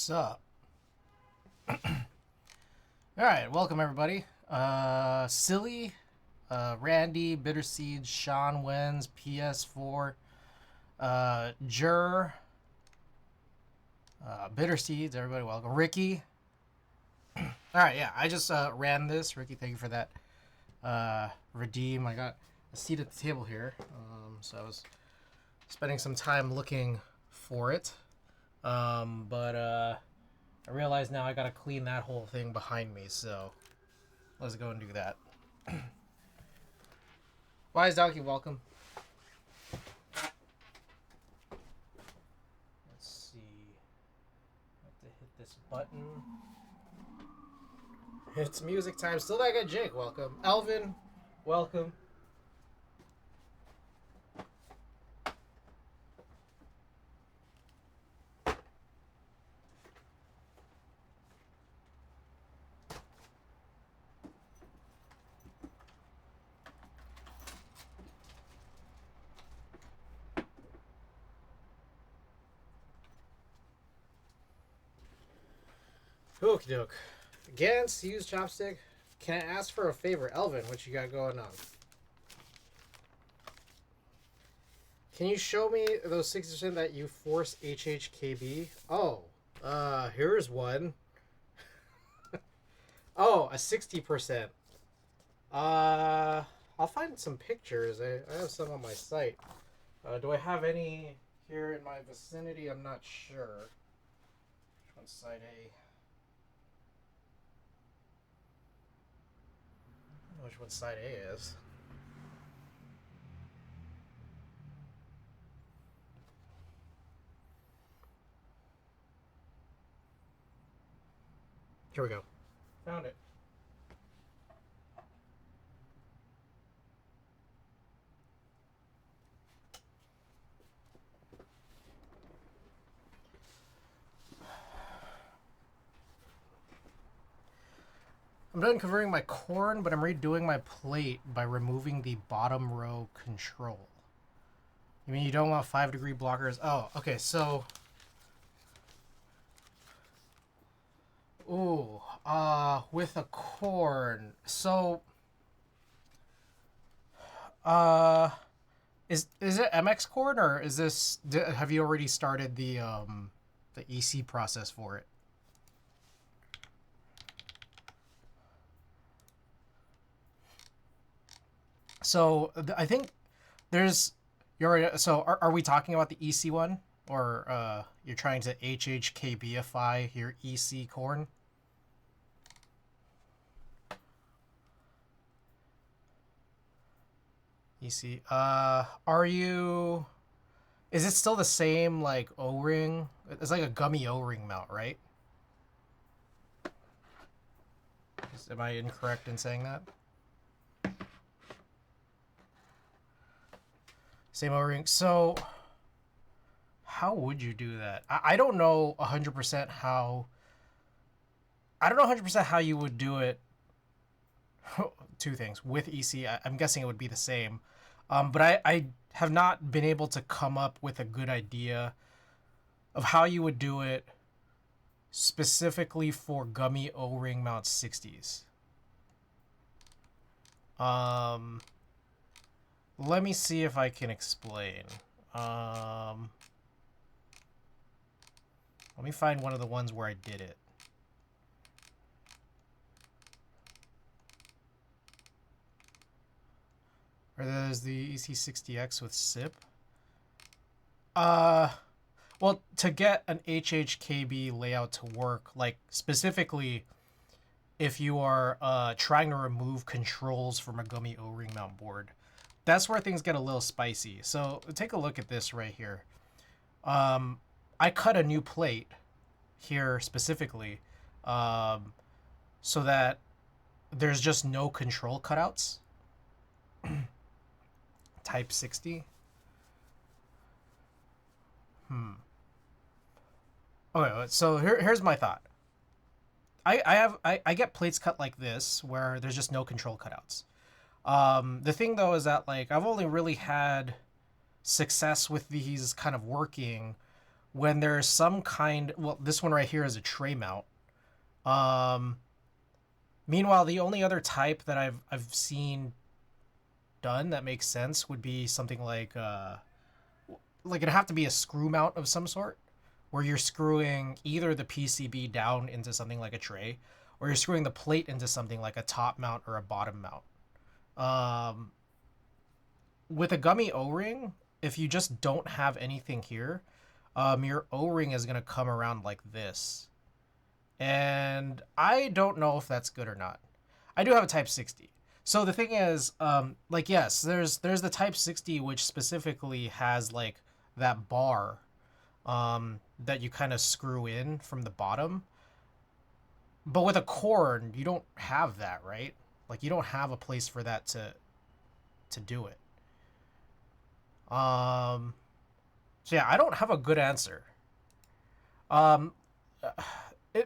Sup? Alright, welcome everybody. Silly, Randy, Bitterseed, Sean Wens, PS4, Jur, Bitterseeds, everybody welcome. Ricky. Alright, yeah, I just ran this. Ricky, thank you for that. Redeem. I got a seat at the table here. So I was spending some time looking for it. But I realize now I gotta clean that whole thing behind me, so let's go and do that. Wise Donkey, welcome. Let's see. I have to hit this button. It's music time. Still that guy Jake, welcome. Elvin, welcome. Okie doke. Gans, use chopstick. Can I ask for a favor? Elvin, what you got going on? Can you show me those 60% that you force HHKB? Oh, here's one. Oh, a 60%. I'll find some pictures. I have some on my site. Do I have any here in my vicinity? I'm not sure. Which one's site A? I don't know which one side A is. Here we go. Found it. I'm done converting my corn, but I'm redoing my plate by removing the bottom row control. You mean you don't want 5-degree blockers? Oh, okay, so... Ooh, with a corn. So... Is it MX corn, or is this... Have you already started the EC process for it? So I think there's so are we talking about the EC one, or you're trying to HHKBify your EC corn? EC. Are you? Is it still the same like O-ring? It's like a gummy O-ring mount, right? Am I incorrect in saying that? Same O-ring. So, how would you do that? I don't know 100% how... I don't know 100% how you would do it. Two things. With EC, I'm guessing it would be the same. But I have not been able to come up with a good idea of how you would do it specifically for gummy O-ring mount 60s. Let me see if I can explain. Let me find one of the ones where I did it. Or there's the EC60X with SIP. Well, to get an HHKB layout to work, like specifically if you are trying to remove controls from a gummy O-ring mount board, that's where things get a little spicy. So take a look at this right here. I cut a new plate here specifically so that there's just no control cutouts. Type 60. Okay, so here's my thought. I get plates cut like this where there's just no control cutouts. The thing though is that like I've only really had success with these kind of working when there's some kind, well, this one right here is a tray mount. Um, Meanwhile, the only other type that I've seen done that makes sense would be something like it'd have to be a screw mount of some sort, where you're screwing either the PCB down into something like a tray, or you're screwing the plate into something like a top mount or a bottom mount. Um, with a gummy O-ring, if you just don't have anything here, your O-ring is gonna come around like this, and I don't know if that's good or not. I do have a Type 60. So the thing is, like, yes, there's the Type 60, which specifically has like that bar that you kind of screw in from the bottom. But with a cord, you don't have that, right? Like, you don't have a place for that to do it. Um, so yeah, I don't have a good answer. Um,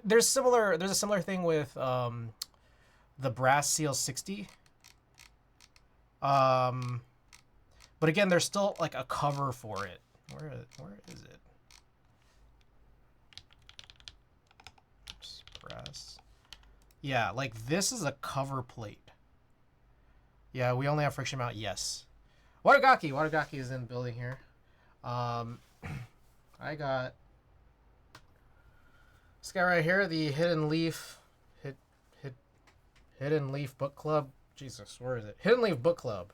there's a similar thing with the brass seal 60. Um, but again, there's still like a cover for it. Where is it? Brass. Yeah, like this is a cover plate. Yeah, we only have friction mount. Yes. Watagaki is in the building here. I got this guy right here, the Hidden Leaf Hidden Leaf Book Club. Jesus, where is it? Hidden Leaf Book Club.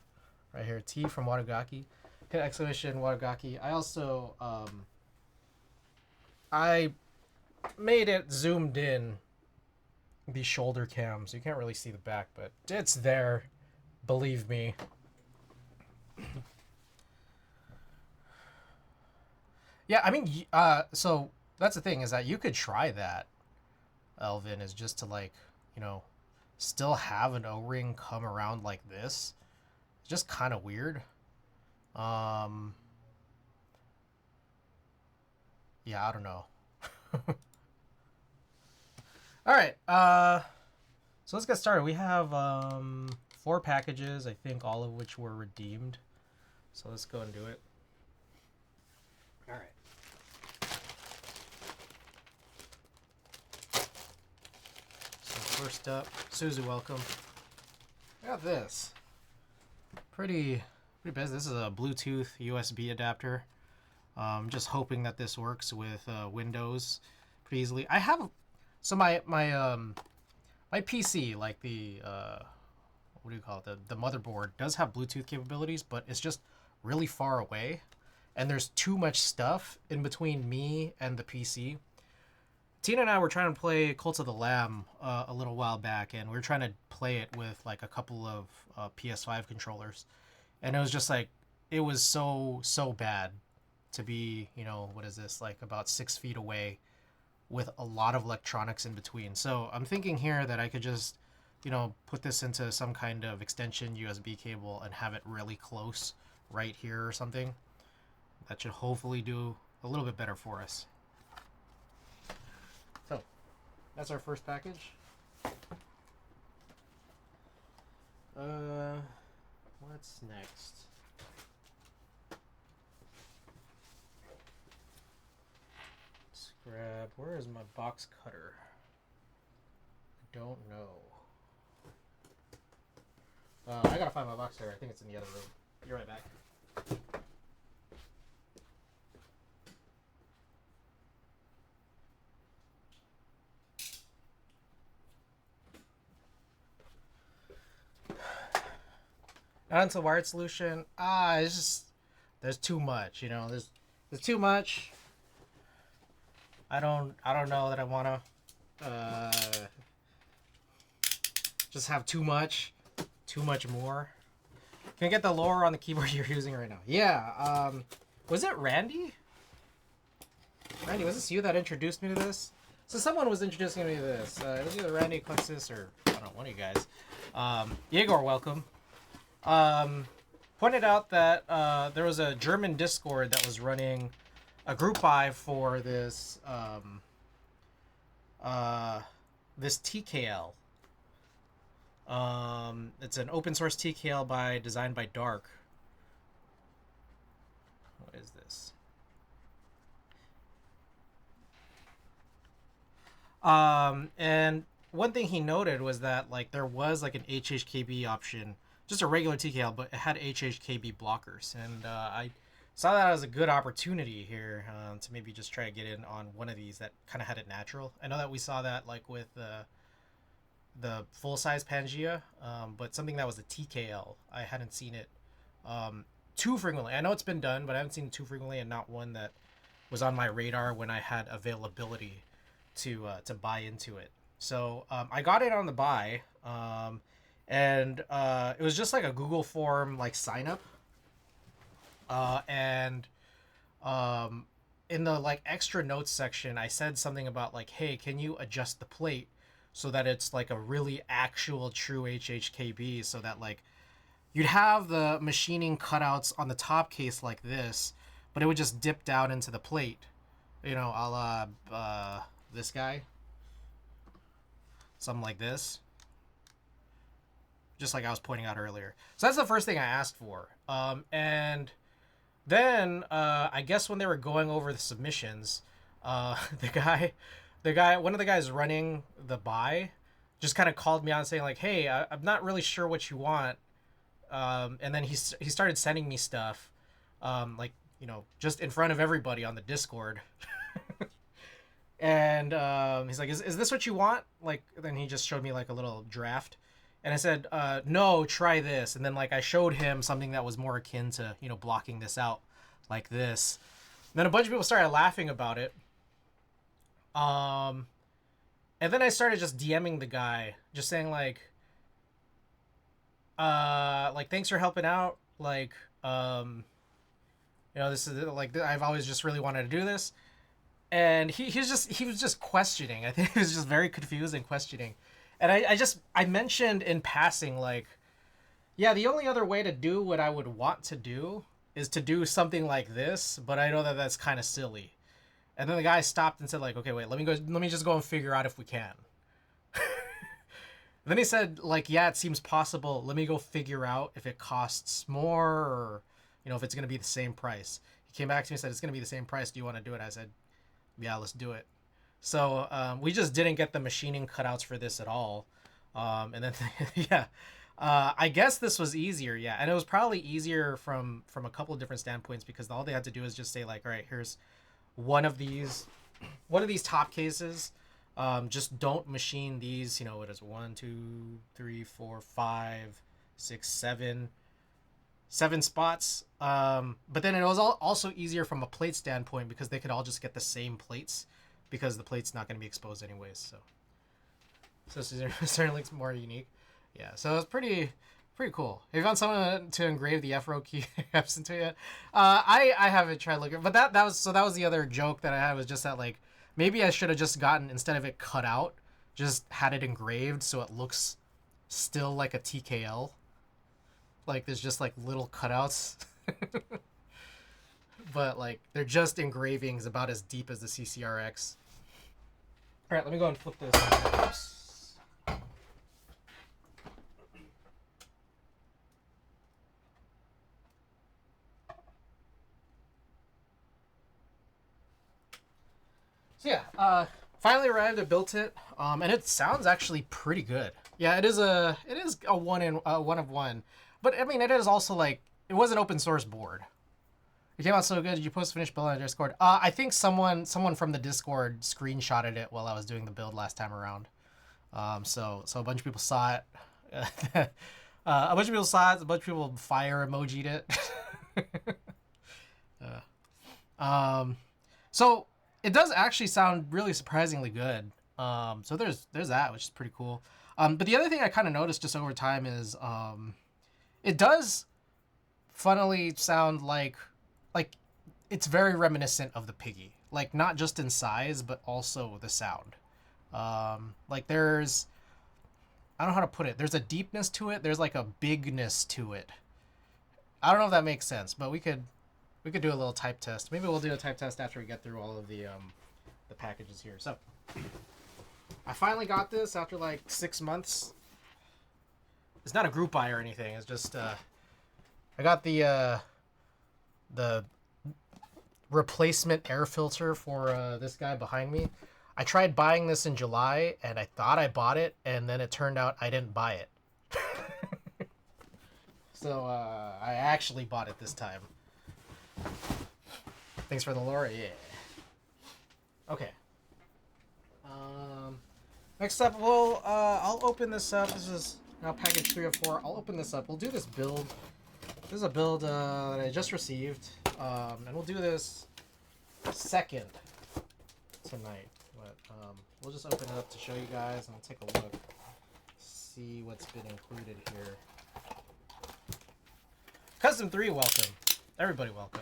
Right here, T from Watagaki. Hit exclamation Watagaki. I also I made it zoomed in the shoulder cam, so you can't really see the back, but it's there. Believe me. Yeah, I mean, so that's the thing, is that you could try that, Elvin, is just to like, you know, still have an O-ring come around like this. It's just kind of weird. Um, yeah, I don't know. All right, so let's get started. We have 4 packages, I think, all of which were redeemed. So let's go and do it. All right. So first up, Suzu, welcome. I got this. Pretty basic. This is a Bluetooth USB adapter. Just hoping that this works with Windows pretty easily. I have, so my PC, like the what do you call it? The motherboard does have Bluetooth capabilities, but it's just really far away, and there's too much stuff in between me and the PC. Tina and I were trying to play Cult of the Lamb a little while back, and we were trying to play it with like a couple of PS5 controllers, and it was just like, it was so bad to be, you know, what is this, like about 6 feet away with a lot of electronics in between. So I'm thinking here that I could just, you know, put this into some kind of extension USB cable and have it really close right here or something. That should hopefully do a little bit better for us. So that's our first package. What's next? Let's grab, where is my box cutter? I don't know. I gotta find my box cutter. I think it's in the other room. Be right back. Not into wired solution. It's just, there's too much, you know. There's too much. I don't know that I wanna just have too much more. Can I get the lower on the keyboard you're using right now? Yeah. Was it Randy? Randy, was this you that introduced me to this? So someone was introducing me to this. It was either Randy, Plexus, or I don't know, one of you guys. Igor, welcome. Pointed out that there was a German Discord that was running a group buy for this this TKL. It's an open source TKL designed by Dark. What is this? And one thing he noted was that like there was like an HHKB option, just a regular TKL, but it had HHKB blockers, and I saw that as a good opportunity here to maybe just try to get in on one of these that kind of had it natural. I know that we saw that like with the full size Pangea, but something that was a TKL, I hadn't seen it too frequently. I know it's been done, but I haven't seen it too frequently, and not one that was on my radar when I had availability to buy into it. So I got it on the buy, and it was just like a Google form like sign up, and in the like extra notes section, I said something about like, hey, can you adjust the plate so that it's like a really actual true HHKB, so that like you'd have the machining cutouts on the top case like this, but it would just dip down into the plate, you know, a la this guy, something like this, just like I was pointing out earlier. So that's the first thing I asked for. And then I guess when they were going over the submissions, one of the guys running the buy, just kind of called me out saying like, "Hey, I'm not really sure what you want." And then he started sending me stuff, like, you know, just in front of everybody on the Discord. And he's like, is this what you want? Like, then he just showed me like a little draft, and I said, no, try this. And then like I showed him something that was more akin to, you know, blocking this out like this. And then a bunch of people started laughing about it. And then I started just DMing the guy, just saying like thanks for helping out. Like, you know, this is like I've always just really wanted to do this. And he was just questioning. I think he was just very confused and questioning. And I mentioned in passing like, yeah, the only other way to do what I would want to do is to do something like this, but I know that that's kind of silly. And then the guy stopped and said like, okay, wait, let me just go and figure out if we can. Then he said like, yeah, it seems possible. Let me go figure out if it costs more, or, you know, if it's going to be the same price. He came back to me and said, it's going to be the same price. Do you want to do it? I said, yeah, let's do it. So we just didn't get the machining cutouts for this at all. And then, yeah, I guess this was easier. Yeah. And it was probably easier from a couple of different standpoints, because all they had to do is just say like, all right, here's one of these top cases. Just don't machine these, you know, it is 1, 2, 3, 4, 5, 6, 7 spots. But then it was also easier from a plate standpoint, because they could all just get the same plates, because the plate's not going to be exposed anyways. So it certainly looks more unique. Yeah, so it was pretty cool. Have you found someone to engrave the F-row key into it? I haven't tried looking, but that was the other joke that I had, was just that like, maybe I should have just gotten, instead of it cut out, just had it engraved so it looks still like a TKL. Like there's just like little cutouts. But like they're just engravings about as deep as the CCRX. All right, let me go and flip this. Oops. So yeah, finally arrived. I built it, and it sounds actually pretty good. Yeah, it is a one of one, but I mean it is also like, it was an open source board. It came out so good. Did you post finished build on Discord? I think someone from the Discord screenshotted it while I was doing the build last time around. So a bunch of people saw it. A bunch of people saw it. A bunch of people fire emoji'd it. So it does actually sound really surprisingly good. So there's that, which is pretty cool. But the other thing I kind of noticed just over time is it does funnily sound like it's very reminiscent of the Piggy, like not just in size but also the sound. Like there's, I don't know how to put it, there's a deepness to it, there's like a bigness to it. I don't know if that makes sense, but we could do a little type test. Maybe we'll do a type test after we get through all of the packages here. So I finally got this after like 6 months. It's not a group buy or anything. It's just I got the replacement air filter for this guy behind me. I tried buying this in July, and I thought I bought it, and then it turned out I didn't buy it. So I actually bought it this time. Thanks for the lore. Yeah. Okay. Next up, I'll open this up. This is now package 3 of 4. I'll open this up. We'll do this build. This is a build that I just received, and we'll do this second tonight. But we'll just open it up to show you guys, and we'll take a look, see what's been included here. Custom 3, welcome. Everybody, welcome.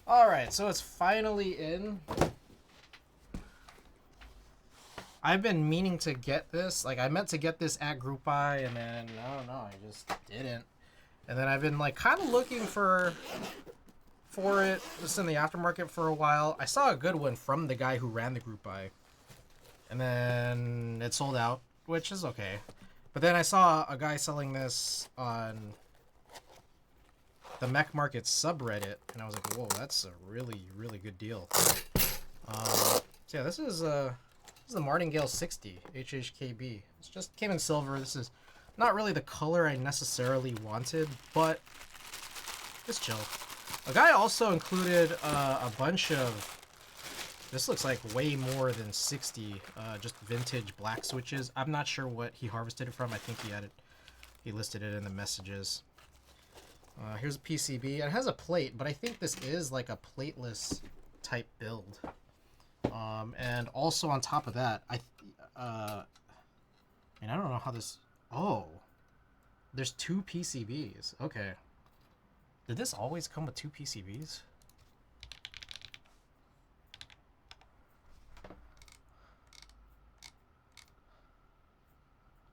Alright, so it's finally in. I've been meaning to get this. Like, I meant to get this at Group Buy, and then, I don't know, I just didn't. And then I've been, like, kind of looking for it just in the aftermarket for a while. I saw a good one from the guy who ran the Group Buy. And then it sold out, which is okay. But then I saw a guy selling this on the Mech Market subreddit, and I was like, whoa, that's a really, really good deal. So yeah, this is the martingale60 HHKB. It's just came in silver. This is not really the color I necessarily wanted, but it's chill. A guy also included a bunch of, this looks like way more than 60 just vintage black switches. I'm not sure what he harvested it from. I think he listed it in the messages. Here's a PCB. It has a plate, but I think this is like a plateless type build. And also on top of that, I don't know how this. Oh, there's 2 PCBs. Okay. Did this always come with 2 PCBs?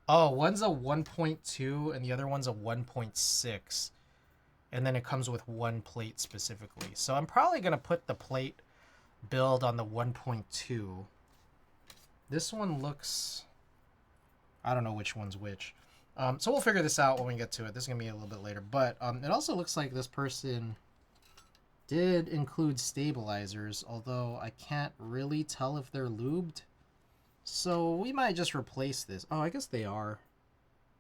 Oh, one's a 1.2 and the other one's a 1.6. And then it comes with 1 plate specifically. So I'm probably going to put the plate build on the 1.2. This one looks, I don't know which one's which. So we'll figure this out when we get to it. This is going to be a little bit later. But it also looks like this person did include stabilizers, although I can't really tell if they're lubed. So we might just replace this. Oh, I guess they are.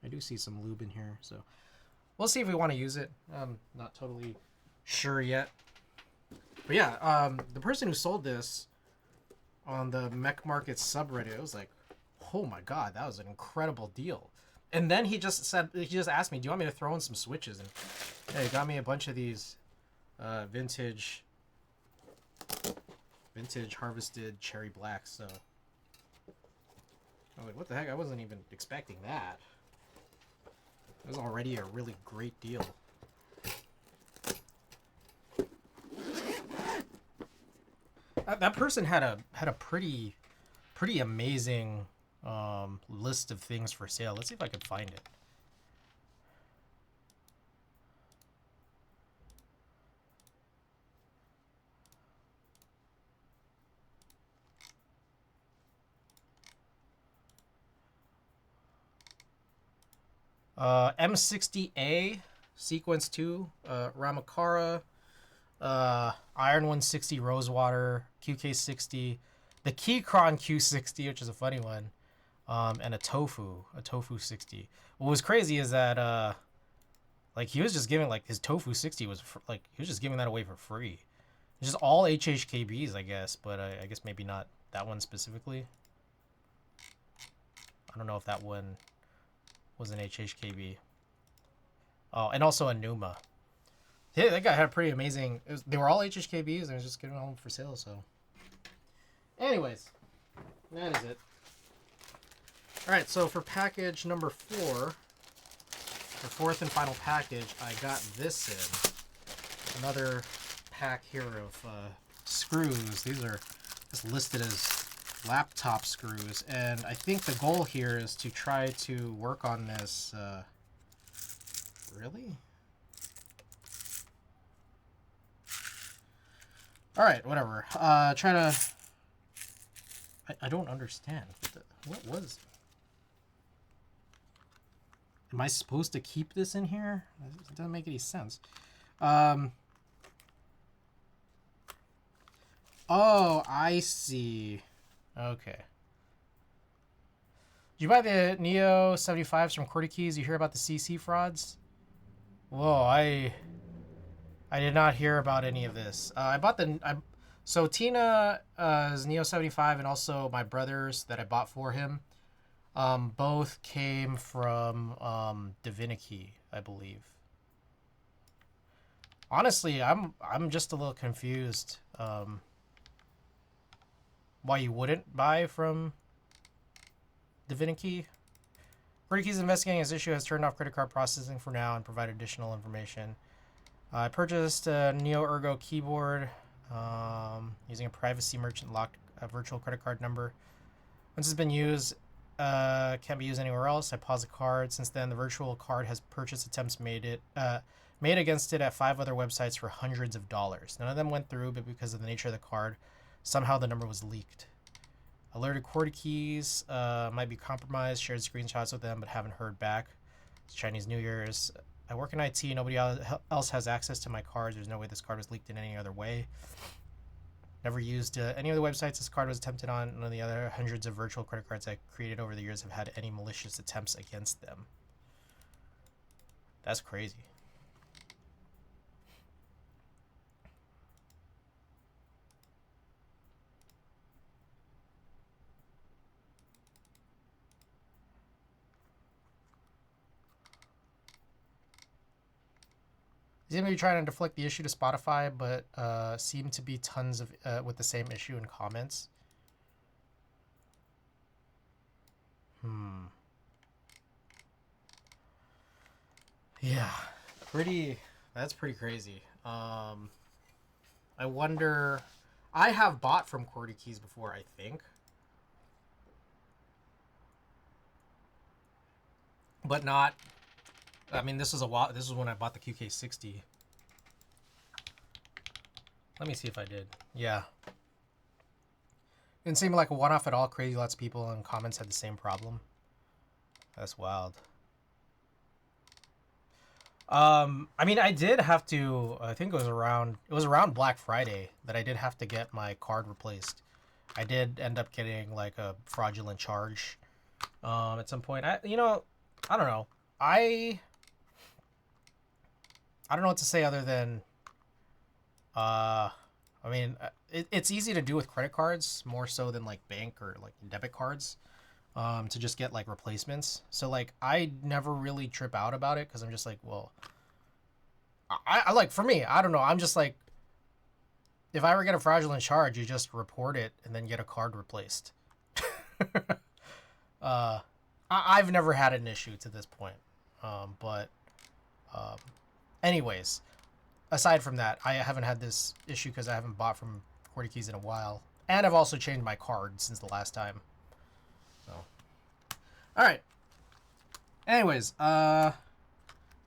I do see some lube in here, so we'll see if we want to use it. I'm not totally sure yet. But yeah, the person who sold this on the Mech Market subreddit, it was like, oh my god, that was an incredible deal. And then he just asked me, do you want me to throw in some switches? And yeah, he got me a bunch of these vintage harvested cherry blacks. So I was like, what the heck? I wasn't even expecting that. It was already a really great deal. That person had a pretty amazing list of things for sale. Let's see if I can find it. M60A Sequence 2, Ramakara, Iron 160 Rosewater, QK60, the Keychron Q60, which is a funny one, and a Tofu 60. What was crazy is that like he was just giving, like, his Tofu 60 was like he was just giving that away for free. It's just all HHKBs, I guess, but I guess maybe not that one specifically. I don't know if that one was an HHKB. Oh, and also a Numa. Yeah, that guy had a pretty amazing. They were all HHKBs, and I was just getting them for sale. So, anyways, that is it. All right, so for package number 4, the 4th and final package, I got this in. Another pack here of screws. These are just listed as laptop screws, and I think the goal here is to try to work on this. Really? All right, whatever. Try to. I don't understand. What was? Am I supposed to keep this in here? It doesn't make any sense. Oh, I see. Okay. Did you buy the Neo 75s from QWERTY Keys? You hear about the CC frauds? Whoa, I did not hear about any of this. I bought so Tina's Neo 75 and also my brother's that I bought for him, both came from Divinity, I believe. Honestly, I'm just a little confused. Why you wouldn't buy from Divinity? QWERTY Keys investigating this issue has turned off credit card processing for now and provided additional information. I purchased a Neo Ergo keyboard using a privacy merchant locked virtual credit card number. Once it's been used, can't be used anywhere else. I paused the card. Since then, the virtual card has purchase attempts made against it at 5 other websites for hundreds of dollars. None of them went through, but because of the nature of the card, somehow the number was leaked. Alerted QWERTY Keys might be compromised. Shared screenshots with them, but haven't heard back. It's Chinese New Year's. I work in IT. Nobody else has access to my cards. There's no way this card was leaked in any other way. Never used any of the websites this card was attempted on. None of the other hundreds of virtual credit cards I created over the years have had any malicious attempts against them. That's crazy. Seem to be trying to deflect the issue to Spotify, but seem to be tons of with the same issue in comments. Yeah, that's pretty crazy. I wonder. I have bought from QWERTY Keys before, I think, but not. I mean, this was a while. This is when I bought the QK60. Let me see if I did. Yeah. Didn't seem like a one-off at all. Crazy, lots of people in comments had the same problem. That's wild. I mean, I did have to. I think it was around Black Friday that I did have to get my card replaced. I did end up getting like a fraudulent charge at some point. I don't know. I don't know what to say other than I mean, it's easy to do with credit cards more so than like bank or like debit cards, to just get like replacements. So like I never really trip out about it because I'm just like, well, I like, for me, I don't know. I'm just like, if I ever get a fraudulent charge, you just report it and then get a card replaced. I've never had an issue to this point, but anyways. Aside from that, I haven't had this issue because I haven't bought from QWERTY Keys in a while. And I've also changed my card since the last time. So, alright. Anyways,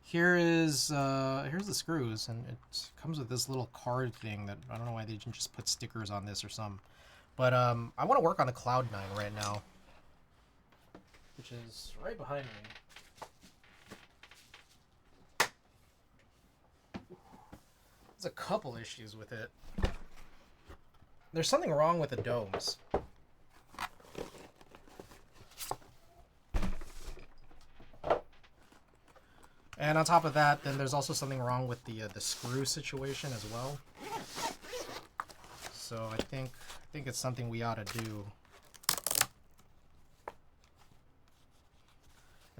here's the screws, and it comes with this little card thing that I don't know why they didn't just put stickers on this or something. But I want to work on the cloudnine right now, which is right behind me. There's a couple issues with it. There's something wrong with the domes. And on top of that, then there's also something wrong with the screw situation as well. So I think it's something we ought to do.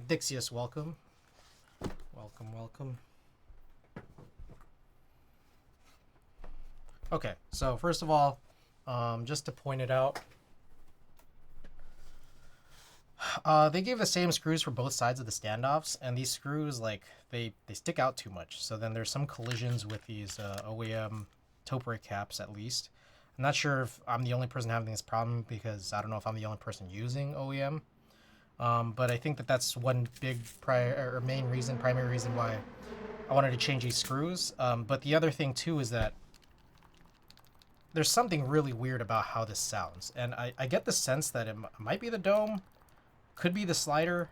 Dixius, welcome. Welcome. Okay, so first of all, just to point it out, they gave the same screws for both sides of the standoffs, and these screws, like, they stick out too much. So then there's some collisions with these OEM toe brake caps, at least. I'm not sure if I'm the only person having this problem, because I don't know if I'm the only person using OEM. But I think that's one big primary reason why I wanted to change these screws. But the other thing, too, is that there's something really weird about how this sounds. And I get the sense that it might be the dome, could be the slider,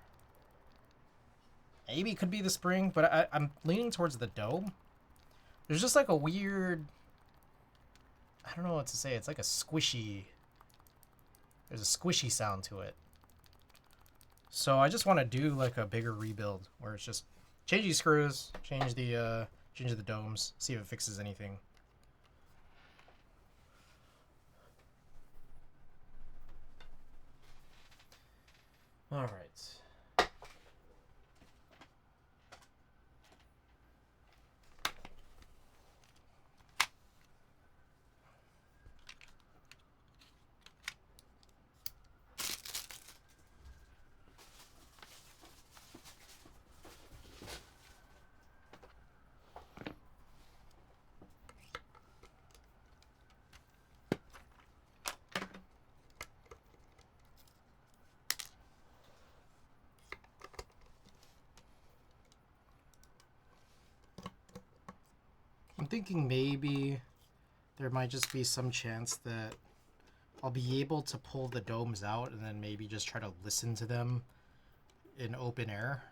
maybe it could be the spring, but I'm leaning towards the dome. There's just like a weird... I don't know what to say. It's like a squishy. There's a squishy sound to it. So I just want to do like a bigger rebuild where it's just change these screws, change the domes, see if it fixes anything. All right. I'm thinking maybe there might just be some chance that I'll be able to pull the domes out and then maybe just try to listen to them in open air.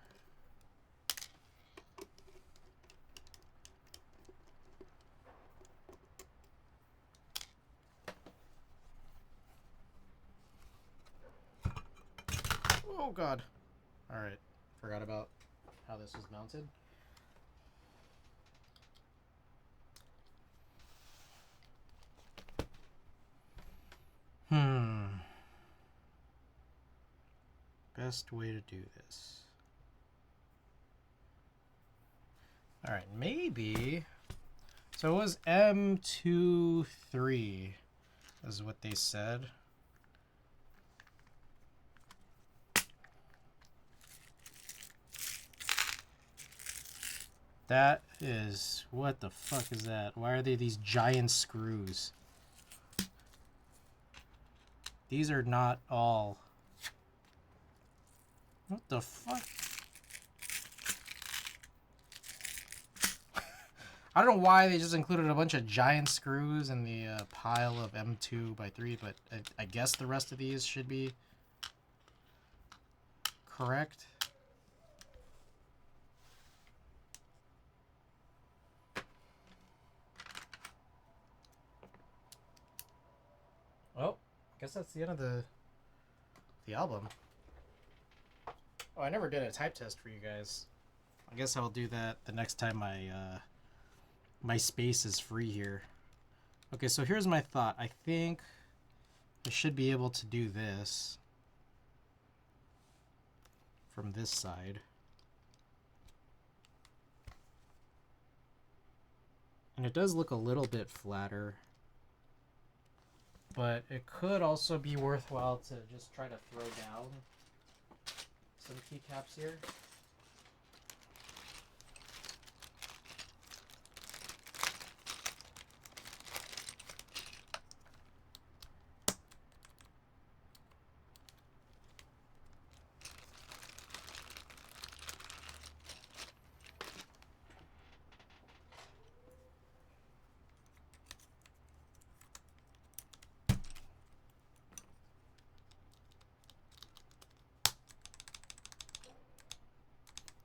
Oh god. Alright, forgot about how this was mounted. Best way to do this. Alright, maybe. So it was M23 is what they said. That is, what the fuck is that? Why are they these giant screws? These are not all. What the fuck? I don't know why they just included a bunch of giant screws in the pile of M2x3, but I guess the rest of these should be correct. Well, I guess that's the end of the album. Oh, I never did a type test for you guys. I guess I'll do that the next time my space is free here. Okay, so here's my thought. I think I should be able to do this from this side. And it does look a little bit flatter. But it could also be worthwhile to just try to throw down some keycaps here.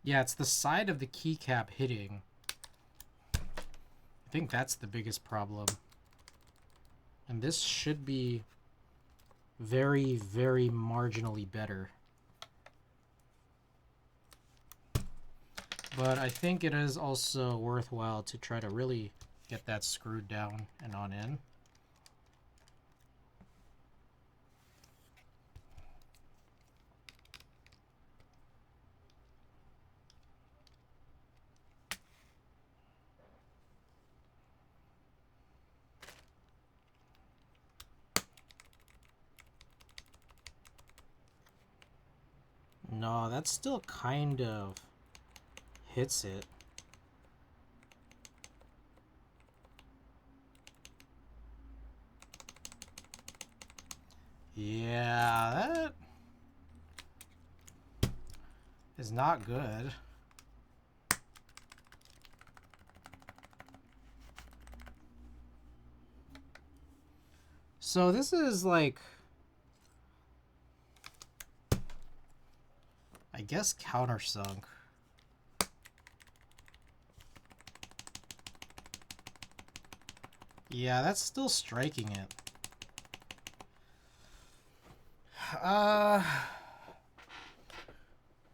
Yeah, it's the side of the keycap hitting. I think that's the biggest problem. And this should be very, very marginally better. But I think it is also worthwhile to try to really get that screwed down and on in. No, that still kind of hits it. Yeah, that is not good. So this is like, I guess, countersunk. Yeah, that's still striking it.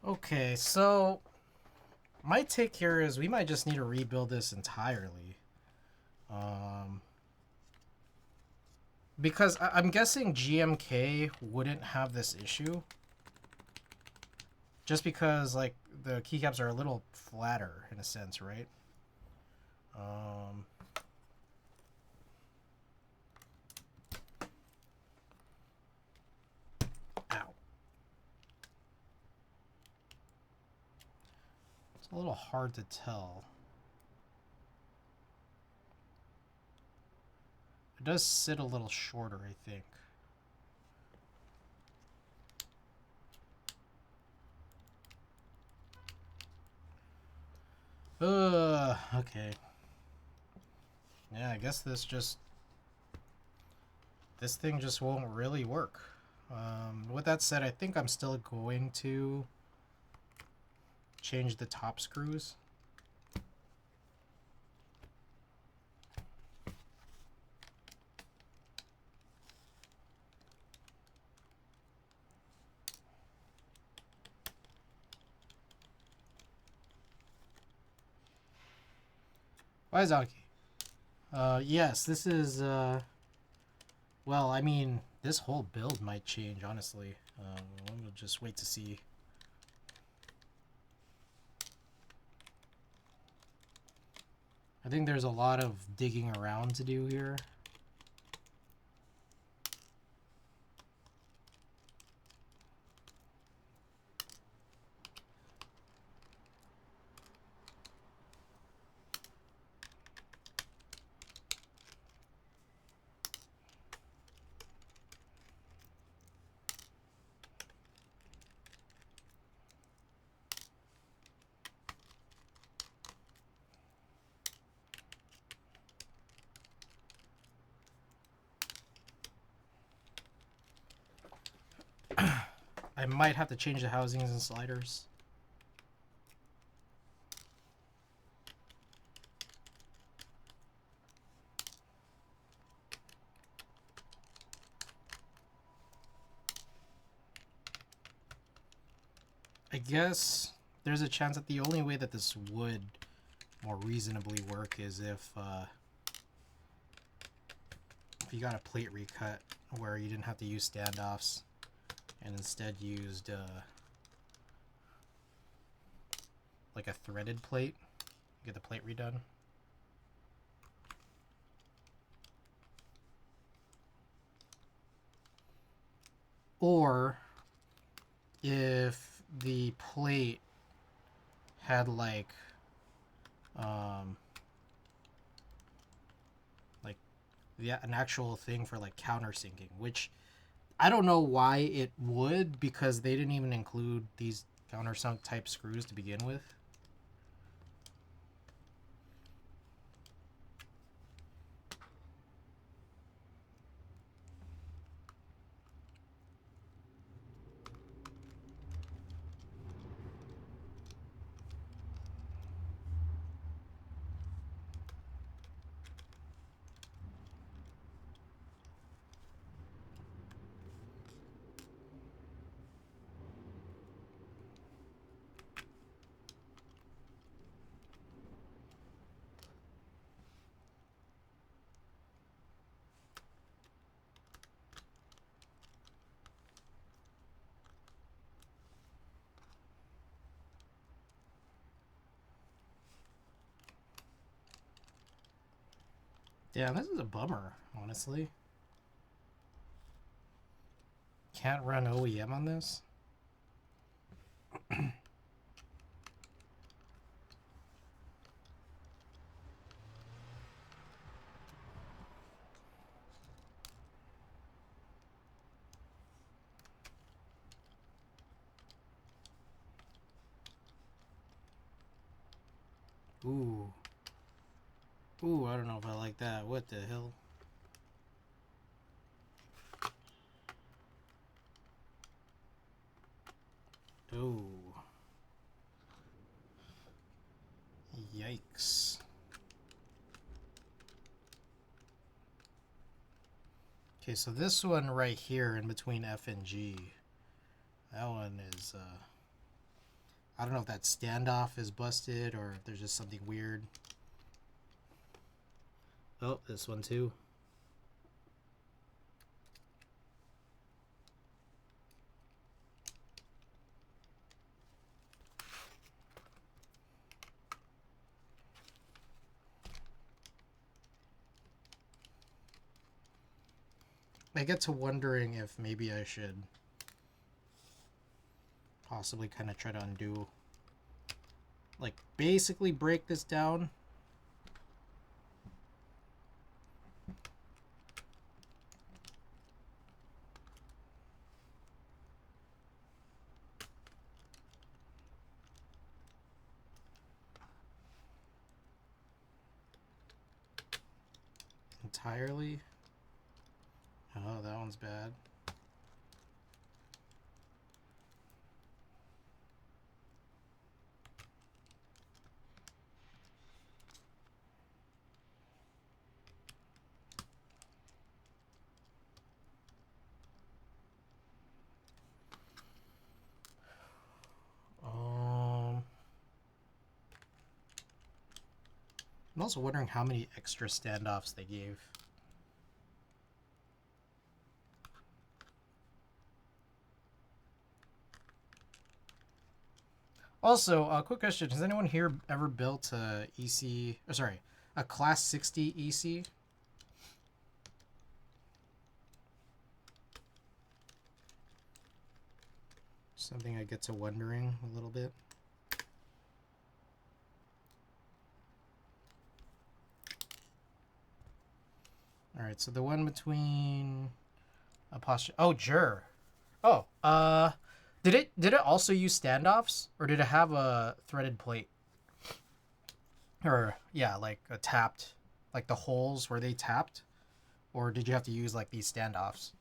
Okay, so my take here is we might just need to rebuild this entirely. Because I'm guessing GMK wouldn't have this issue. Just because, like, the keycaps are a little flatter, in a sense, right? Ow. It's a little hard to tell. It does sit a little shorter, I think. Okay. Yeah, I guess this thing just won't really work. With that said, I think I'm still going to change the top screws. Why Zonky? Yes, this is, well, I mean, this whole build might change, honestly. We'll just wait to see. I think there's a lot of digging around to do here. I might have to change the housings and sliders. I guess there's a chance that the only way that this would more reasonably work is if you got a plate recut where you didn't have to use standoffs and instead used like a threaded plate. Get the plate redone. Or if the plate had like an actual thing for like countersinking, which I don't know why it would, because they didn't even include these countersunk type screws to begin with. Yeah, this is a bummer, honestly. Can't run OEM on this. Ooh. Ooh, I don't know if I like that. What the hell? Ooh. Yikes. Okay, so this one right here in between F and G, that one is, I don't know if that standoff is busted or if there's just something weird. Oh, this one too. I get to wondering if maybe I should possibly kind of try to undo, like basically break this down. Entirely. Oh, that one's bad. I'm also wondering how many extra standoffs they gave. Also, quick question: has anyone here ever built a EC? Or sorry, a Class 60 EC? Something I get to wondering a little bit. All right, so the one between apostrophe. Oh, Jur. Oh, did it also use standoffs, or did it have a threaded plate? Or yeah, like a tapped, like the holes where they tapped, or did you have to use like these standoffs?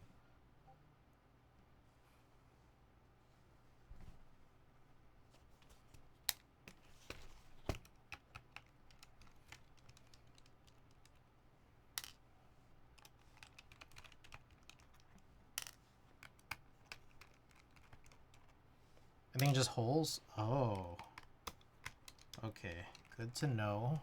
I think just holes. Oh, okay, good to know.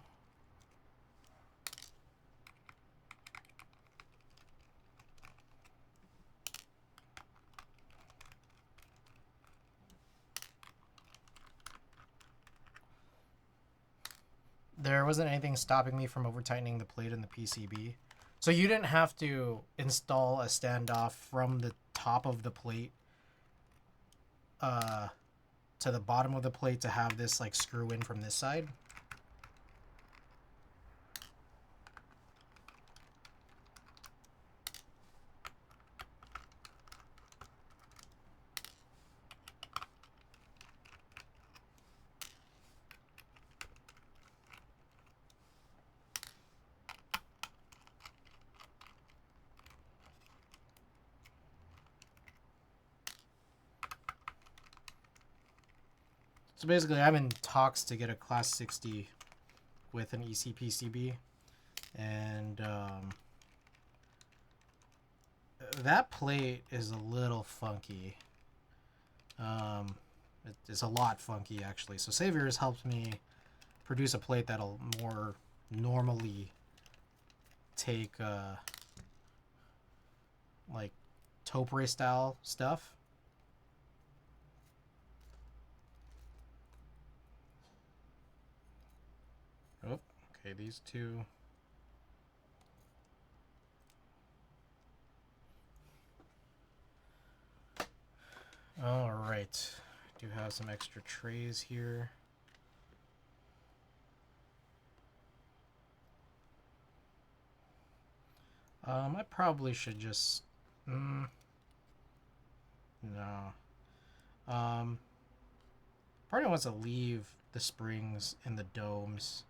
There wasn't anything stopping me from over tightening the plate in the PCB. So you didn't have to install a standoff from the top of the plate to the bottom of the plate to have this like screw in from this side. So basically I'm in talks to get a Class 60 with an EC PCB, and that plate is a little funky. It's a lot funky actually. So Savior has helped me produce a plate that'll more normally take like topre style stuff. Oh, okay, these two. All right, do have some extra trays here. I probably should just no. Probably wants to leave the springs in the domes.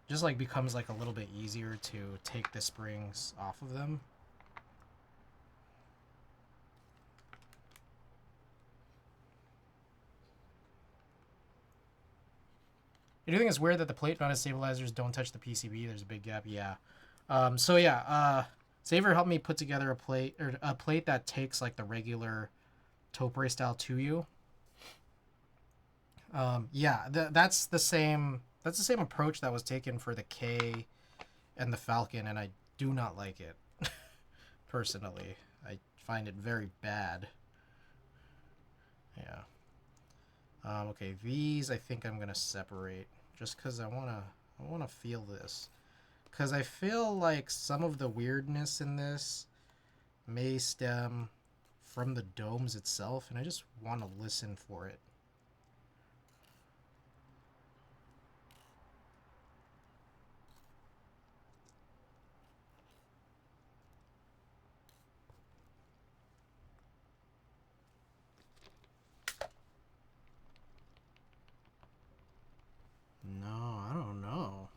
Just like becomes like a little bit easier to take the springs off of them. Do you think it's weird that the plate mounted stabilizers don't touch the PCB? There's a big gap. Yeah. So yeah. Saver helped me put together a plate that takes like the regular topiary style to you. Yeah, that's the same. That's the same approach that was taken for the K and the Falcon, and I do not like it personally. I find it very bad. Yeah. Okay, these I think I'm gonna separate just because I wanna feel this, because I feel like some of the weirdness in this may stem from the domes itself, and I just want to listen for it. No, I don't know.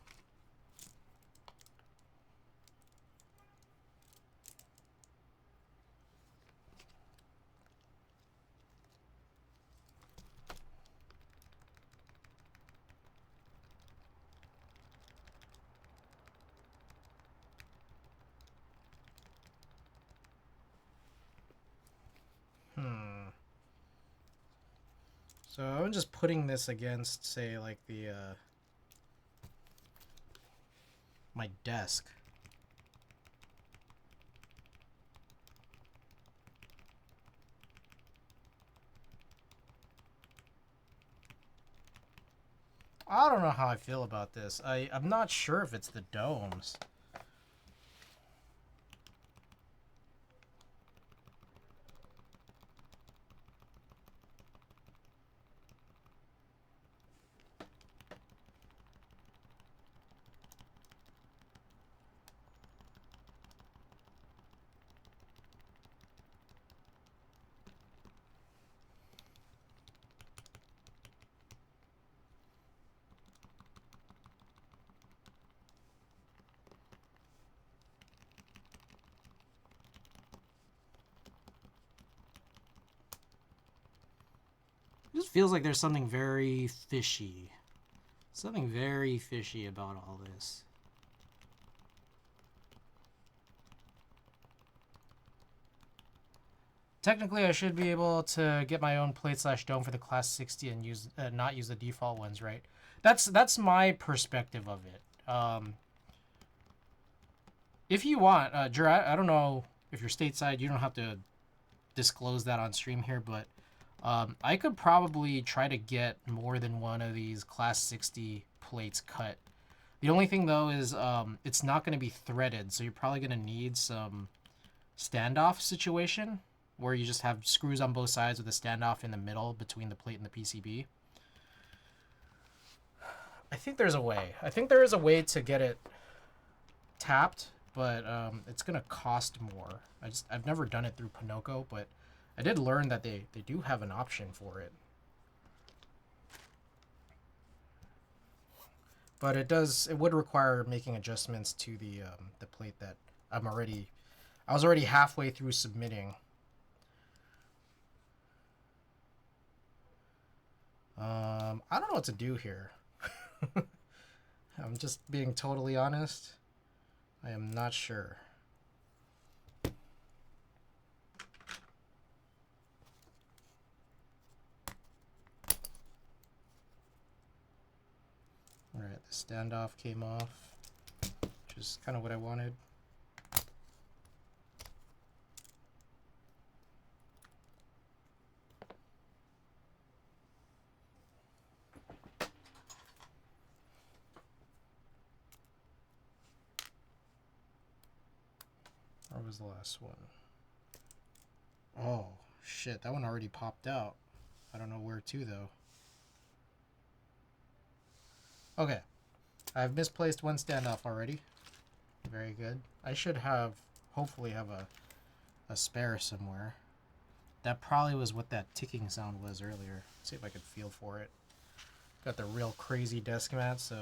Hmm. So I'm just putting this against, say, like the my desk. I don't know how I feel about this. I'm not sure if it's the domes. It just feels like there's something very fishy. Something very fishy about all this. Technically, I should be able to get my own plate slash dome for the class 60 and use not use the default ones, right? That's my perspective of it. If you want, Jer, I don't know if you're stateside. You don't have to disclose that on stream here, but I could probably try to get more than one of these class 60 plates cut. The only thing though is it's not going to be threaded, so you're probably going to need some standoff situation where you just have screws on both sides with a standoff in the middle between the plate and the PCB. I think there's a way. I think there is a way to get it tapped, but it's gonna cost more. I've never done it through Pinocchio, but I did learn that they do have an option for it. But it would require making adjustments to the plate that I was already halfway through submitting. I don't know what to do here. I'm just being totally honest. I am not sure. Alright, the standoff came off, which is kind of what I wanted. Where was the last one? Oh, shit, that one already popped out. I don't know where to, though. Okay, I've misplaced one standoff already. Very good. I should hopefully have a spare somewhere. That probably was what that ticking sound was earlier. Let's see if I could feel for it. Got the real crazy desk mat, so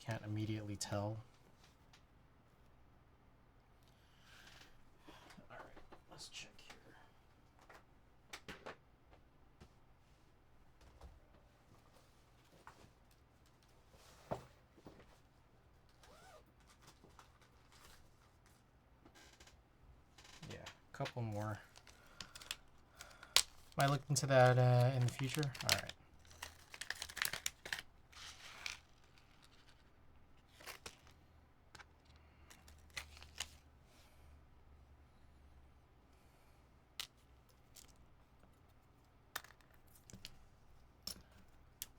can't immediately tell. Alright, let's check here. couple more. Might look into that in the future. All right.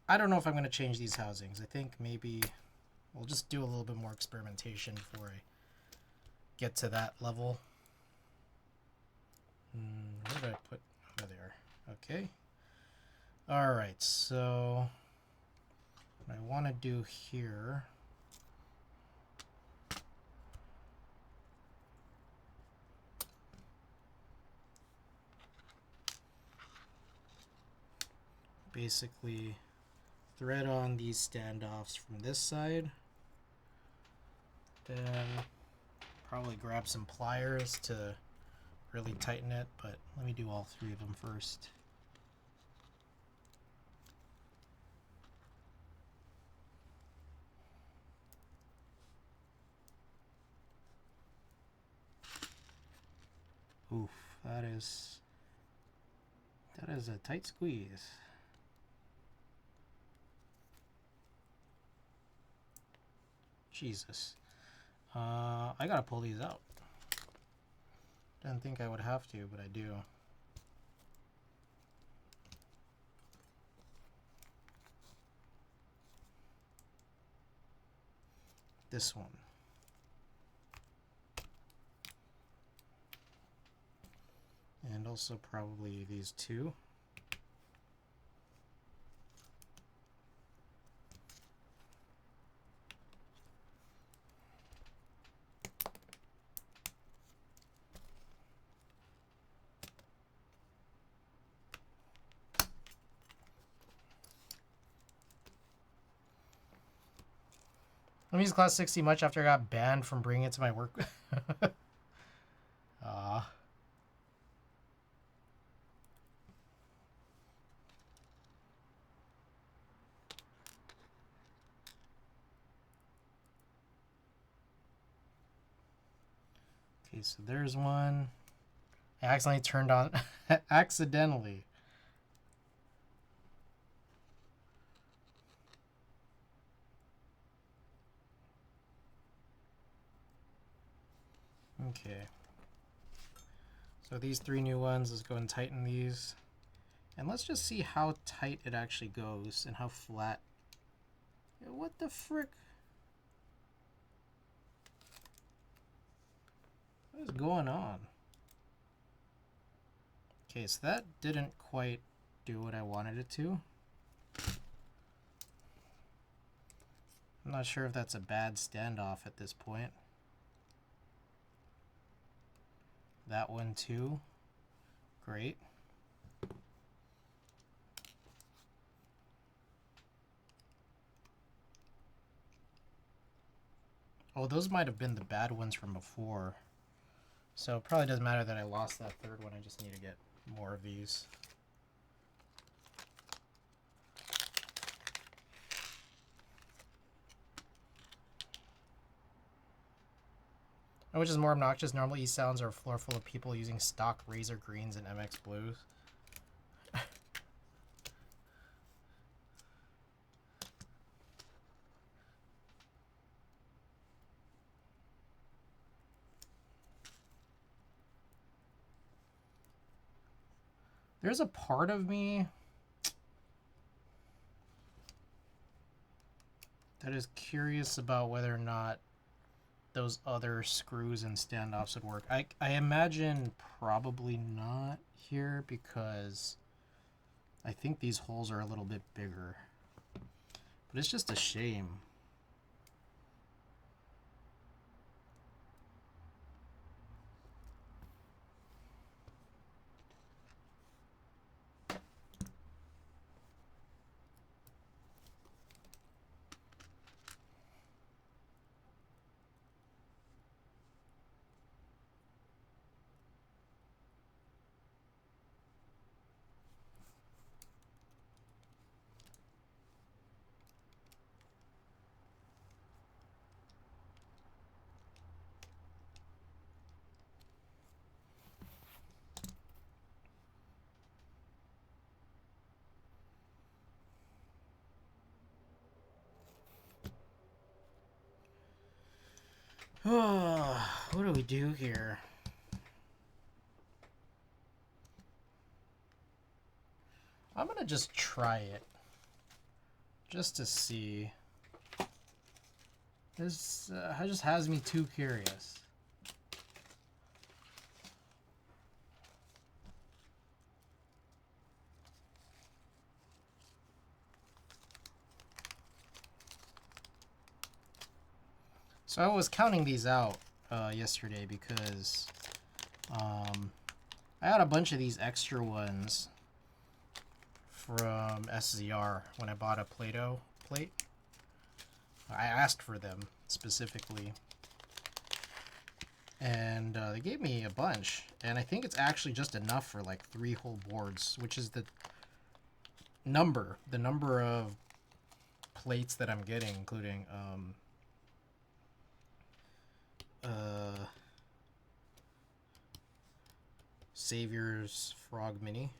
I don't know if I'm going to change these housings. I think maybe we'll just do a little bit more experimentation before I get to that level. Where did I put? Oh, there. Okay. All right. So what I want to do here. Basically thread on these standoffs from this side. Then probably grab some pliers to really tighten it, but let me do all three of them first. Oof, that is a tight squeeze. Jesus. I gotta pull these out. Didn't think I would have to, but I do. This one. And also probably these two. I use Cloud60 much after I got banned from bringing it to my work. Okay, so there's one. I accidentally turned on accidentally. Okay. So these three new ones, let's go and tighten these. And let's just see how tight it actually goes and how flat. What the frick? What is going on? Okay, so that didn't quite do what I wanted it to. I'm not sure if that's a bad standoff at this point. That one too. Great. Oh, those might have been the bad ones from before. So it probably doesn't matter that I lost that third one. I just need to get more of these. Which is more obnoxious, normal E sounds are a floor full of people using stock Razor greens and MX blues. There's a part of me that is curious about whether or not those other screws and standoffs would work. I imagine probably not here because I think these holes are a little bit bigger. But it's just a shame. What do we do here? I'm gonna just try it. Just to see. This just has me too curious. So I was counting these out yesterday because I had a bunch of these extra ones from SZR when I bought a Play-Doh plate. I asked for them specifically, and they gave me a bunch, and I think it's actually just enough for like 3 whole boards, which is the number of plates that I'm getting, including Savior's Frog Mini.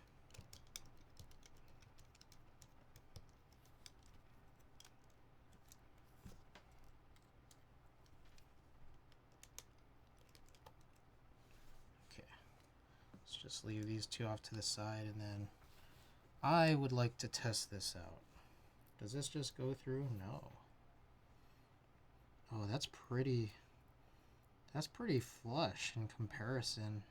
Okay, let's just leave these 2 off to the side, and then I would like to test this out. Does this just go through? No. Oh, that's pretty flush in comparison.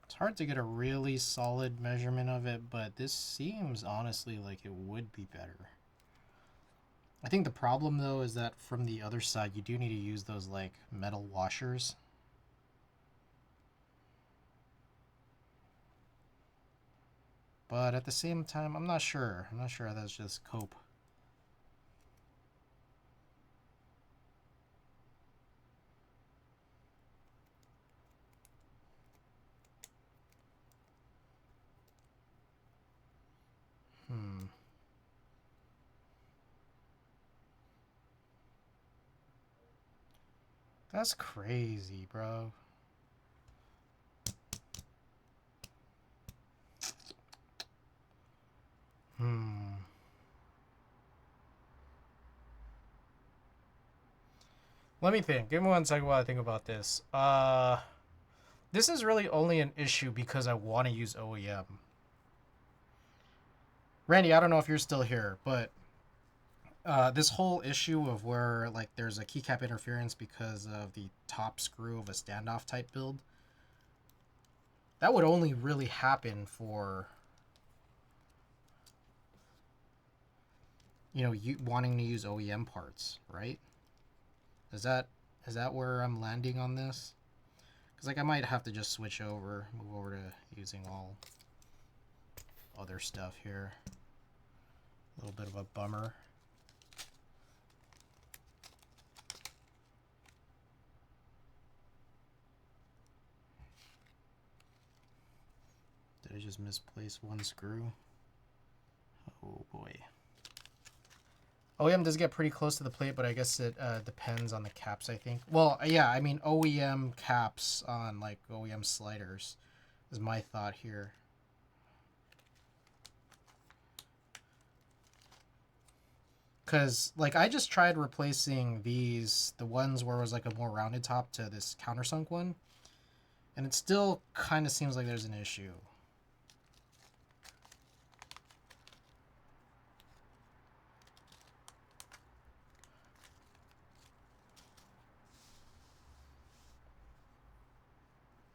It's hard to get a really solid measurement of it, but this seems honestly like it would be better. I think the problem though is that from the other side you do need to use those like metal washers. But at the same time, I'm not sure. I'm not sure that's just cope. That's crazy, bro. Let me think. Give me 1 second while I think about this. This is really only an issue because I want to use OEM. Randy, I don't know if you're still here, but this whole issue of where like there's a keycap interference because of the top screw of a standoff type build, that would only really happen for, you know, you wanting to use OEM parts, right? Is that where I'm landing on this? Because like I might have to just switch over, move over to using all other stuff here. A little bit of a bummer. Did I just misplace 1 screw? Oh boy. OEM does get pretty close to the plate, but I guess it depends on the caps, I think. Well, yeah, I mean OEM caps on like OEM sliders is my thought here. Because like I just tried replacing these, the ones where it was like a more rounded top, to this countersunk one, and it still kind of seems like there's an issue.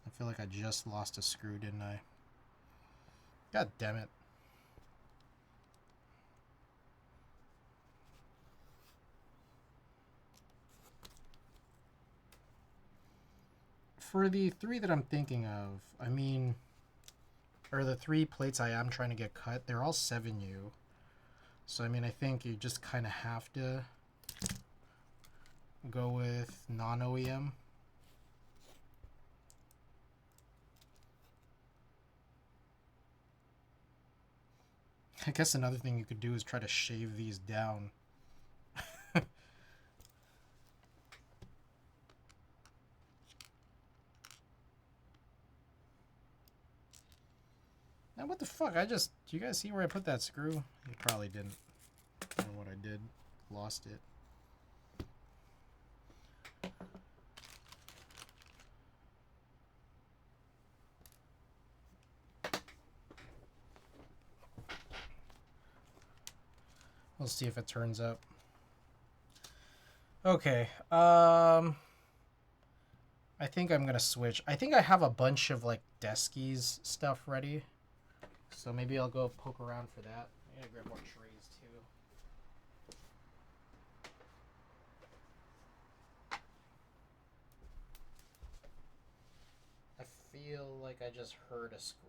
I feel like I just lost a screw, didn't I? God damn it. For the 3 that I'm thinking of, I mean, or the 3 plates I am trying to get cut, they're all 7U. So, I mean, I think you just kind of have to go with non-OEM. I guess another thing you could do is try to shave these down. Now what the fuck? Do you guys see where I put that screw? You probably didn't. I don't know what I did. Lost it. We'll see if it turns up. Okay. I think I'm gonna switch. I think I have a bunch of like deskies stuff ready. So maybe I'll go poke around for that. I'm gonna grab more trays too. I feel like I just heard a screw.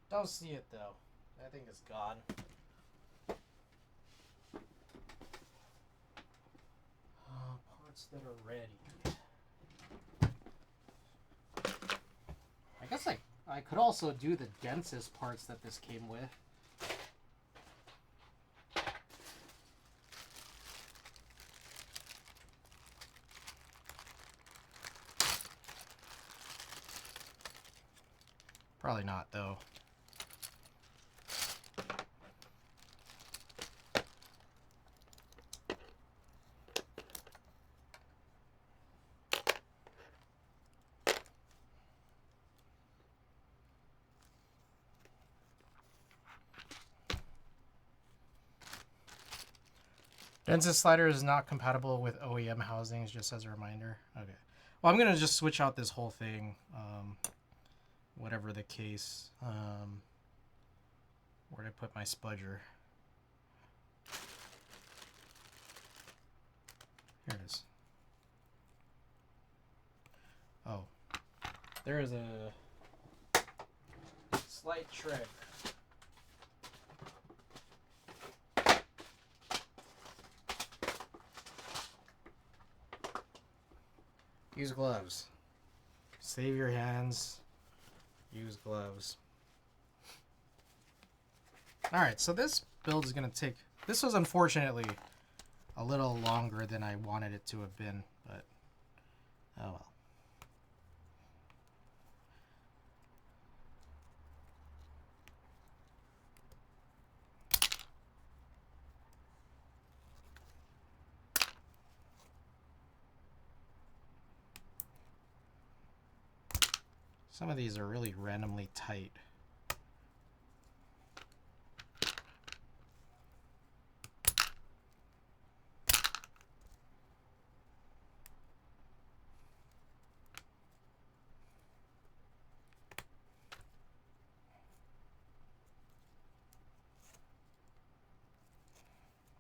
Don't see it though. I think it's gone. Parts that are ready. I guess I could also do the densest parts that this came with. Probably not though. Densest slider is not compatible with OEM housings, just as a reminder. Okay. Well, I'm going to just switch out this whole thing, whatever the case. Where'd I put my spudger? Here it is. Oh. There is a slight trick. Use gloves. Save your hands. Use gloves. Alright, so this build is going to take... This was unfortunately a little longer than I wanted it to have been, but oh well. Some of these are really randomly tight.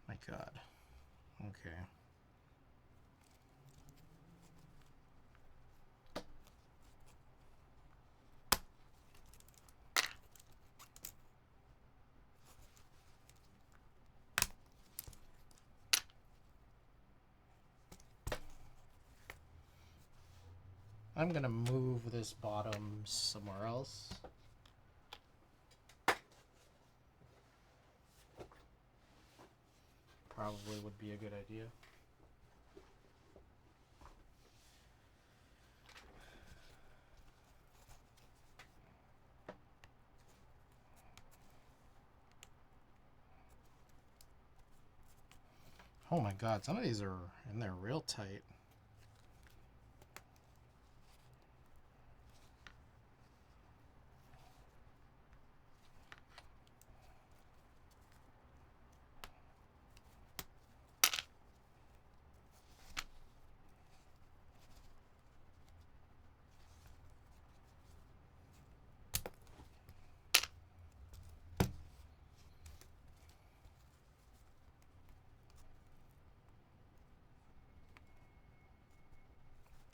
My God. Okay. I'm gonna move this bottom somewhere else. Probably would be a good idea. Oh my God, some of these are in there real tight.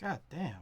God damn.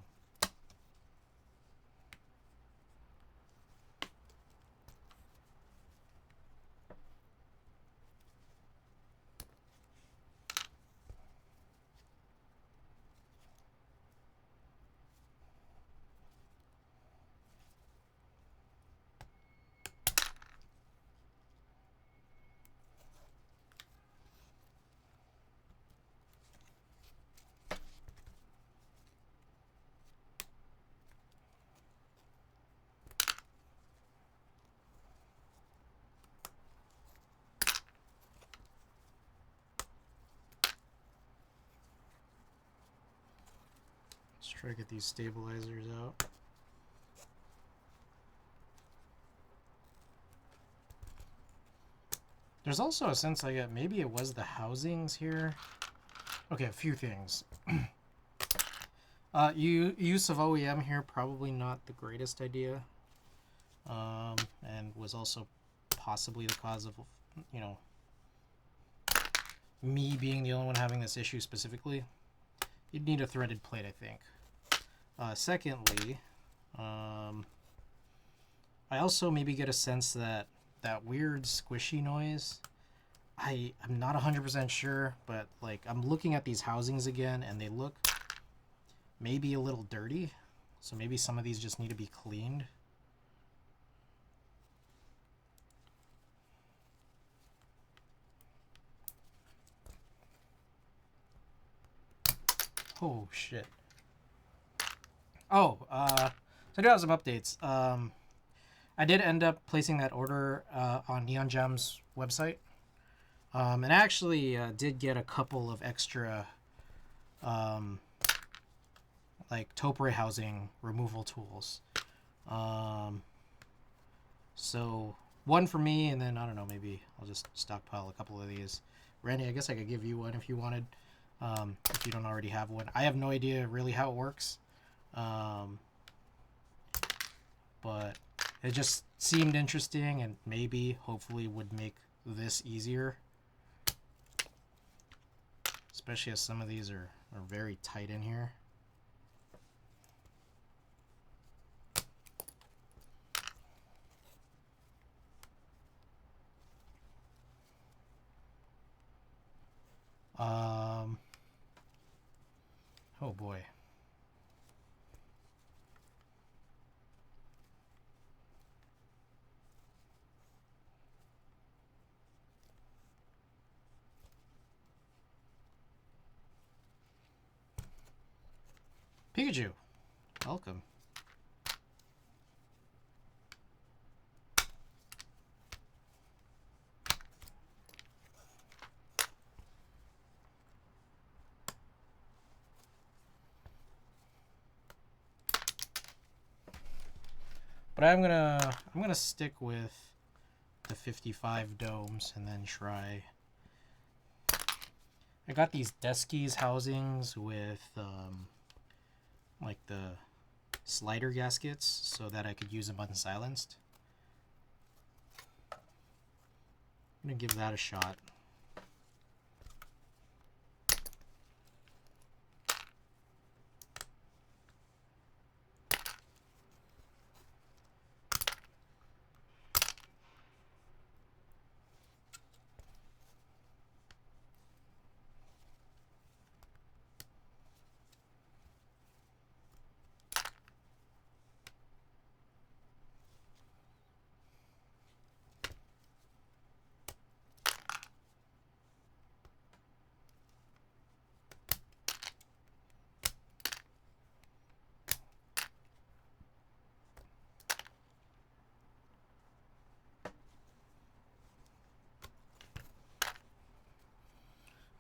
try to get these stabilizers out. There's also a sense I get maybe it was the housings here. Okay, a few things. Use of OEM here, probably not the greatest idea. And was also possibly the cause of, you know, me being the only one having this issue specifically. You'd need a threaded plate, I think. Secondly, I also maybe get a sense that that weird squishy noise, I'm not 100% sure, but like I'm looking at these housings again and they look maybe a little dirty. So maybe some of these just need to be cleaned. Oh shit. Oh, so I do have some updates. I did end up placing that order on Neon Gem's website. And I actually did get a couple of extra like topiary housing removal tools. So one for me, and then I don't know, maybe I'll just stockpile a couple of these. Randy, I guess I could give you one if you wanted, if you don't already have one. I have no idea really how it works, but it just seemed interesting and maybe hopefully would make this easier, especially as some of these are very tight in here. Oh boy. Pikachu, welcome. But I'm gonna stick with the 55 domes and then try. I got these Deskies housings with like the slider gaskets so that I could use them unsilenced. I'm gonna give that a shot.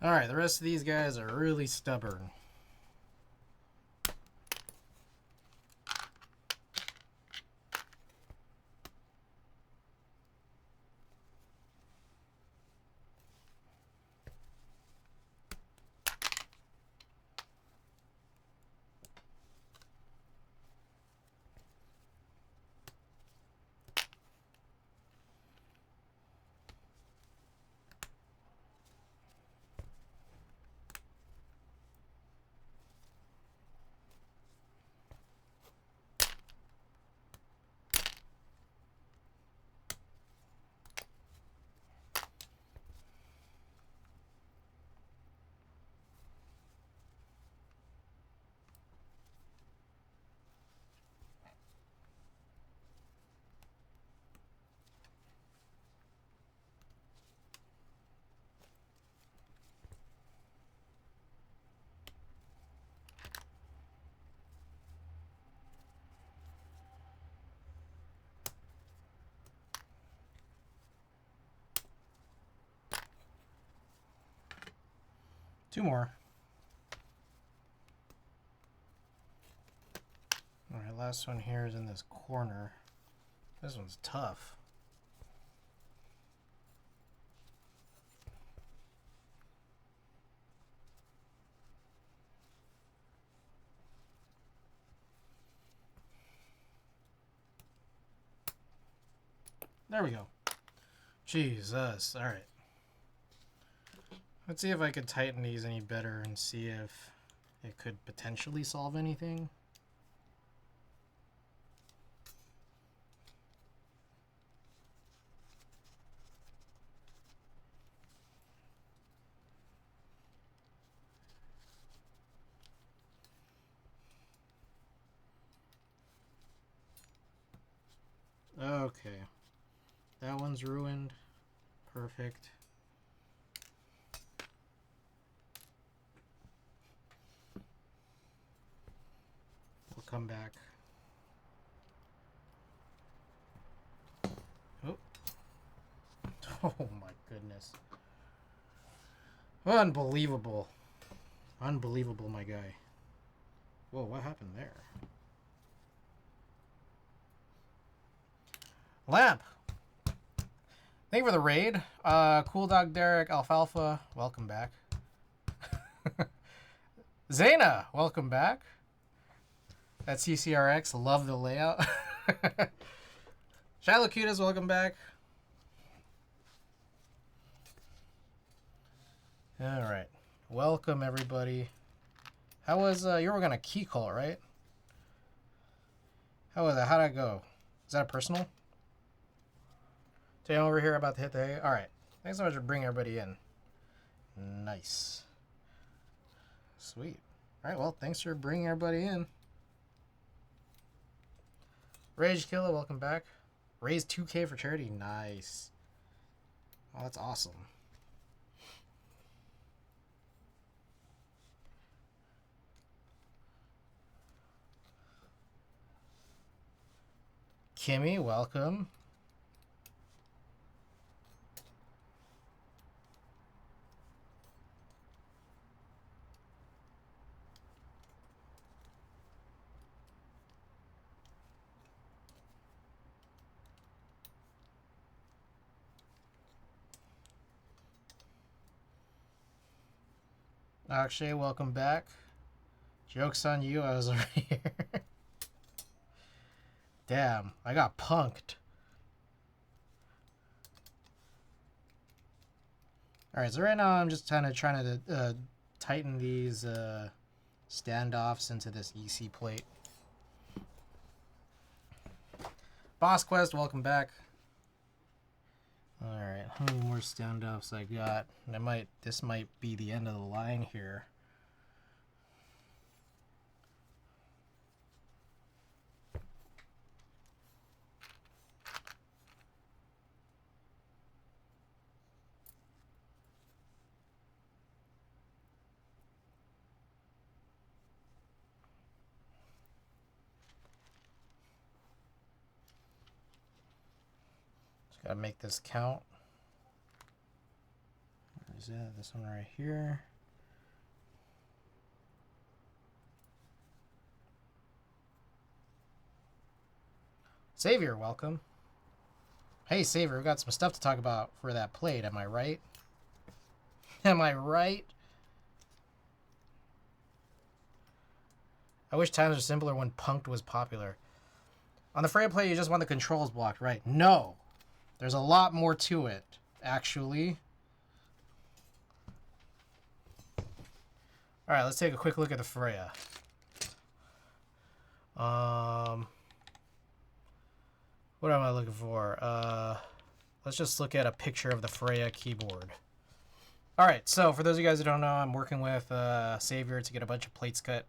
Alright, the rest of these guys are really stubborn. Two more. last one here is in this corner. This one's tough. There we go. Jesus. All right. Let's see if I could tighten these any better and see if it could potentially solve anything. Okay. That one's ruined. Perfect. We'll come back. Oh. Oh my goodness. Unbelievable. Unbelievable, my guy. Whoa, what happened there? Lamp! Thank you for the raid. Cool Dog Derek, Alfalfa, welcome back. Zaina, welcome back. That's CCRX, love the layout. Shiloh Cutas, welcome back. Alright. Welcome, everybody. How was, you were gonna key call, right? How was that? How'd that go? Is that a personal? Stay over here about to hit the hay. Alright. Thanks so much for bringing everybody in. Nice. Sweet. Alright, well, thanks for bringing everybody in. Rage Killer, welcome back. Raise 2K for charity. Nice. Oh, that's awesome. Kimmy, welcome. Akshay, welcome back. Joke's on you, I was over here. Damn, I got punked. Alright, so right now I'm just kind of trying to tighten these standoffs into this EC plate. Boss Quest, welcome back. Alright, how many more standoffs I got? And this might be the end of the line here. Gotta make this count. Where is that? This one right here. Savior, welcome. Hey, Savior, we got some stuff to talk about for that plate. Am I right? Am I right? I wish times were simpler when Punked was popular. On the Freya plate, you just want the controls blocked, right? No. There's a lot more to it, actually. Alright, let's take a quick look at the Freya. What am I looking for? Let's just look at a picture of the Freya keyboard. Alright, so for those of you guys who don't know, I'm working with Savior to get a bunch of plates cut.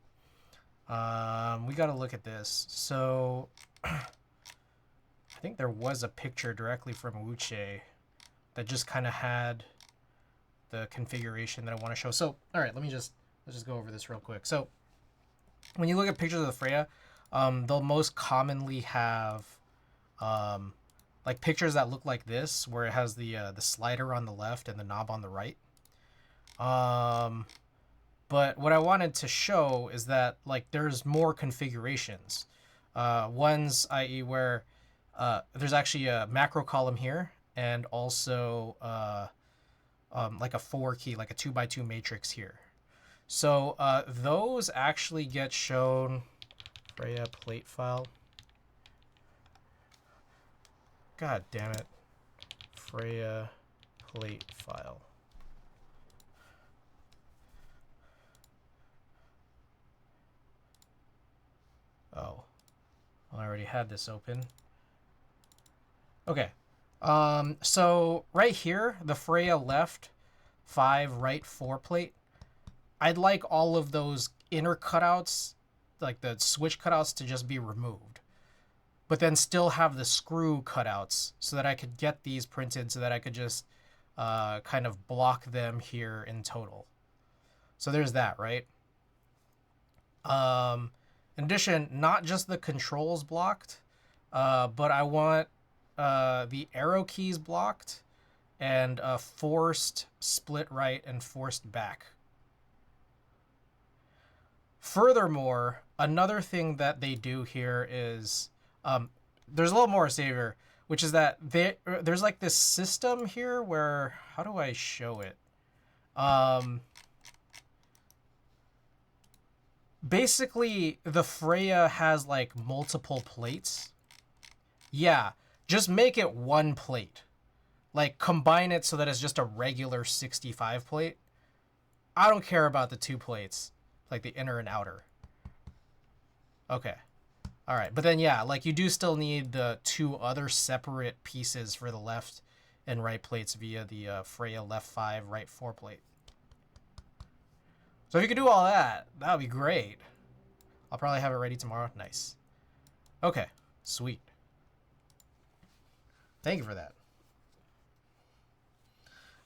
We gotta look at this. So... I think there was a picture directly from Wuche that just kind of had the configuration that I want to show. So, all right, let's just go over this real quick. So, when you look at pictures of the Freya, they'll most commonly have like pictures that look like this, where it has the slider on the left and the knob on the right. But what I wanted to show is that like there's more configurations. Ones, i.e., where there's actually a macro column here, and also like a 4 key, like a 2x2 matrix here. So those actually get shown. Freya plate file. God damn it. Freya plate file. Oh, well, I already had this open. Okay. So right here, the Freya left 5, right 4 plate. I'd like all of those inner cutouts, like the switch cutouts, to just be removed. But then still have the screw cutouts so that I could get these printed so that I could just kind of block them here in total. So there's that, right? In addition, not just the controls blocked, but I want the arrow keys blocked and forced split right and forced back. Furthermore, another thing that they do here is there's a little more savior, which is that there's like this system here where, how do I show it? Basically, the Freya has like multiple plates. Yeah, just make it one plate. Like combine it so that it's just a regular 65 plate. I don't care about the 2 plates, like the inner and outer. Okay. All right, but then yeah, like you do still need the 2 other separate pieces for the left and right plates via the Freya left 5, right 4 plate. So if you could do all that, that would be great. I'll probably have it ready tomorrow. Nice. Okay, sweet. Thank you for that.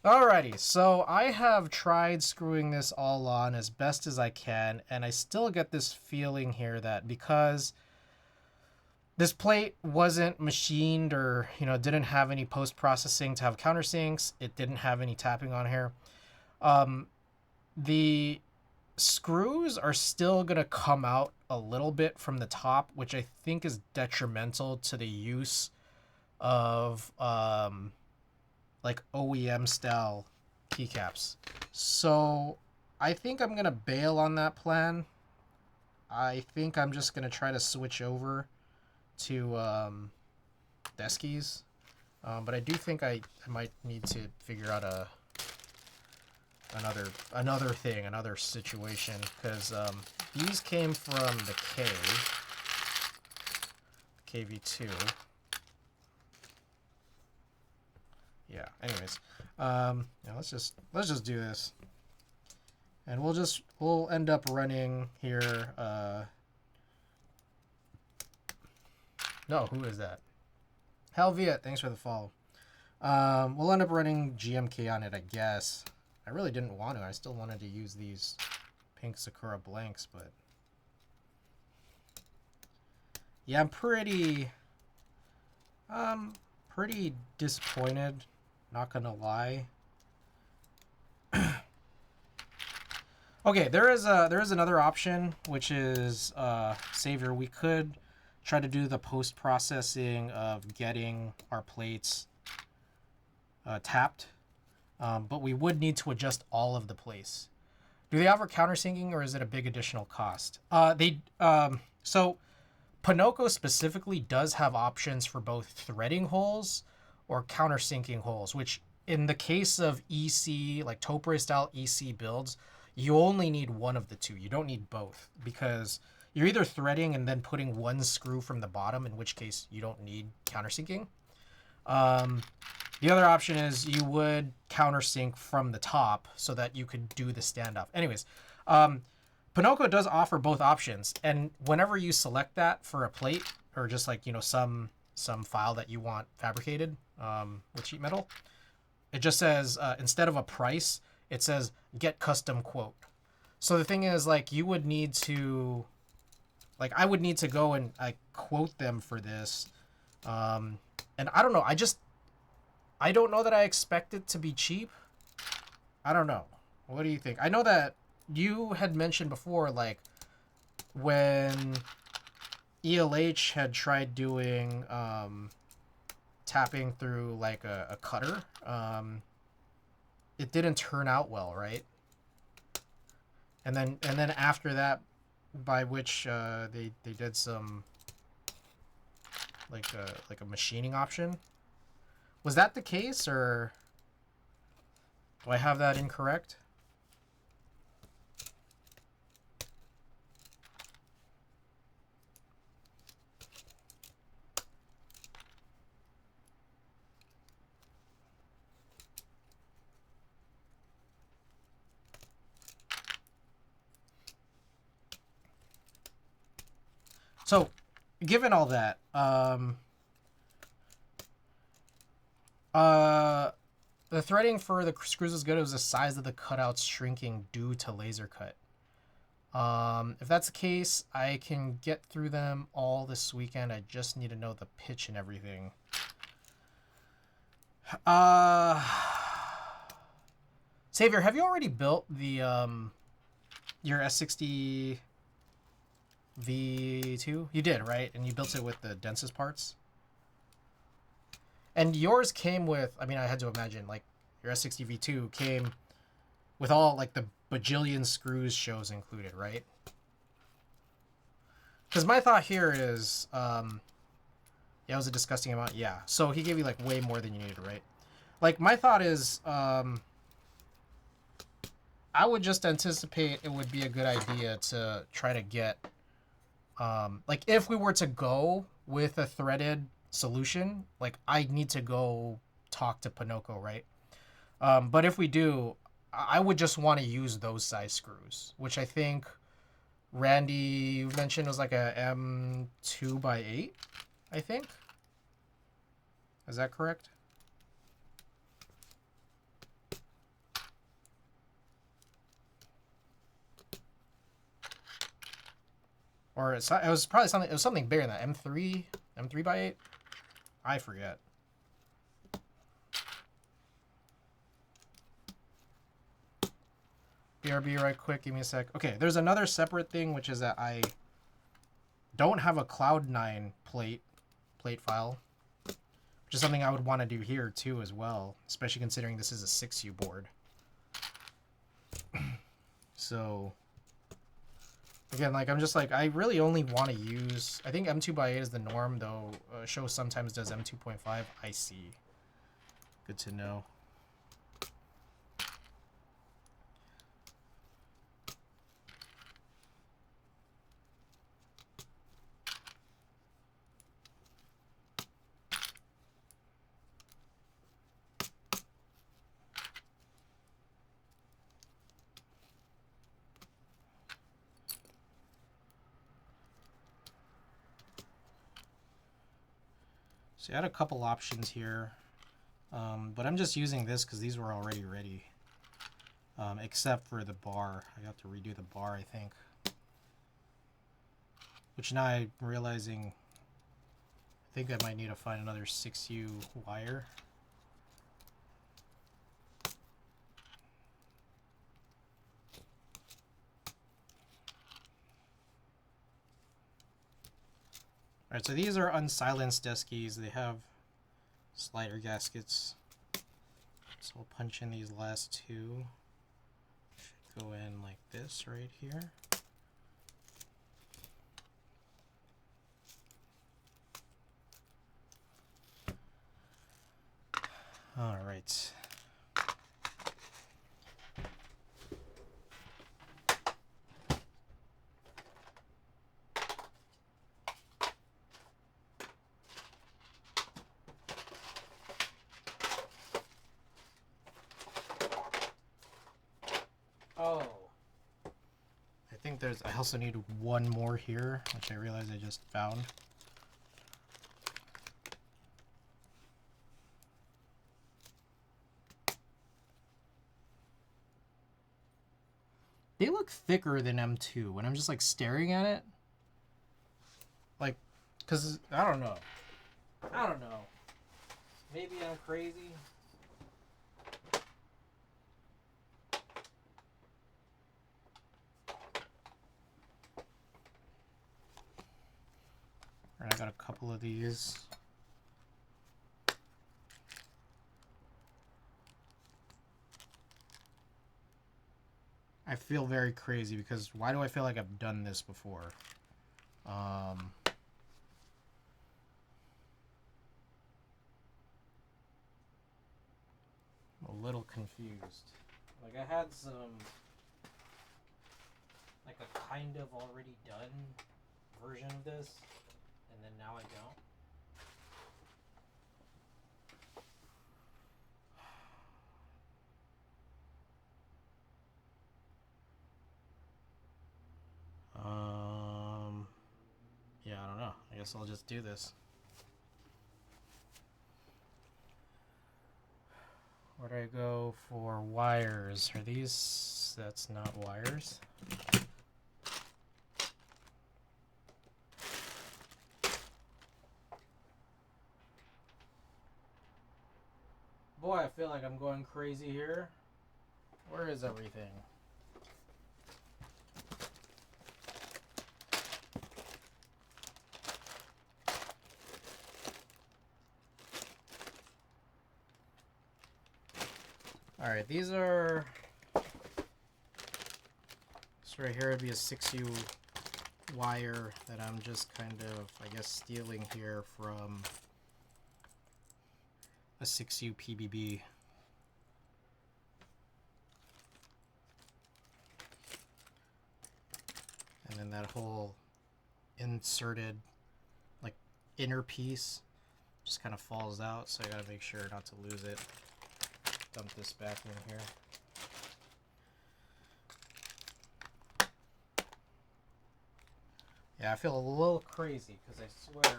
Alrighty, so I have tried screwing this all on as best as I can, and I still get this feeling here that because this plate wasn't machined or, didn't have any post-processing to have countersinks, it didn't have any tapping on here, the screws are still going to come out a little bit from the top, which I think is detrimental to the use of like OEM style keycaps. So I think I'm gonna bail on that plan. I think I'm just gonna try to switch over to Deskies, but I do think I might need to figure out another situation, because these came from the KV2. Yeah, anyways, yeah, let's just do this, and we'll end up running here. No, who is that? Helviet, thanks for the follow. We'll end up running GMK on it, I guess. I really didn't want to. I still wanted to use these pink Sakura blanks, but yeah, I'm pretty disappointed. Not gonna lie. Okay, there is another option, which is Savior. We could try to do the post-processing of getting our plates tapped, but we would need to adjust all of the plates. Do they offer countersinking, or is it a big additional cost? So Pinocchio specifically does have options for both threading holes or countersinking holes, which in the case of EC, like Topre style EC builds, you only need one of the two. You don't need both, because you're either threading and then putting one screw from the bottom, in which case you don't need countersinking. The other option is you would countersink from the top so that you could do the standoff. Anyways, Pinocchio does offer both options, and whenever you select that for a plate, or just like, some file that you want fabricated with sheet metal, it just says, instead of a price, it says get custom quote. So the thing is, like, you would need to, like, I would need to go and quote them for this. And I don't know. I don't know that I expect it to be cheap. I don't know. What do you think? I know that you had mentioned before, like, when ELH had tried doing tapping through like a cutter. It didn't turn out well, right? And then after that, by which they did some like a machining option. Was that the case, or do I have that incorrect? So, given all that, the threading for the screws was good. It was the size of the cutouts shrinking due to laser cut. If that's the case, I can get through them all this weekend. I just need to know the pitch and everything. Savior, have you already built the your S60 V2? You did, right? And you built it with the densest parts? And yours came with, I mean, I had to imagine, like, your S60 V2 came with all, like, the bajillion screws shows included, right? Because my thought here is, yeah, it was a disgusting amount. Yeah, so he gave you, like, way more than you needed, right? Like, my thought is, I would just anticipate it would be a good idea to try to get, like, if we were to go with a threaded solution, like, I need to go talk to Pinocchio, right? But if we do, I would just want to use those size screws, which I think Randy, you mentioned was like a M2x8, I think. Is that correct? Or it was probably something. It was something bigger than that. M3x8. I forget. BRB right quick. Give me a sec. Okay, there's another separate thing, which is that I don't have a cloudnine plate file, which is something I would want to do here too as well, especially considering this is a 6U board. So again, like, I'm just like, I really only want to use, I think M2x8 is the norm, though show sometimes does M2.5. I see. Good to know. So I had a couple options here, but I'm just using this because these were already ready, except for the bar. I have to redo the bar, I think. Which now I'm realizing, I think I might need to find another 6U wire. Alright, so these are unsilenced deskies. They have slider gaskets. So we'll punch in these last two. Should go in like this right here. Alright. Oh. I think I also need one more here, which I realized I just found. They look thicker than M2 when I'm just like staring at it. Like, cause I don't know. Maybe I'm crazy. got a couple of these. I feel very crazy because why do I feel like I've done this before? I'm a little confused. Like I had some, like a kind of already done version of this, and then now I don't. Yeah, I don't know. I guess I'll just do this. Where do I go for wires? Are these... That's not wires. Boy, I feel like I'm going crazy here. Where is everything? Alright, these are... This right here would be a 6U wire that I'm just kind of, I guess, stealing here from a 6U PBB. And then that whole inserted, like, inner piece just kind of falls out, so I gotta make sure not to lose it. Dump this back in here. Yeah, I feel a little crazy because I swear.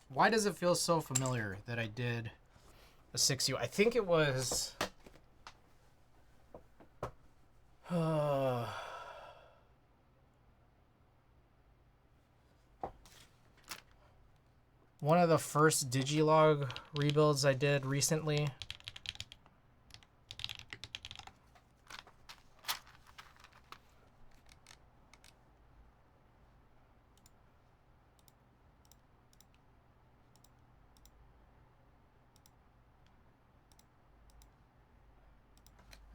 Why does it feel so familiar that I did a 6U? I think it was. One of the first Digilog rebuilds I did recently.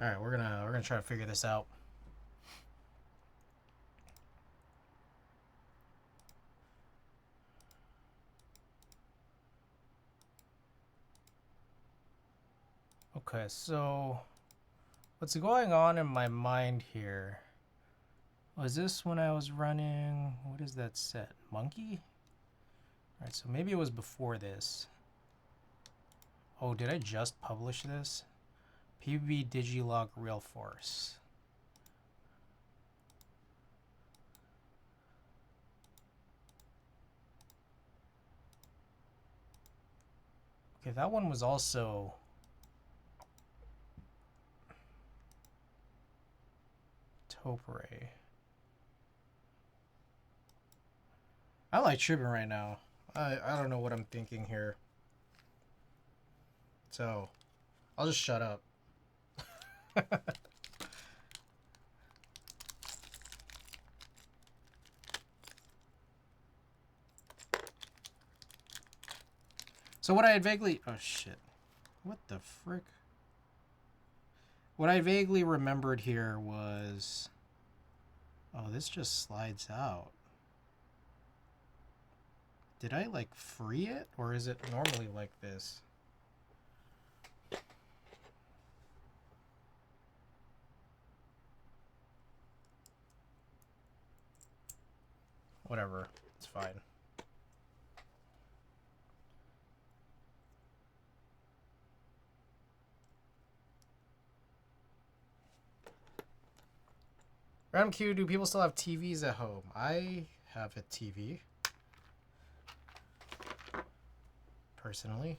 All right, we're gonna try to figure this out. Okay, so what's going on in my mind here? Was this when I was running? What is that set? Monkey? All right, so maybe it was before this. Oh, did I just publish this? PB Digilog Real Force. Okay, that one was also Topre. I like tripping right now. I don't know what I'm thinking here. So, I'll just shut up. So what I had vaguely... Oh, shit. What the frick? What I vaguely remembered here was... Oh, this just slides out. Did I, like, free it? Or is it normally like this? Whatever. It's fine. Random Q, do people still have TVs at home? I have a TV. Personally.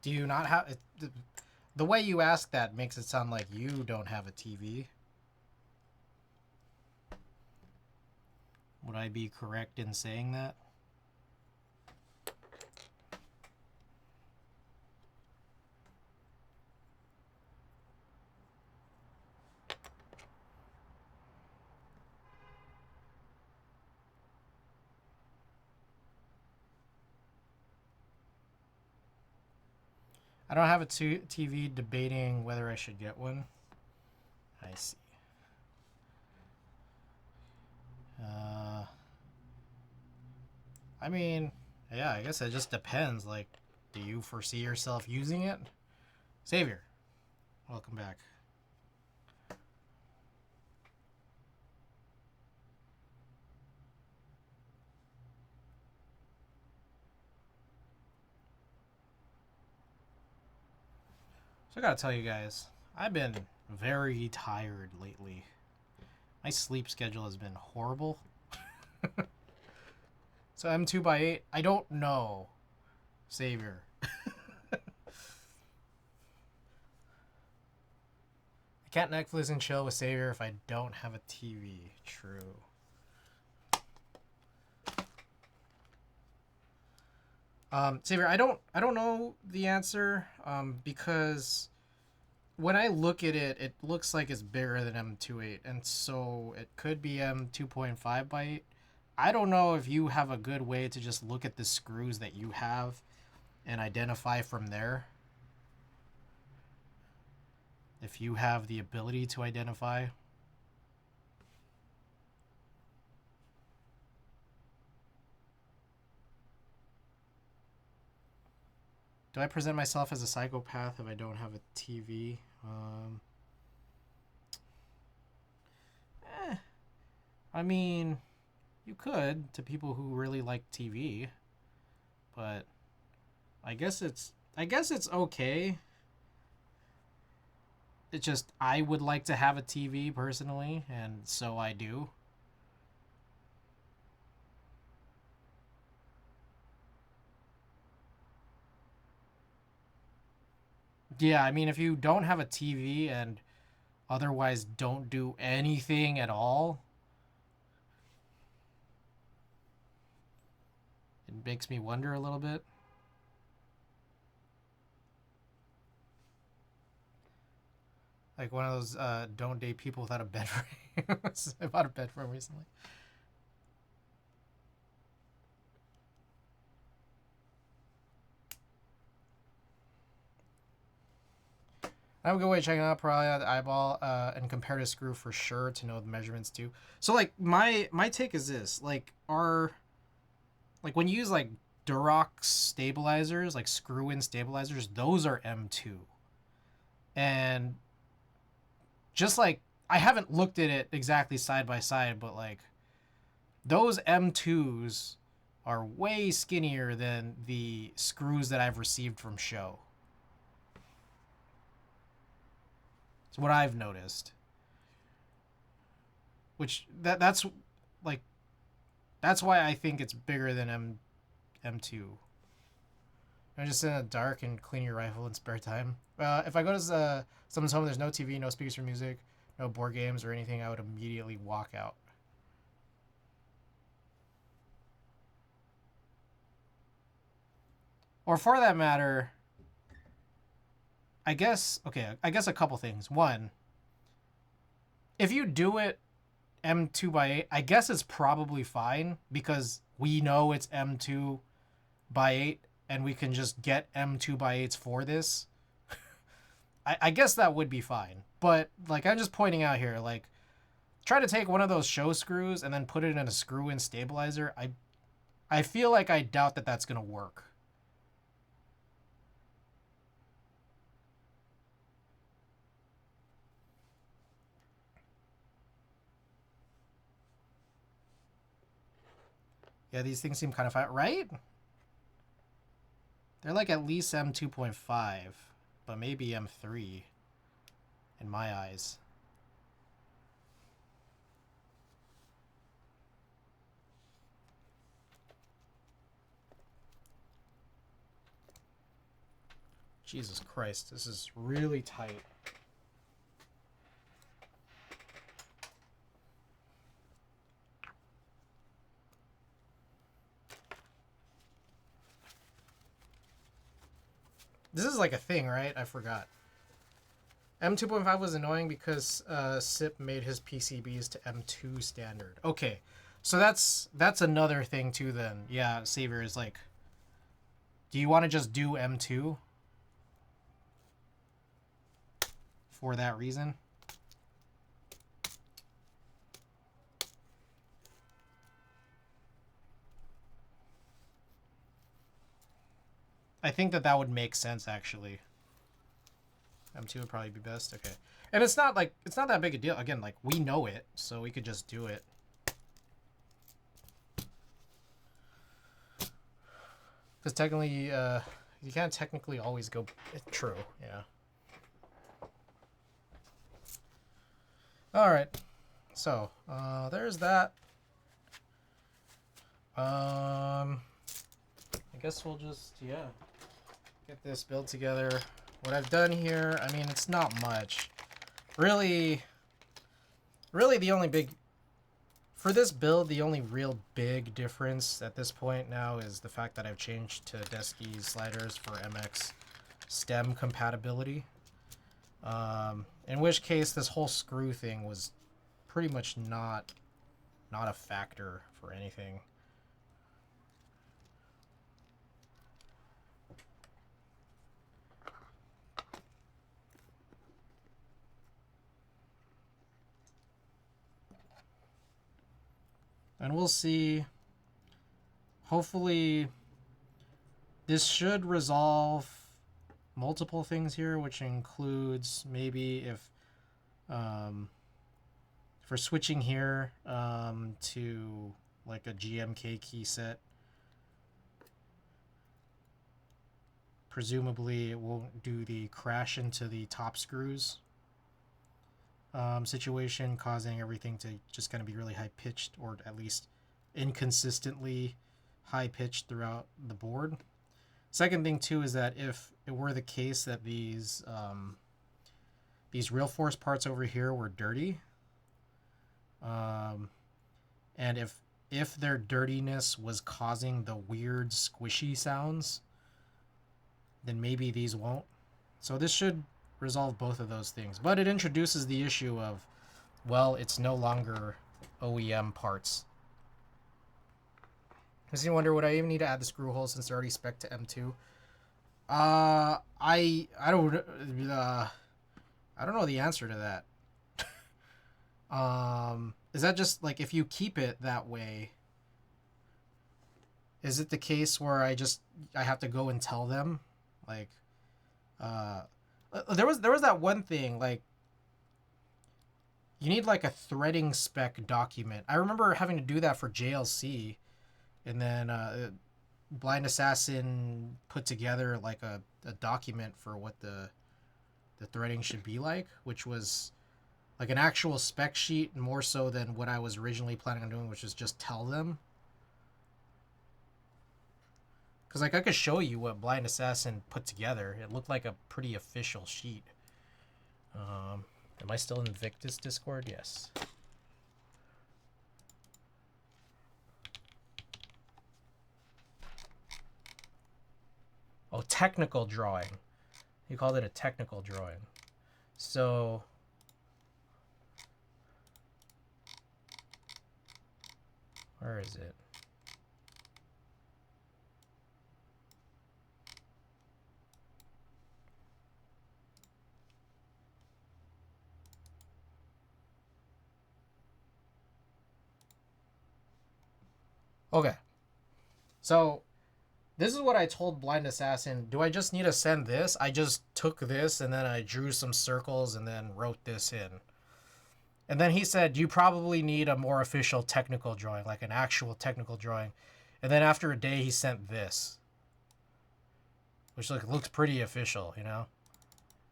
Do you not have it? The way you ask that makes it sound like you don't have a TV. Would I be correct in saying that? I don't have a TV debating whether I should get one. I see. I mean, yeah, I guess it just depends. Like, do you foresee yourself using it? Savior, welcome back. So I gotta tell you guys, I've been very tired lately. My sleep schedule has been horrible. So M2 by 8, I don't know. Savior. I can't Netflix and chill with Savior if I don't have a TV. True. Savior, I don't know the answer because when I look at it, it looks like it's bigger than M28, and so it could be M2.5 by 8. I don't know if you have a good way to just look at the screws that you have and identify from there. If you have the ability to identify. Do I present myself as a psychopath if I don't have a TV? I mean, you could to people who really like TV, but I guess it's okay. It's just I would like to have a TV personally, and so I do. Yeah, I mean, if you don't have a TV and otherwise don't do anything at all, it makes me wonder a little bit. Like one of those don't date people without a bed frame. I bought a bed frame recently. I have a good way of checking out probably the eyeball and compare to screw for sure to know the measurements too. So like my take is this: like when you use like Durox stabilizers, like screw-in stabilizers, those are M2. And just like I haven't looked at it exactly side by side, but like those M2s are way skinnier than the screws that I've received from Show. It's what I've noticed. Which that's like that's why I think it's bigger than M2. I'm just in the dark and clean your rifle in spare time. If I go to someone's home, there's no TV, no speakers for music, no board games or anything, I would immediately walk out. Or for that matter, I guess a couple things. One, if you do it M2 by 8, I guess it's probably fine because we know it's M2 by 8 and we can just get M2 by 8s for this. I guess that would be fine. But like I'm just pointing out here, like try to take one of those Show screws and then put it in a screw-in stabilizer. I feel like I doubt that that's going to work. Yeah, these things seem kind of fat, right? They're like at least M2.5, but maybe M3 in my eyes. Jesus Christ, this is really tight. This is like a thing, right? I forgot. M2.5 was annoying because SIP made his PCBs to M2 standard. Okay, so that's another thing too then. Yeah, Savior is like, do you want to just do M2 for that reason? I think that would make sense actually. M2 would probably be best. Okay. And it's not that big a deal. Again, like we know it, so we could just do it. Because technically, you can't technically always go. True, yeah. All right. So there's that. I guess we'll just get this build together. What I've done here, I mean, it's not much. Really the only big... For this build, the only real big difference at this point now is the fact that I've changed to Desky sliders for MX stem compatibility. In which case, this whole screw thing was pretty much not a factor for anything. And we'll see. Hopefully, this should resolve multiple things here, which includes maybe if for switching here to like a GMK key set. Presumably, it won't do the crash into the top screws situation, causing everything to just kind of be really high pitched, or at least inconsistently high pitched throughout the board. Second thing too is that if it were the case that these real force parts over here were dirty, and if their dirtiness was causing the weird squishy sounds, then maybe these won't. So this should resolve both of those things. But it introduces the issue of, well, it's no longer OEM parts. Does you wonder, would I even need to add the screw hole since they're already spec'd to M2? I don't know the answer to that. Is that just like if you keep it that way? Is it the case where I have to go and tell them, like, there was that one thing, like, you need like a threading spec document. I remember having to do that for JLC, and then Blind Assassin put together like a document for what the threading should be like, which was like an actual spec sheet more so than what I was originally planning on doing, which was just tell them. Because like I could show you what Blind Assassin put together. It looked like a pretty official sheet. Am I still in Victus Discord? Yes. Oh, technical drawing. He called it a technical drawing. So where is it? Okay. So this is what I told Blind Assassin. Do I just need to send this? I just took this and then I drew some circles and then wrote this in. And then he said, you probably need a more official technical drawing, like an actual technical drawing. And then after a day, he sent this, which looked pretty official, you know?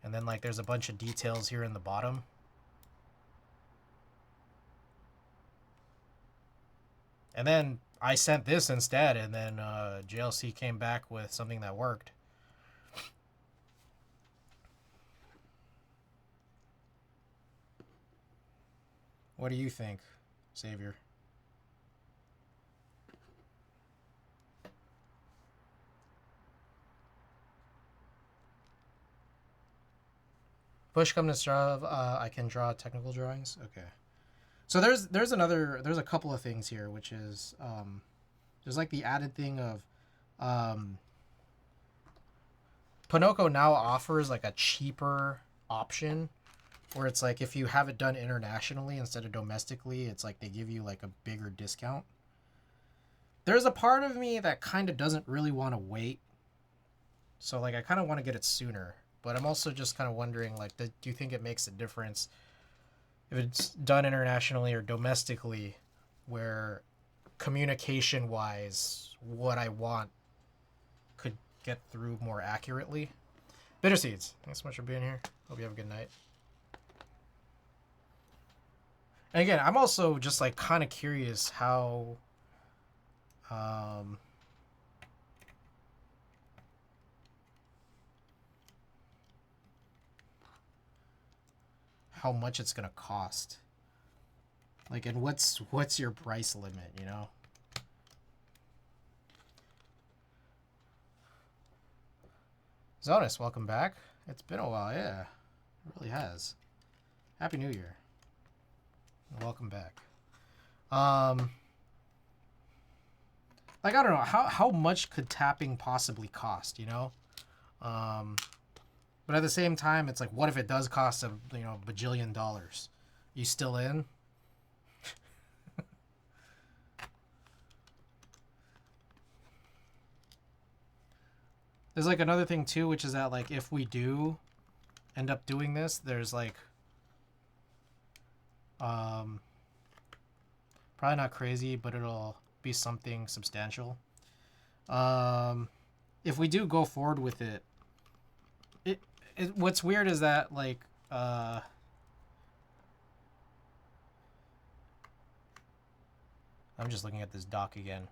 And then like there's a bunch of details here in the bottom. And then I sent this instead, and then JLC came back with something that worked. What do you think, Savior? Push come to shove, I can draw technical drawings. Okay. So there's a couple of things here, which is there's like the added thing of Pinocchio now offers like a cheaper option where it's like if you have it done internationally instead of domestically, it's like they give you like a bigger discount. There's a part of me that kind of doesn't really want to wait. So like I kind of want to get it sooner, but I'm also just kind of wondering like do you think it makes a difference if it's done internationally or domestically where communication wise what I want could get through more accurately? Bitter Seeds, thanks so much for being here. Hope you have a good night. And again, I'm also just like kind of curious how how much it's gonna cost. Like, and what's your price limit, you know? Zonus, welcome back. It's been a while, yeah. It really has. Happy New Year. Welcome back. Like, I don't know, how much could tapping possibly cost, you know? But at the same time, it's like, what if it does cost bajillion dollars? You still in? There's like another thing too, which is that like if we do end up doing this, there's like probably not crazy, but it'll be something substantial. If we do go forward with it, what's weird is that like I'm just looking at this doc again.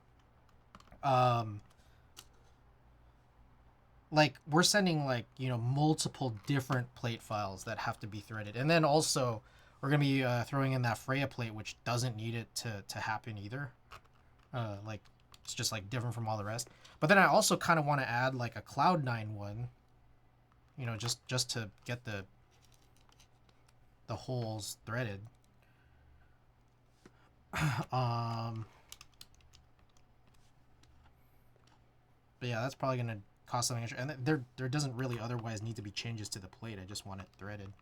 Like we're sending like multiple different plate files that have to be threaded, and then also we're gonna be throwing in that Freya plate, which doesn't need it to happen either. Like it's just like different from all the rest. But then I also kind of want to add like a cloudnine one, just to get the holes threaded. But yeah, that's probably gonna cost something extra, and there doesn't really otherwise need to be changes to the plate. I just want it threaded.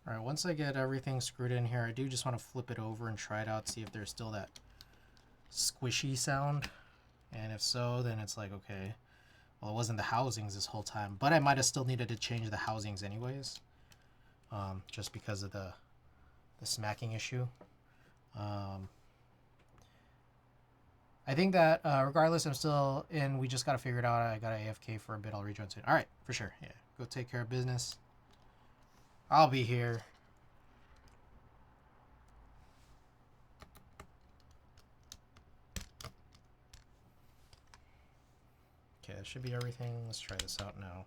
Alright, once I get everything screwed in here, I do just want to flip it over and try it out, see if there's still that squishy sound. And if so, then it's like, okay, well, it wasn't the housings this whole time, but I might have still needed to change the housings anyways, just because of the smacking issue. I think that regardless, I'm still in. We just got to figure it out. I got to AFK for a bit. I'll rejoin soon. Alright, for sure. Yeah, go take care of business. I'll be here. Okay, that should be everything. Let's try this out now.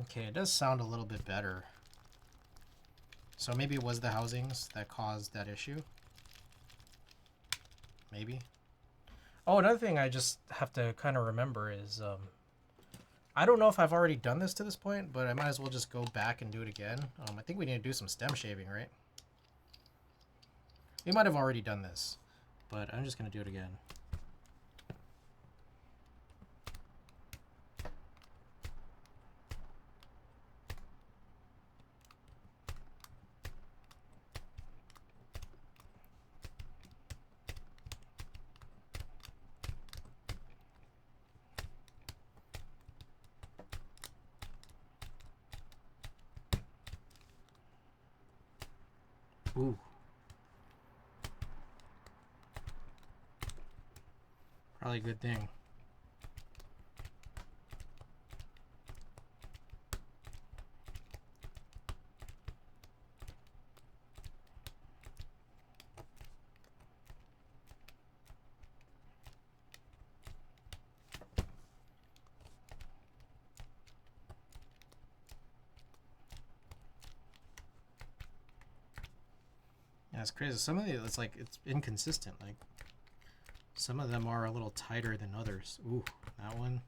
Okay, it does sound a little bit better. So maybe it was the housings that caused that issue. Maybe. Oh, another thing I just have to kind of remember is, I don't know if I've already done this to this point, but I might as well just go back and do it again. I think we need to do some stem shaving, right? We might have already done this, but I'm just going to do it again. Ooh. Probably a good thing. Yeah, it's crazy. Some of it's like it's inconsistent. Like some of them are a little tighter than others. Ooh, that one.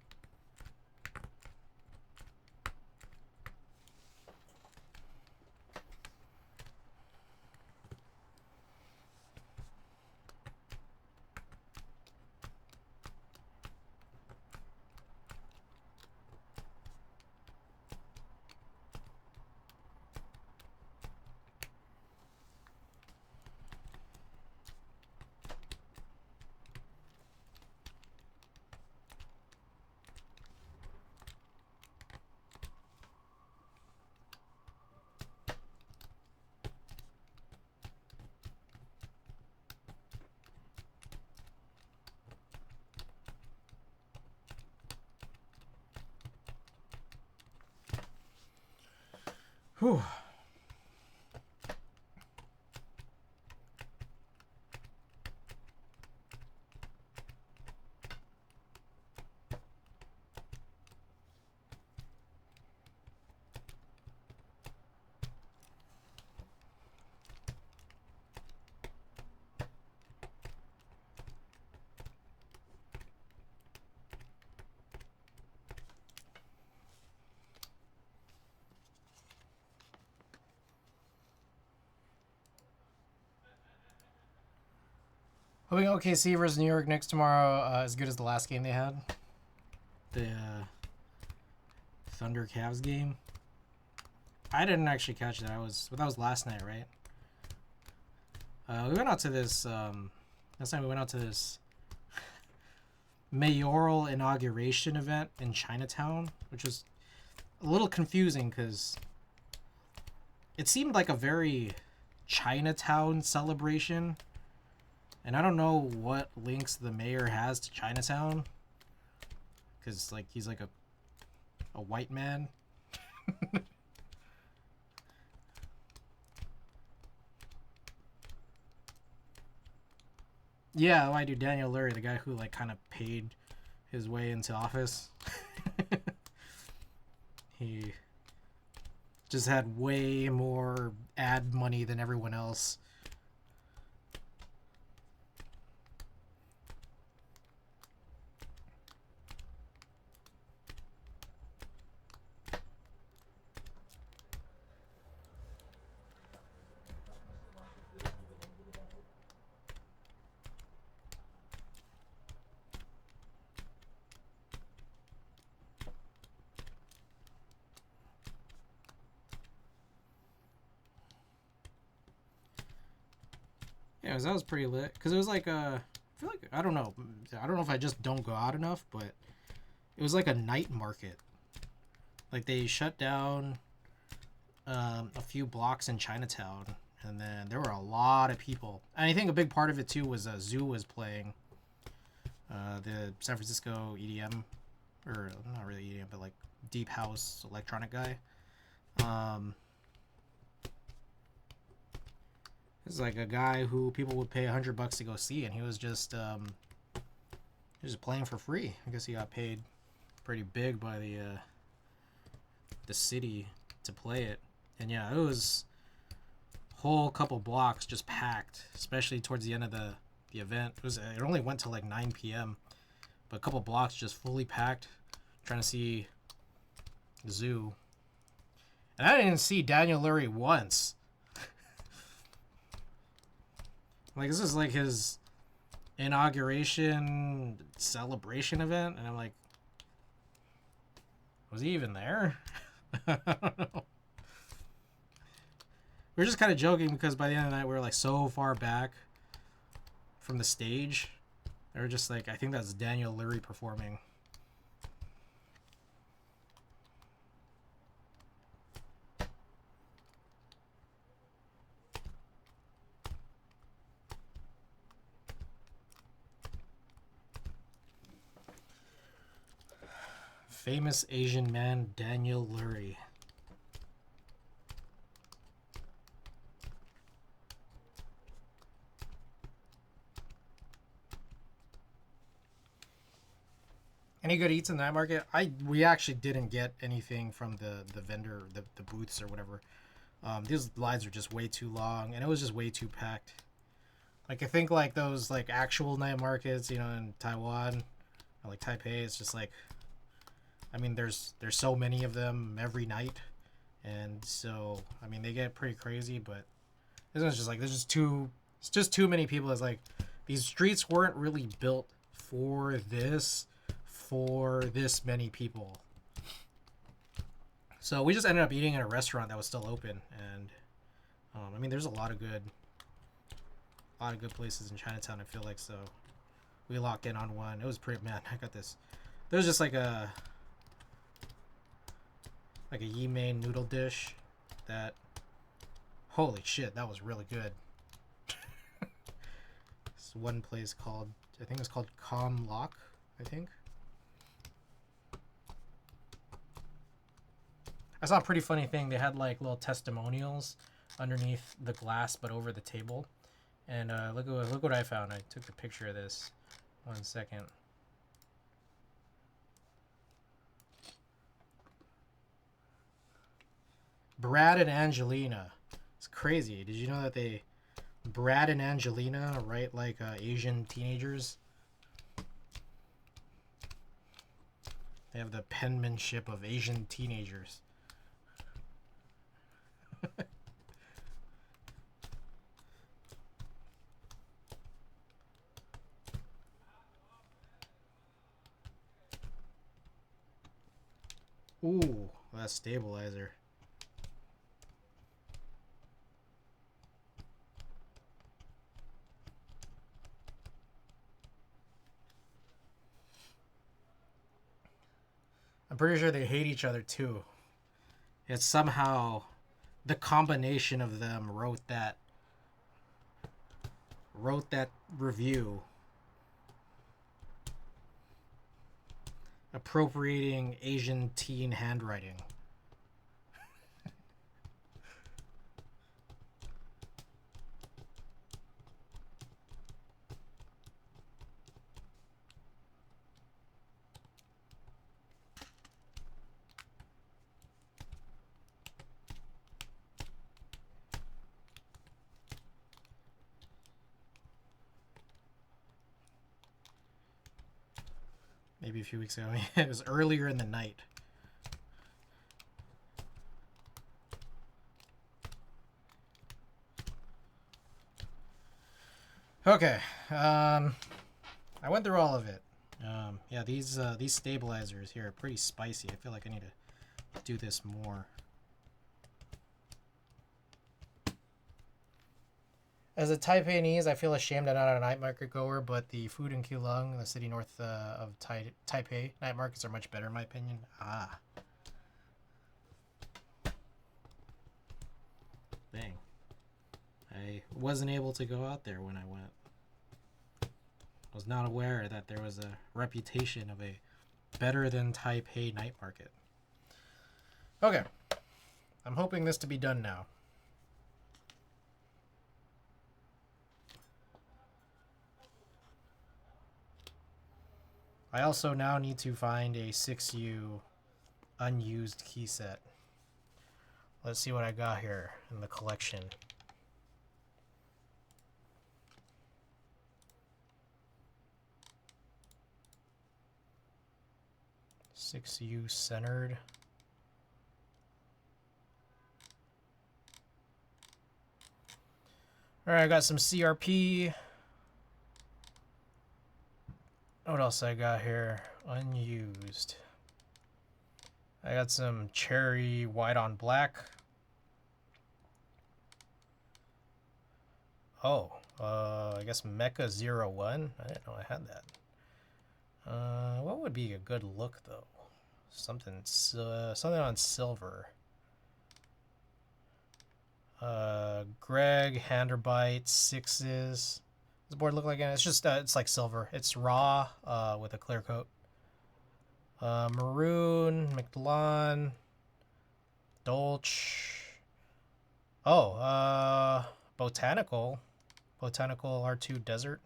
Whew. Hoping OKC versus New York Knicks tomorrow as good as the last game they had. The Thunder Cavs game. I didn't actually catch that. That was last night, right? We went out to this last night we went out to this mayoral inauguration event in Chinatown, which was a little confusing because it seemed like a very Chinatown celebration. And I don't know what links the mayor has to Chinatown. Because, like, he's like a white man. Yeah, why do Daniel Lurie, the guy who, like, kind of paid his way into office. He just had way more ad money than everyone else. Yeah, that was pretty lit. Because it was like I feel like, I don't know if I just don't go out enough, but it was like a night market. Like they shut down a few blocks in Chinatown, and then there were a lot of people. And I think a big part of it too was Zoo was playing the San Francisco EDM, or not really EDM, but like deep house electronic guy. It's like a guy who people would pay $100 to go see, and he was just playing for free. I guess he got paid pretty big by the city to play it. And yeah, it was a whole couple blocks just packed, especially towards the end of the event. It only went till like 9 p.m., but a couple blocks just fully packed, trying to see the Zoo. And I didn't see Daniel Lurie once. Like, this is like his inauguration celebration event, and I'm like, was he even there? I don't know. We were just kind of joking because by the end of the night we were like so far back from the stage. They were just like, I think that's Daniel Lurie performing. Famous Asian man Daniel Lurie. Any good eats in that market? We actually didn't get anything from the vendor, the booths or whatever. These lines are just way too long, and it was just way too packed. Like, I think like those like actual night markets, you know, in Taiwan or like Taipei, it's just like, I mean, there's so many of them every night, and so I mean they get pretty crazy. But this one's just like it's just too many people. It's like these streets weren't really built for this many people. So we just ended up eating in a restaurant that was still open, and I mean, there's a lot of good places in Chinatown. I feel like, so we locked in on one. It was pretty, man. I got this. There's just like a yi mein noodle dish that, holy shit, that was really good. This one place called, I think it's called Con Lock, I think. I saw a pretty funny thing. They had like little testimonials underneath the glass, but over the table. And look what I found. I took a picture of this. 1 second. Brad and Angelina. It's crazy. Did you know that Brad and Angelina write like Asian teenagers? They have the penmanship of Asian teenagers. Ooh, that stabilizer. I'm pretty sure they hate each other too. It's somehow the combination of them wrote that review appropriating Asian teen handwriting. Maybe a few weeks ago. It was earlier in the night. Okay. I went through all of it. Yeah, these stabilizers here are pretty spicy. I feel like I need to do this more. As a Taipanese, I feel ashamed I'm not a night market goer, but the food in Keelung, the city north of Taipei, night markets are much better in my opinion. Ah. Dang. I wasn't able to go out there when I went. I was not aware that there was a reputation of a better than Taipei night market. Okay. I'm hoping this to be done now. I also now need to find a 6U unused key set. Let's see what I got here in the collection. .6U centered. Alright, I got some CRP. What else I got here? Unused. I got some cherry white on black. Oh, I guess Mecha 01. I didn't know I had that. What would be a good look though? Something on silver. Greg Handerbite 6s. Does the board look like it? It's just it's like silver. It's raw with a clear coat. Maroon, McLon, Dolch. Oh, Botanical. Botanical R2 Desert.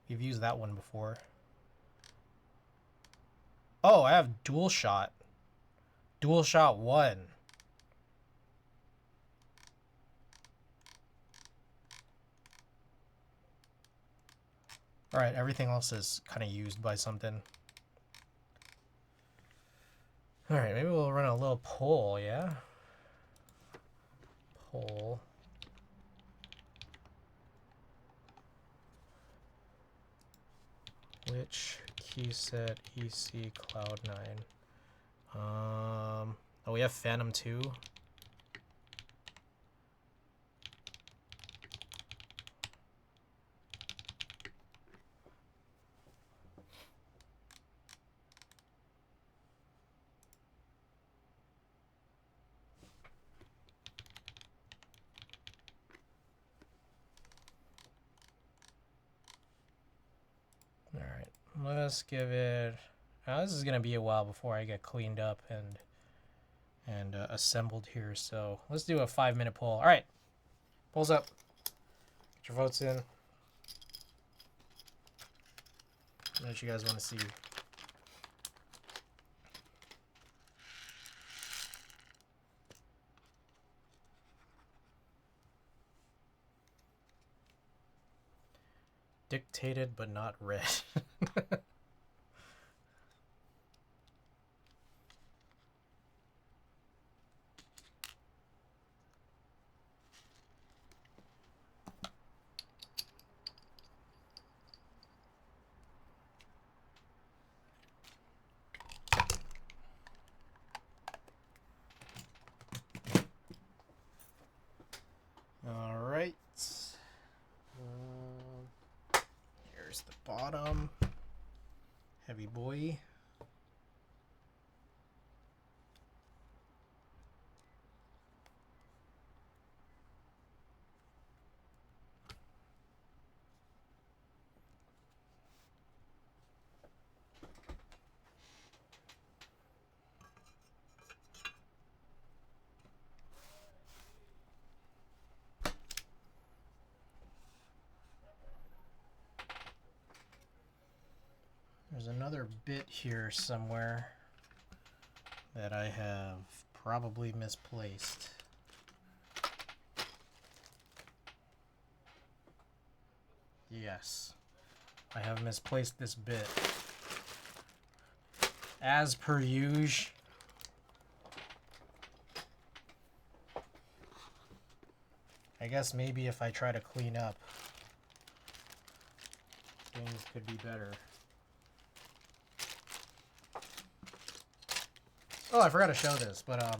We've used that one before. Oh, I have Dual Shot. Dual Shot 1. Alright, everything else is kind of used by something. Alright, maybe we'll run a little poll, yeah? Poll. Which key set EC cloudnine? Oh, we have Phantom 2. Alright, let's give it... Now, this is going to be a while before I get cleaned up and assembled here, so let's do a 5-minute poll. Alright, polls up. Get your votes in. What you guys want to see. Dictated but not read. All right. Here's the bottom. Heavy boy. There's another bit here somewhere that I have probably misplaced. Yes, I have misplaced this bit. As per usual. I guess maybe if I try to clean up, things could be better. Oh, I forgot to show this, but I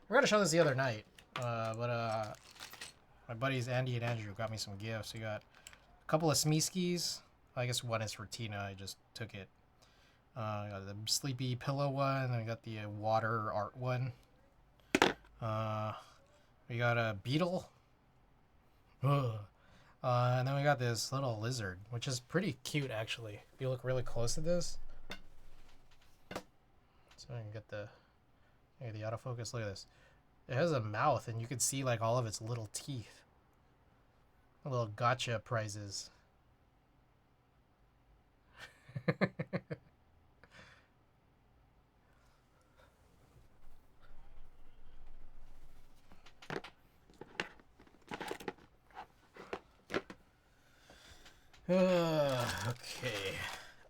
forgot to show this the other night. My buddies Andy and Andrew got me some gifts. We got a couple of Smeeskis. I guess one is for Tina. I just took it. I got the sleepy pillow one, and I got the water art one. We got a beetle. And then we got this little lizard, which is pretty cute actually. If you look really close to this. So I can get the autofocus. Look at this. It has a mouth, and you can see like all of its little teeth. Little gotcha prizes. Okay.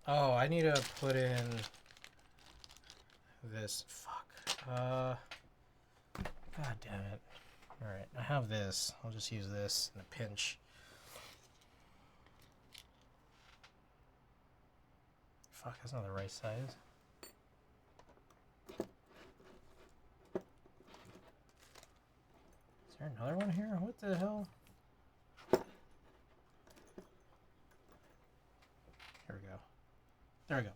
Oh, I need to put in this. Fuck. God damn it. Alright, I have this. I'll just use this in a pinch. Fuck, that's not the right size. Is there another one here? What the hell? There we go. There we go.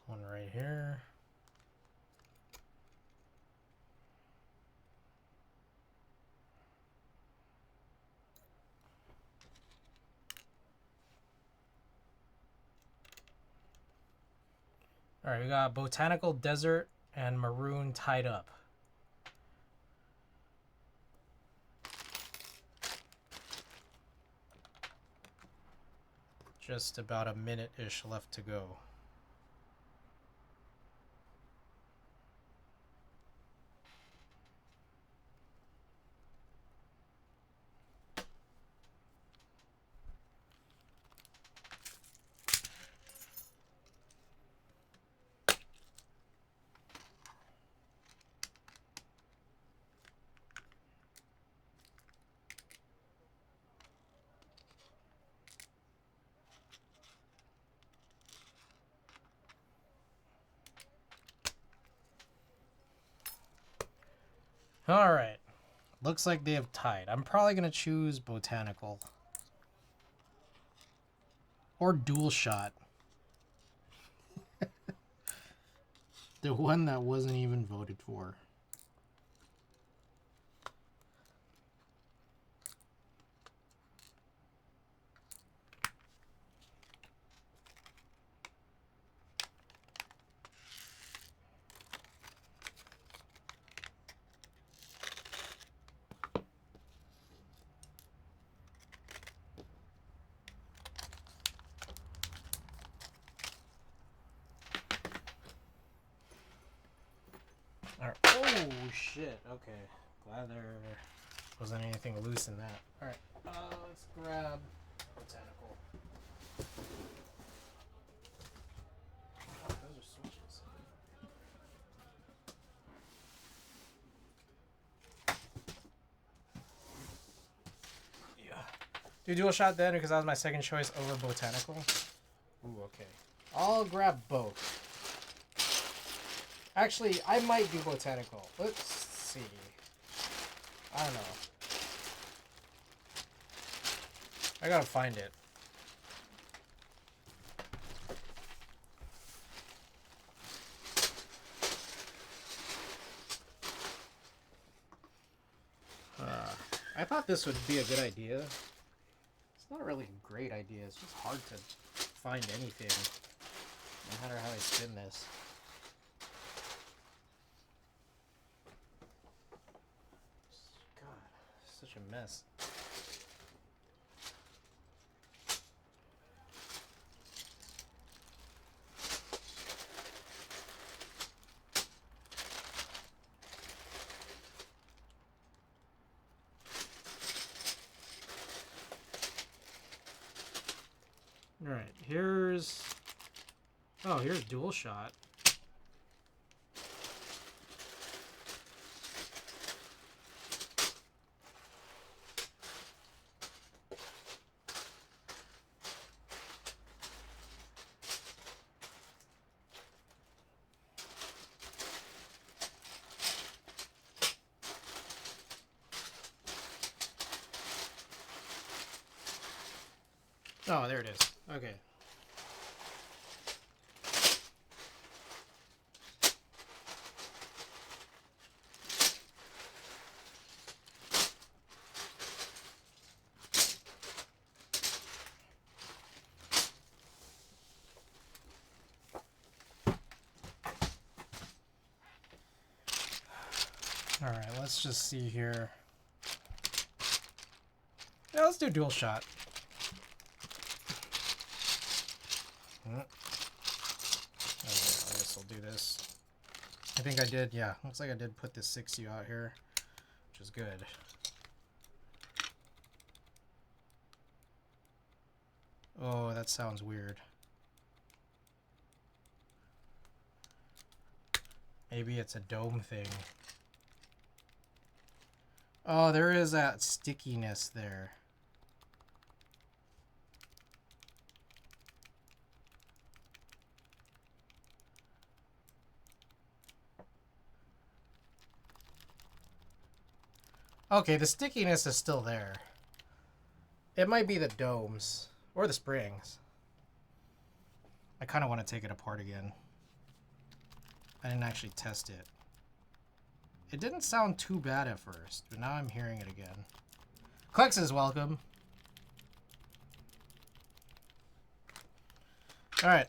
One right here. All right, we got Botanical Desert and Maroon Tied Up. Just about a minute-ish left to go. All right. Looks like they have tied. I'm probably going to choose Botanical. Or Dual Shot. The one that wasn't even voted for. Alright. Oh, shit. Okay. Glad there wasn't anything loose in that. Alright. Let's grab Botanical. Oh, those are switches. Yeah. Do Dual Shot then because that was my second choice over Botanical. Ooh, okay. I'll grab both. Actually, I might do Botanical. Let's see. I don't know. I gotta find it. I thought this would be a good idea. It's not really a great idea. It's just hard to find anything, no matter how I spin this. God, such a mess. Alright, here's... Oh, here's Dual Shot. Oh, there it is. Okay. Alright, let's just see here. Yeah, let's do Dual Shot. Okay, I guess I'll do this. I think I did, yeah. Looks like I did put this 6U out here, which is good. Oh, that sounds weird. Maybe it's a dome thing. Oh, there is that stickiness there. Okay, the stickiness is still there. It might be the domes or the springs. I kind of want to take it apart again. I didn't actually test it. It didn't sound too bad at first, but now I'm hearing it again. Klex is welcome. Alright.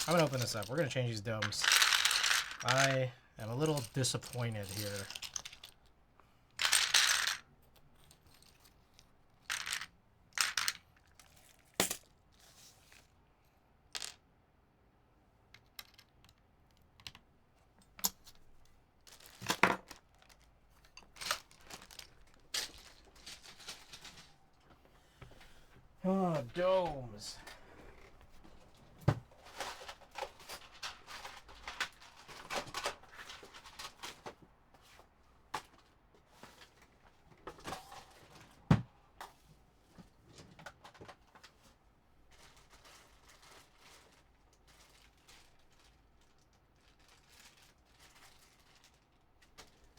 I'm gonna open this up. We're gonna change these domes. I am a little disappointed here. Oh, domes.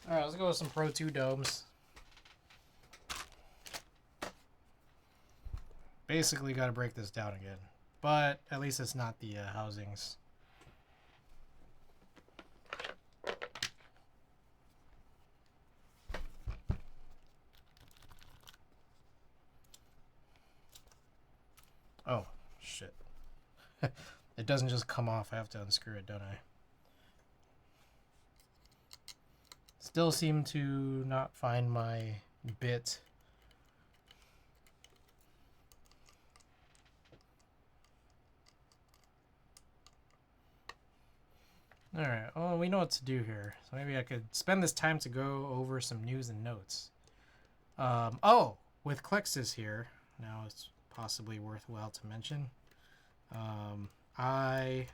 Alright, let's go with some Pro 2 domes. Basically got to break this down again. But at least it's not the housings. Oh, shit. It doesn't just come off. I have to unscrew it, don't I? Still seem to not find my bit. Alright, well, we know what to do here. So maybe I could spend this time to go over some news and notes. Oh, with Klexis here, now it's possibly worthwhile to mention. I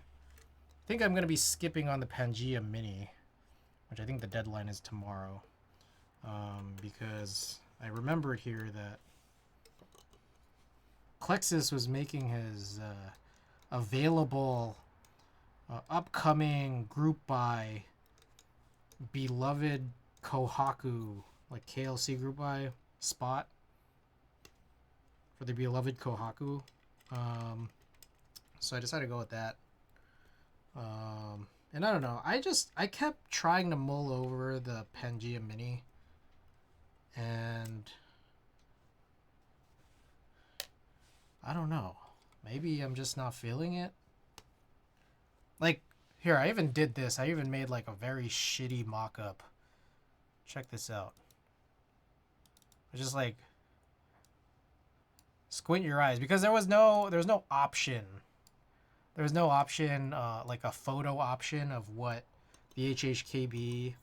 think I'm going to be skipping on the Pangea Mini, which I think the deadline is tomorrow. Because I remembered here that Klexis was making his available upcoming group buy beloved Kohaku, like KLC group buy spot for the beloved Kohaku. So I decided to go with that. And I don't know, I kept trying to mull over the Pangea Mini, and I don't know, maybe I'm just not feeling it. Like, here, I even did this. I even made like a very shitty mock-up. Check this out. I just like squint your eyes because there was no option. There was no option, like a photo option of what the HHKB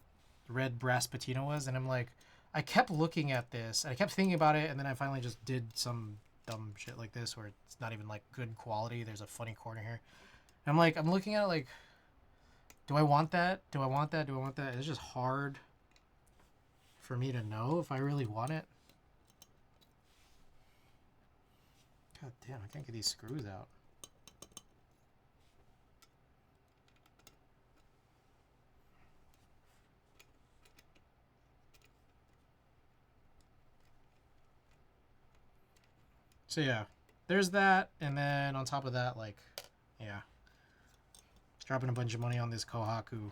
red brass patina was, and I'm like, I kept looking at this, I kept thinking about it, and then I finally just did some dumb shit like this where it's not even like good quality. There's a funny corner here. I'm like, I'm looking at it like, do I want that? Do I want that? Do I want that? It's just hard for me to know if I really want it. God damn, I can't get these screws out. So yeah, there's that, and then on top of that, like, yeah. Dropping a bunch of money on this Kohaku.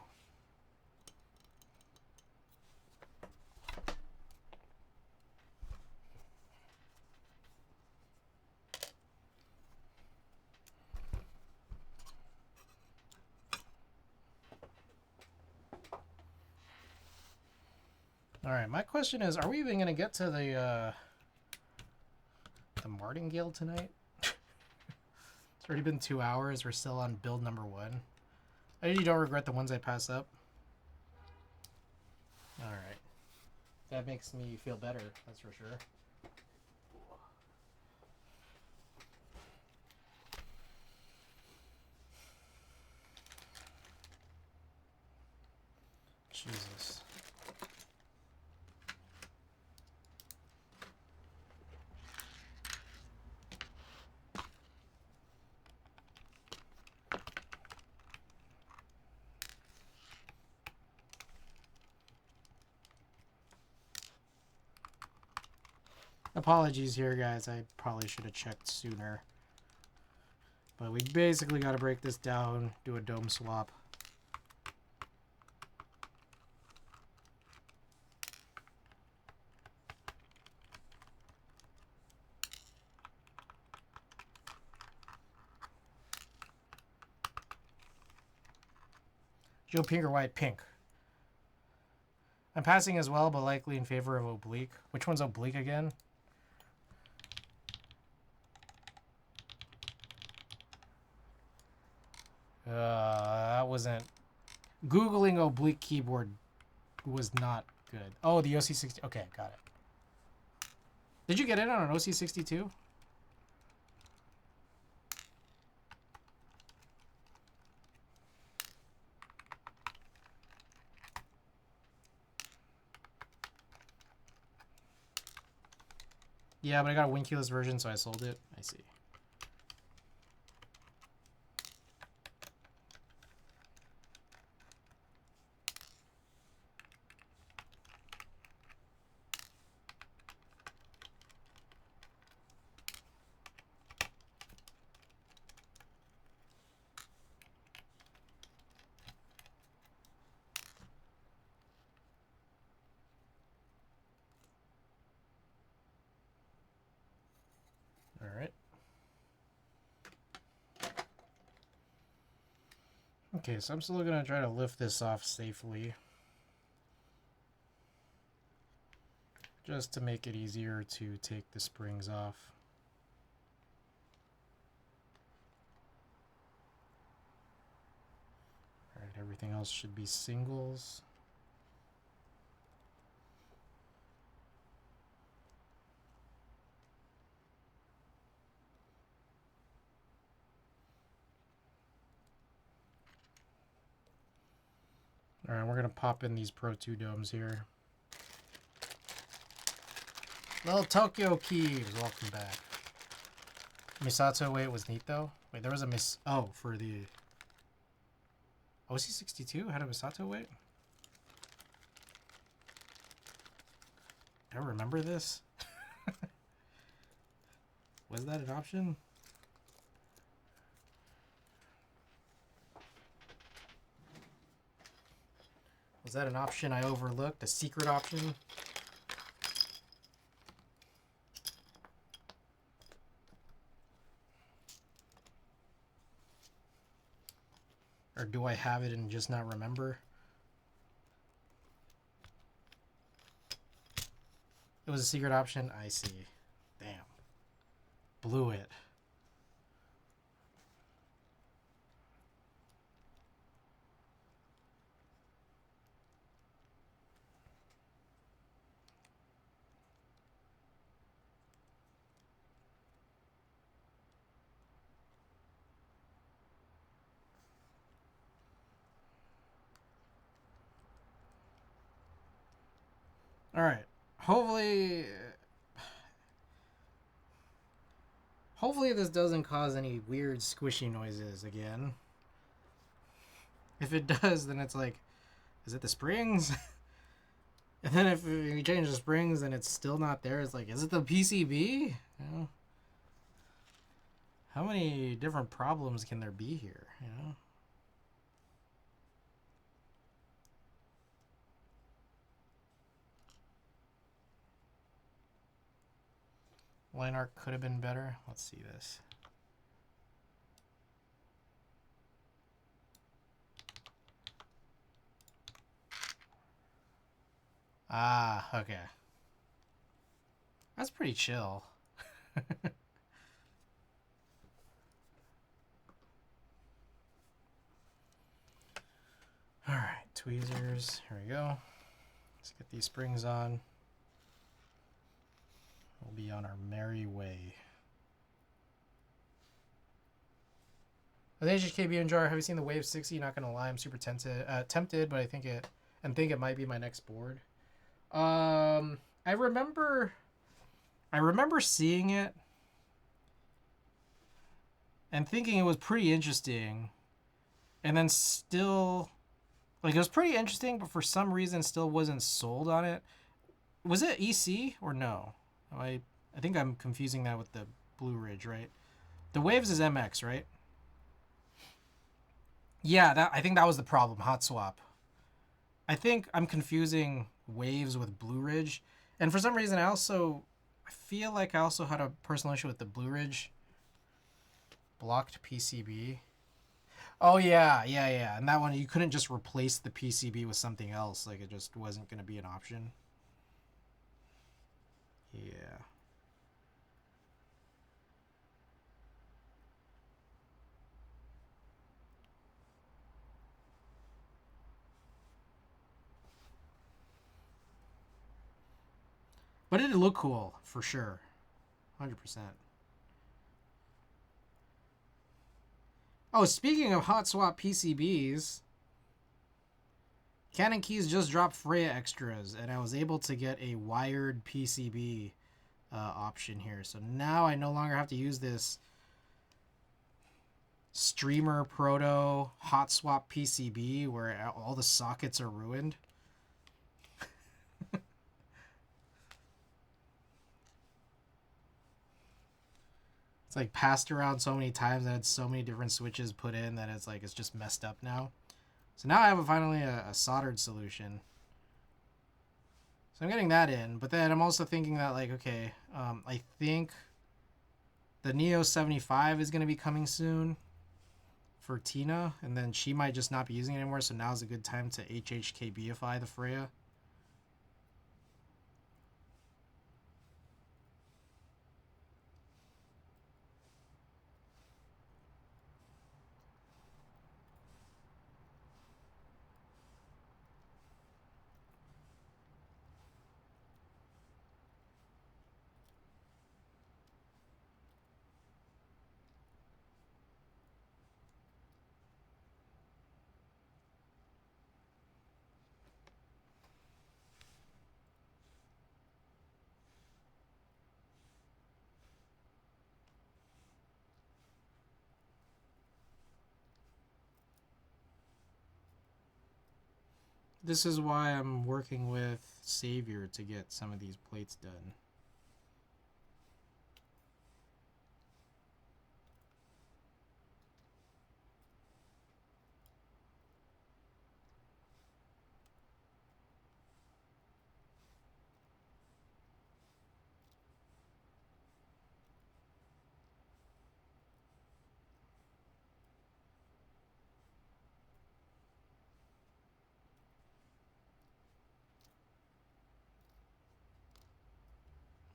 Alright, my question is, are we even going to get to the martingale tonight? It's already been 2 hours. We're still on build number 1. I usually don't regret the ones I pass up. Alright. That makes me feel better, that's for sure. Jesus. Apologies here, guys. I probably should have checked sooner. But we basically got to break this down, do a dome swap. Joe pink or white? Pink. I'm passing as well, but likely in favor of oblique. Which one's oblique again? That wasn't... Googling oblique keyboard was not good. Oh, the OC60. Okay, got it. Did you get in on an OC62? Yeah, but I got a win keyless version, so I sold it. I see. All right. Okay, so I'm still going to try to lift this off safely. Just to make it easier to take the springs off. All right, everything else should be singles. All right, we're going to pop in these Pro 2 domes here. Little Tokyo Keys, welcome back. Misato weight was neat though. Wait, there was a oh, for the OC62 had a Misato weight? Do I remember this? Was that an option? Was that an option I overlooked? A secret option? Or do I have it and just not remember? It was a secret option? I see. Damn. Blew it. All right. Hopefully this doesn't cause any weird squishy noises again. If it does, then it's like, is it the springs? And then if you change the springs and it's still not there, it's like, is it the PCB? You know? How many different problems can there be here, you know? Line art could have been better. Let's see this. Ah, okay. That's pretty chill. All right, tweezers. Here we go. Let's get these springs on. We'll be on our merry way. With HHKB and Jar, have you seen the Wave 60? Not gonna lie, I'm super tempted, but I think it might be my next board. I remember seeing it and thinking it was pretty interesting, and then still, like, it was pretty interesting, but for some reason still wasn't sold on it. Was it EC or no? I think I'm confusing that with the Blue Ridge, right? The Waves is MX, right? Yeah, I think that was the problem. Hot swap. I think I'm confusing Waves with Blue Ridge, and for some reason I feel like I also had a personal issue with the Blue Ridge blocked PCB. Oh yeah, yeah, yeah. And that one you couldn't just replace the PCB with something else. Like it just wasn't going to be an option. Yeah. But it'd look cool for sure. 100%. Oh, speaking of hot swap PCBs, Canon Keys just dropped Freya extras, and I was able to get a wired PCB option here. So now I no longer have to use this streamer proto hot swap PCB where all the sockets are ruined. It's like passed around so many times and had so many different switches put in that it's like it's just messed up now. So now I have finally a soldered solution. So I'm getting that in, but then I'm also thinking that like, okay, I think the Neo 75 is going to be coming soon for Tina, and then she might just not be using it anymore, so now's a good time to HHKBify the Freya. This is why I'm working with Savior to get some of these plates done.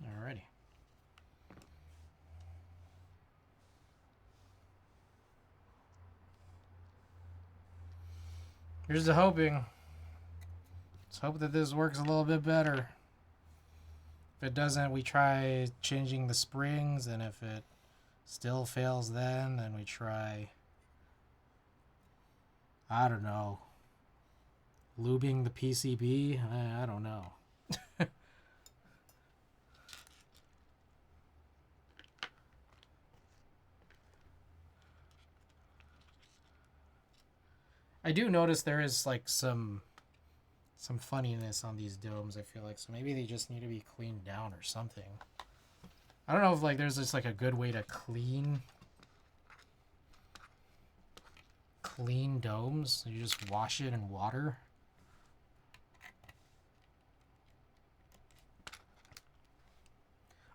Alrighty. Here's the hoping. Let's hope that this works a little bit better. If it doesn't, we try changing the springs, and if it still fails then we try, I don't know, lubing the PCB. I don't know. I do notice there is like some funniness on these domes, I feel like, so maybe they just need to be cleaned down or something. I don't know if like there's just like a good way to clean domes. You just wash it in water.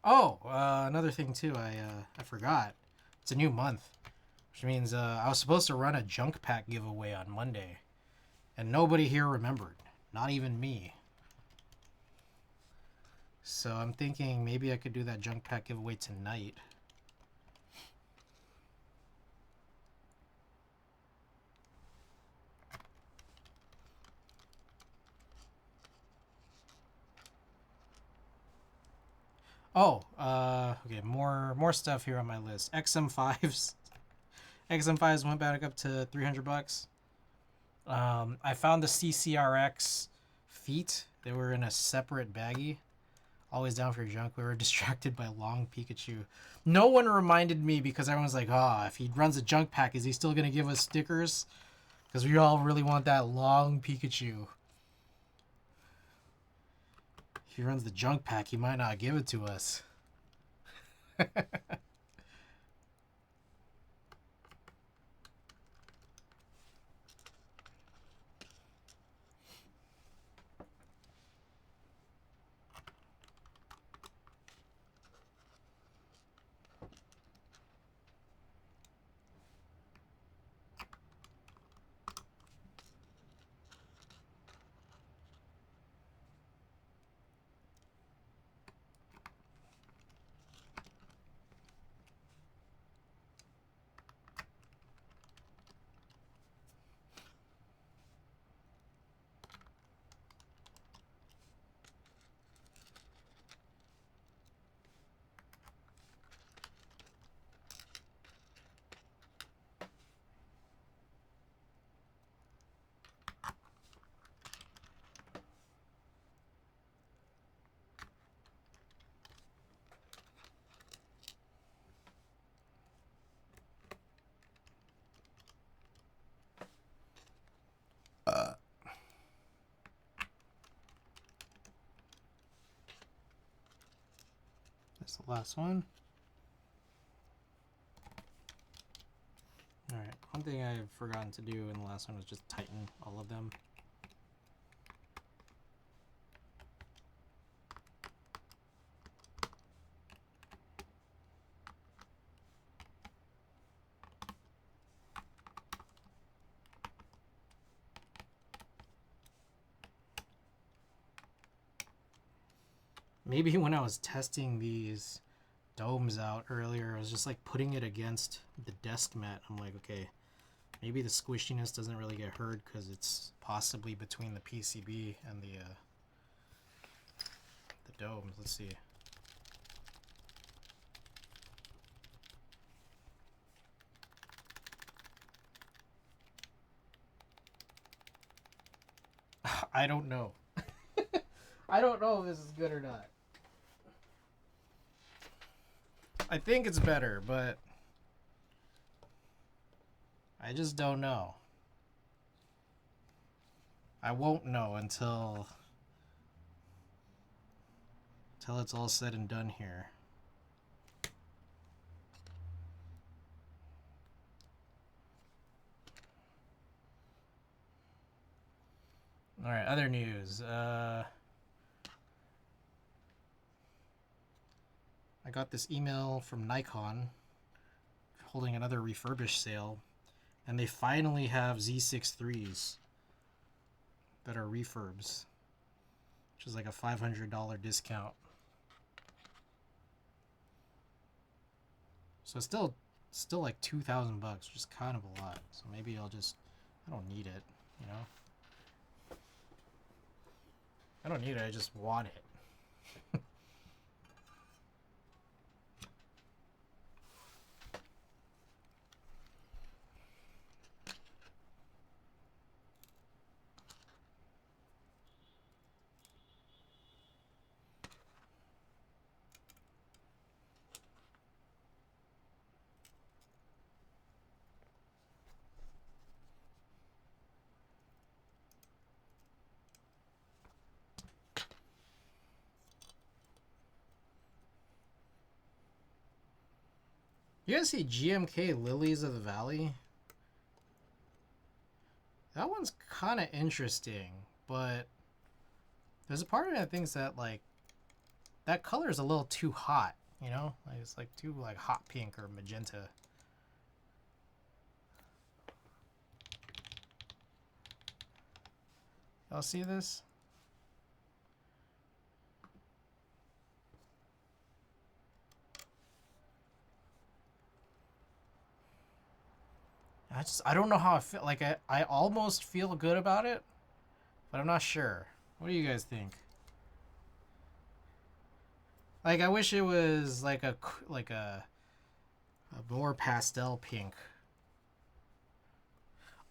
Oh, another thing too, I forgot. It's a new month, which means I was supposed to run a junk pack giveaway on Monday, and nobody here remembered, not even me. So I'm thinking maybe I could do that junk pack giveaway tonight. Oh, okay, more stuff here on my list. XM5s. XM5s went back up to 300 bucks. I found the CCRX feet. They were in a separate baggie. Always down for your junk. We were distracted by Long Pikachu. No one reminded me because everyone's like, if he runs a junk pack, is he still going to give us stickers? Because we all really want that Long Pikachu. If he runs the junk pack, he might not give it to us. There's the last one. Alright, one thing I've forgotten to do in the last one was just tighten all of them. Maybe when I was testing these domes out earlier, I was just like putting it against the desk mat. I'm like, okay, maybe the squishiness doesn't really get heard because it's possibly between the PCB and the domes. Let's see. I don't know. I don't know if this is good or not. I think it's better, but I just don't know. I won't know until it's all said and done here. All right, other news. I got this email from Nikon holding another refurbished sale, and they finally have Z6 that are refurbs, which is like a $500 discount. So it's still like $2,000 bucks, which is kind of a lot. So maybe I don't need it, you know? I don't need it, I just want it. You guys see GMK Lilies of the Valley? That one's kind of interesting, but there's a part of me that thinks that like that color is a little too hot, you know? Like it's like too like hot pink or magenta. Y'all see this? I don't know how I feel. Like I almost feel good about it, but I'm not sure. What do you guys think? Like I wish it was like a more pastel pink.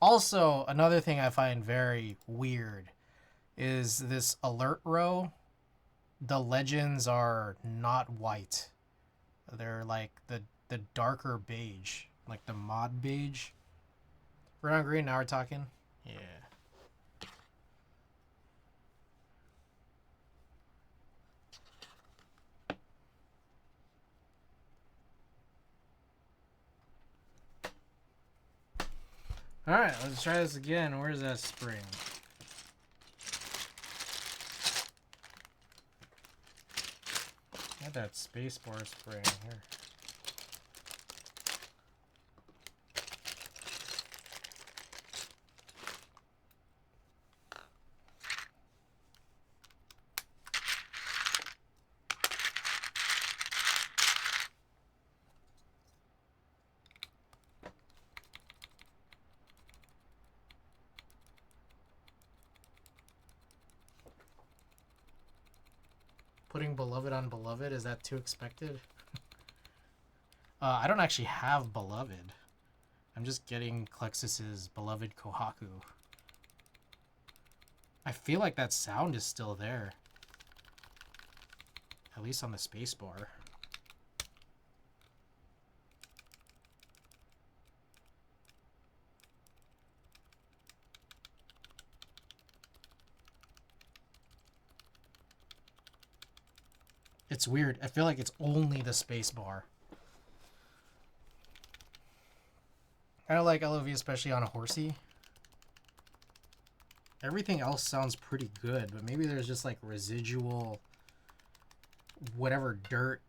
Also, another thing I find very weird is this alert row. The legends are not white. They're like the darker beige, like the mod beige. We're on green now. We're talking. Yeah. All right, let's try this again. Where's that spring? Got that spacebar spring here. Putting Beloved on Beloved, is that too expected? I don't actually have Beloved. I'm just getting Klexus's Beloved Kohaku. I feel like that sound is still there. At least on the spacebar. It's weird. I feel like it's only the space bar. Kind of like LOV, especially on a horsey. Everything else sounds pretty good, but maybe there's just like residual whatever dirt,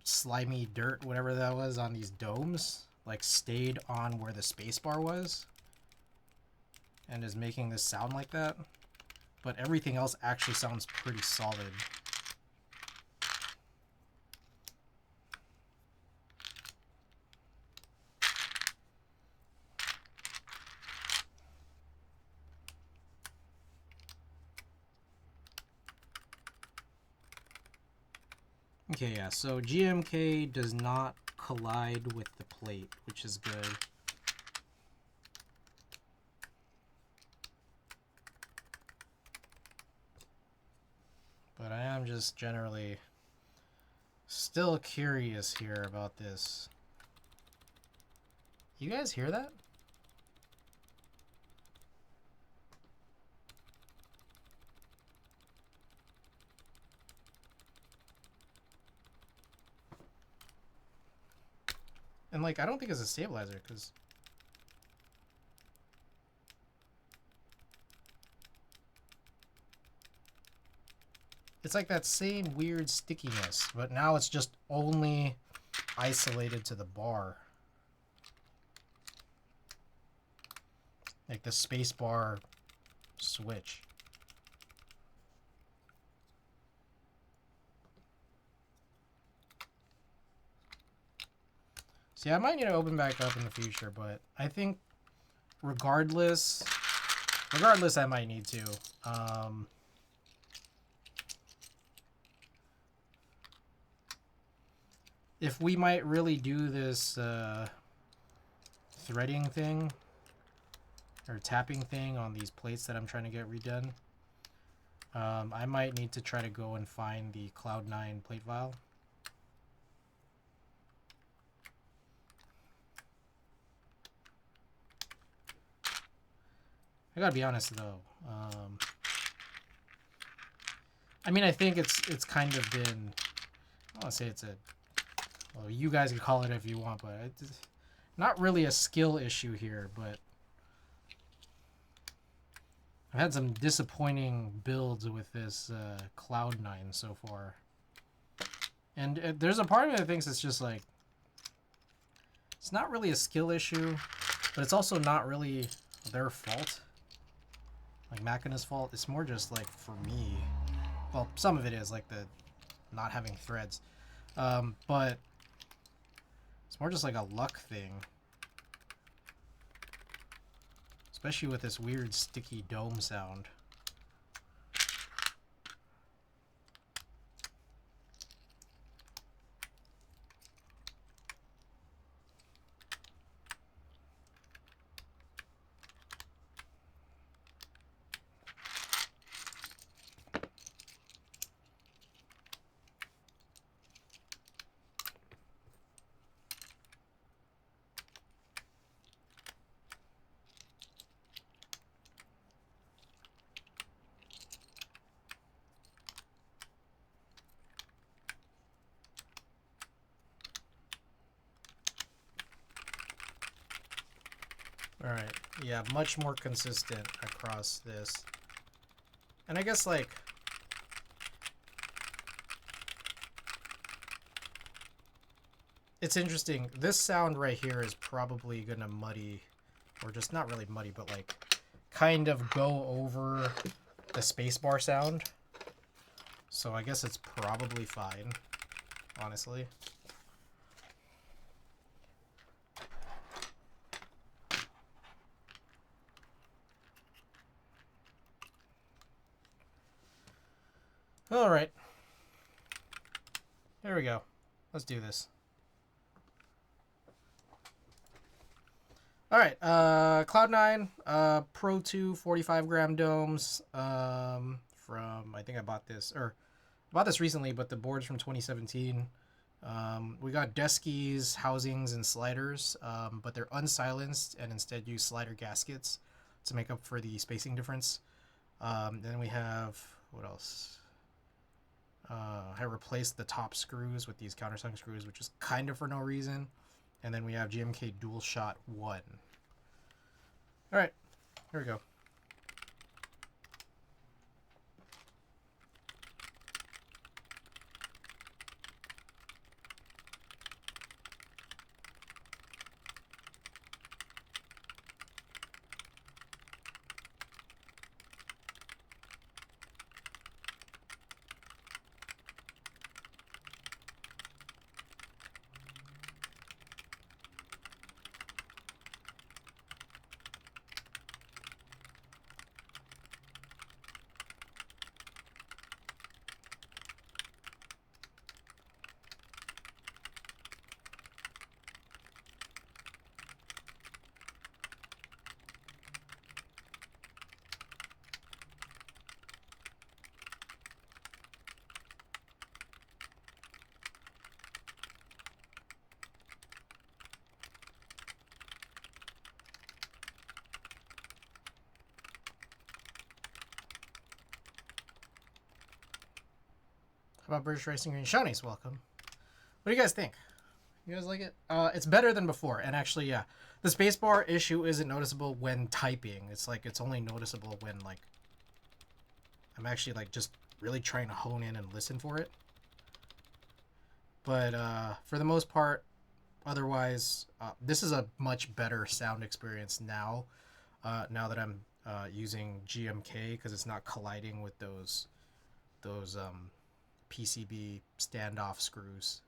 slimy dirt, whatever that was on these domes, like stayed on where the space bar was and is making this sound like that. But everything else actually sounds pretty solid. Okay, yeah, so GMK does not collide with the plate, which is good. But I am just generally still curious here about this. You guys hear that? And like, I don't think it's a stabilizer, because it's like that same weird stickiness, but now it's just only isolated to the bar. Like the space bar switch. See, I might need to open back up in the future, but I think regardless I might need to. If we might really do this threading thing or tapping thing on these plates that I'm trying to get redone, I might need to try to go and find the cloudnine plate file. I gotta be honest though. I mean, I think it's kind of been, I don't want to say it's a, well, you guys can call it if you want, but it's not really a skill issue here, but I've had some disappointing builds with this cloudnine so far. And there's a part of me that thinks it's just like, it's not really a skill issue, but it's also not really their fault. Like Machina's fault. It's more just like for me. Well, some of it is like the not having threads. But it's more just like a luck thing. Especially with this weird sticky dome sound. Alright, yeah, much more consistent across this. And I guess, like, it's interesting. This sound right here is probably gonna muddy, or just not really muddy, but like, kind of go over the spacebar sound. So I guess it's probably fine, honestly. All right. There we go. Let's do this. All right. Cloud9 Pro 2 45-gram domes from, I think I bought this recently, but the board's from 2017. We got deskies, housings, and sliders, but they're unsilenced and instead use slider gaskets to make up for the spacing difference. Then we have, what else? I replaced the top screws with these countersunk screws, which is kind of for no reason. And then we have GMK Dual Shot 1. Alright, here we go. How about British Racing Green? Shawnee's welcome. What do you guys think? You guys like it? It's better than before. And actually, yeah, the spacebar issue isn't noticeable when typing. It's like it's only noticeable when like I'm actually like just really trying to hone in and listen for it. But for the most part, otherwise, this is a much better sound experience now. Now that I'm using GMK because it's not colliding with those PCB standoff screws.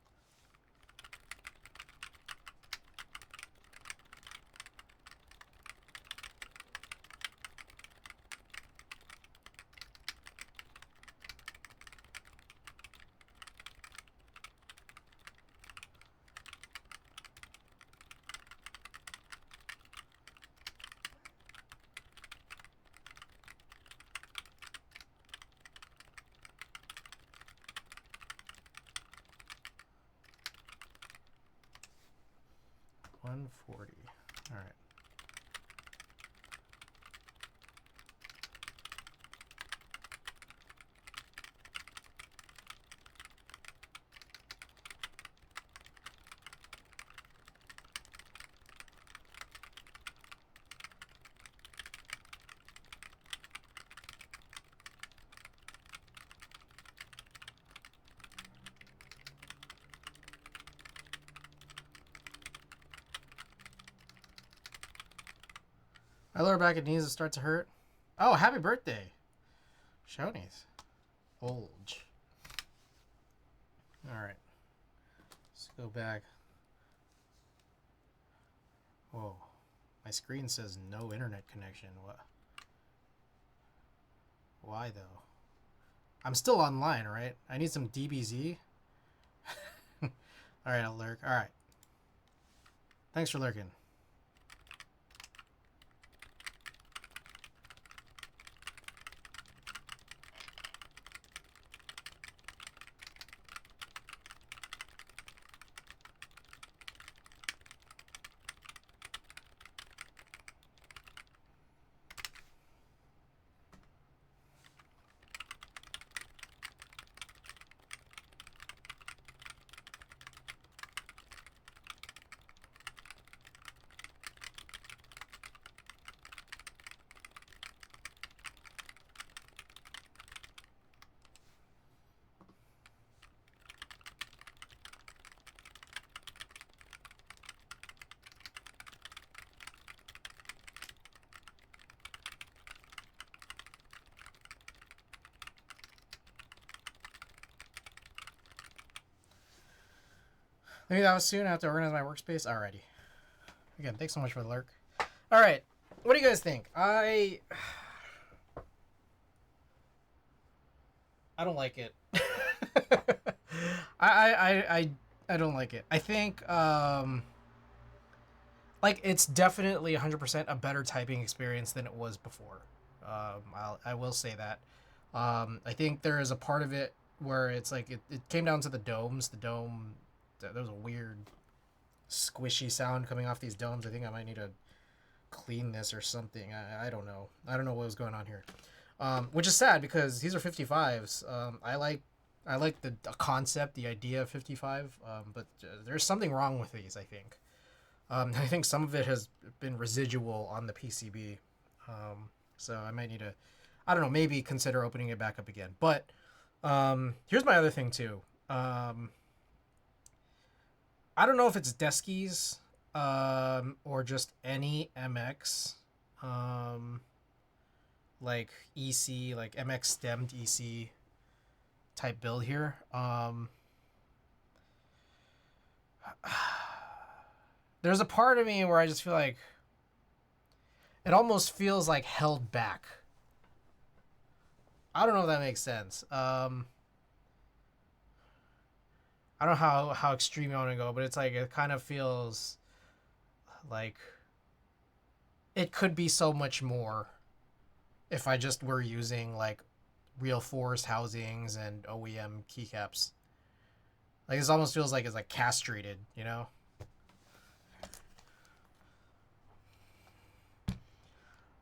$140. All right. My lower back and knees start to hurt. Oh, happy birthday, Shoney's. Olge. All right. Let's go back. Whoa. My screen says no internet connection. What? Why though? I'm still online, right? I need some DBZ. All right, I'll lurk. All right. Thanks for lurking. Maybe that was soon. I have to organize my workspace. Alrighty. Again, thanks so much for the lurk. All right. What do you guys think? I don't like it. I don't like it. I think like it's definitely 100% a better typing experience than it was before. I will say that. I think there is a part of it where it's like it came down to the domes. The dome, there was a weird squishy sound coming off these domes. I think I might need to clean this or something. I don't know. I don't know what was going on here. Which is sad because these are 55s. I like I like the concept, the idea of 55, but there's something wrong with these, I think. I think some of it has been residual on the PCB. So I might need to, I don't know, maybe consider opening it back up again. But here's my other thing too. I don't know if it's Deskies or just any MX, like EC, like MX stemmed EC type build here. There's a part of me where I just feel like it almost feels like held back. I don't know if that makes sense. I don't know how extreme I want to go, but it's like it kind of feels like it could be so much more if I just were using like real forest housings and OEM keycaps. Like this almost feels like it's like castrated, you know?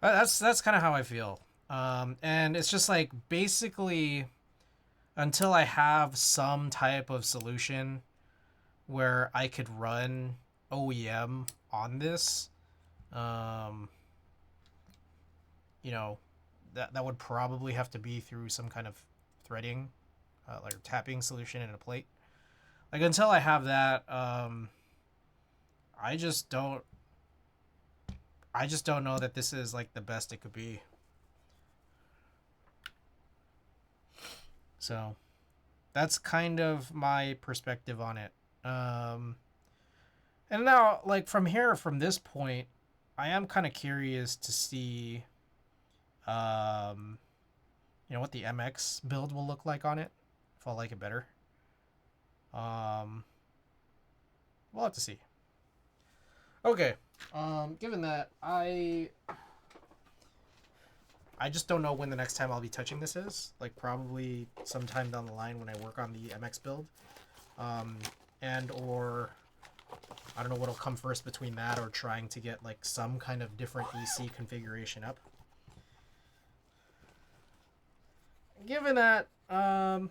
That's kind of how I feel. And it's just like basically until I have some type of solution where I could run OEM on this, you know, that would probably have to be through some kind of threading, like tapping solution in a plate. Like until I have that, I just don't know that this is like the best it could be. So that's kind of my perspective on it. And now, like from here, from this point, I am kind of curious to see, you know, what the MX build will look like on it. If I'll like it better. We'll have to see. Okay. Given that, I just don't know when the next time I'll be touching this is. Like probably sometime down the line when I work on the MX build. And or I don't know what'll come first between that or trying to get like some kind of different EC configuration up. Given that, I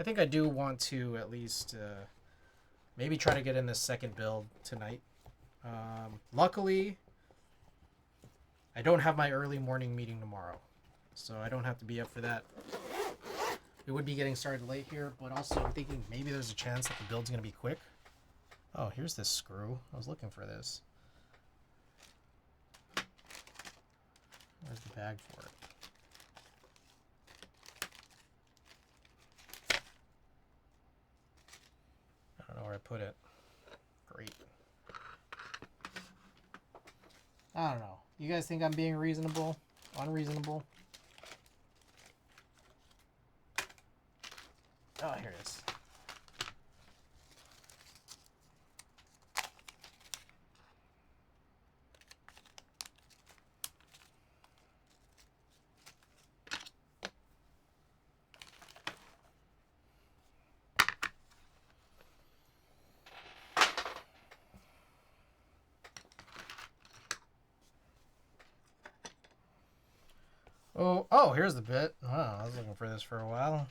think I do want to at least maybe try to get in this second build tonight. Luckily, I don't have my early morning meeting tomorrow, so I don't have to be up for that. We would be getting started late here, but also I'm thinking maybe there's a chance that the build's going to be quick. Oh, here's this screw. I was looking for this. Where's the bag for it? I don't know where I put it. Great. I don't know. You guys think I'm being reasonable? Unreasonable? Oh, here it is. Oh, here's the bit. Wow, I was looking for this for a while.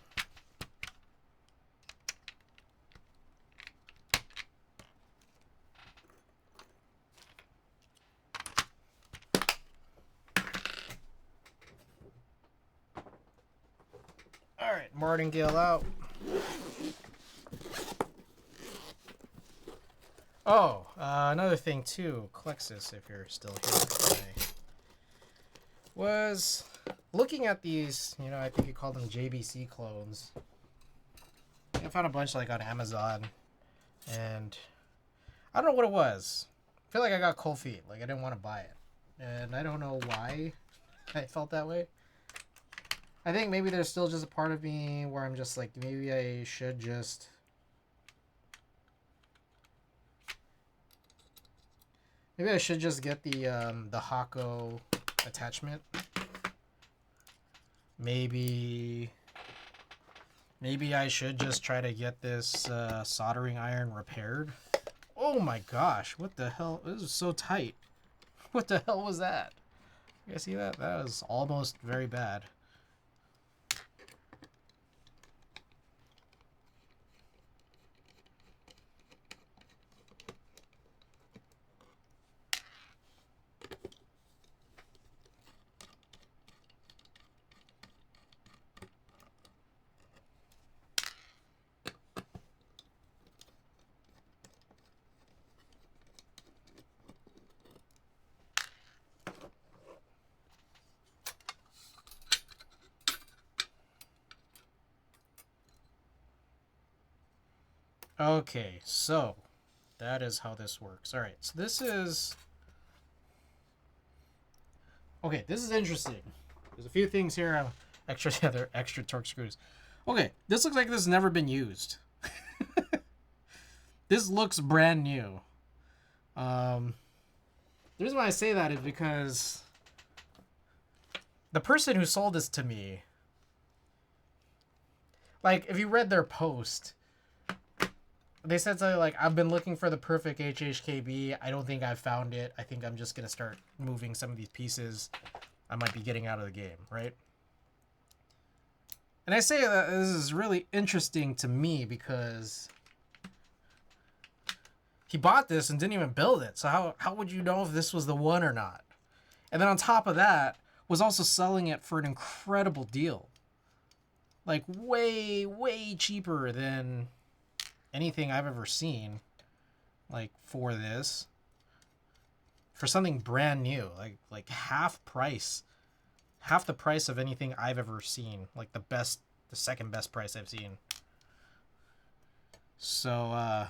All right, martingale out. Oh, another thing too, Klexus, if you're still here, was looking at these, you know, I think you call them JBC clones. I found a bunch like on Amazon, and I don't know what it was. I feel like I got cold feet, like I didn't want to buy it, and I don't know why I felt that way. I think maybe there's still just a part of me where I'm just like, maybe I should just get the Hako attachment. Maybe I should just try to get this soldering iron repaired. Oh my gosh, what the hell? This is so tight. What the hell was that? You guys see that? That was almost very bad. Okay, so that is how this works. All right, so this is... Okay, this is interesting. There's a few things here. Extra, yeah, they're extra torque screws. Okay, this looks like this has never been used. This looks brand new. The reason why I say that is because the person who sold this to me, like, if you read their post, they said something like, I've been looking for the perfect HHKB. I don't think I've found it. I think I'm just going to start moving some of these pieces. I might be getting out of the game, right? And I say that this is really interesting to me because he bought this and didn't even build it. So how would you know if this was the one or not? And then on top of that, was also selling it for an incredible deal. Like way, way cheaper than anything I've ever seen. Like for this. For something brand new. Like half price. Half the price of anything I've ever seen. Like the second best price I've seen. So,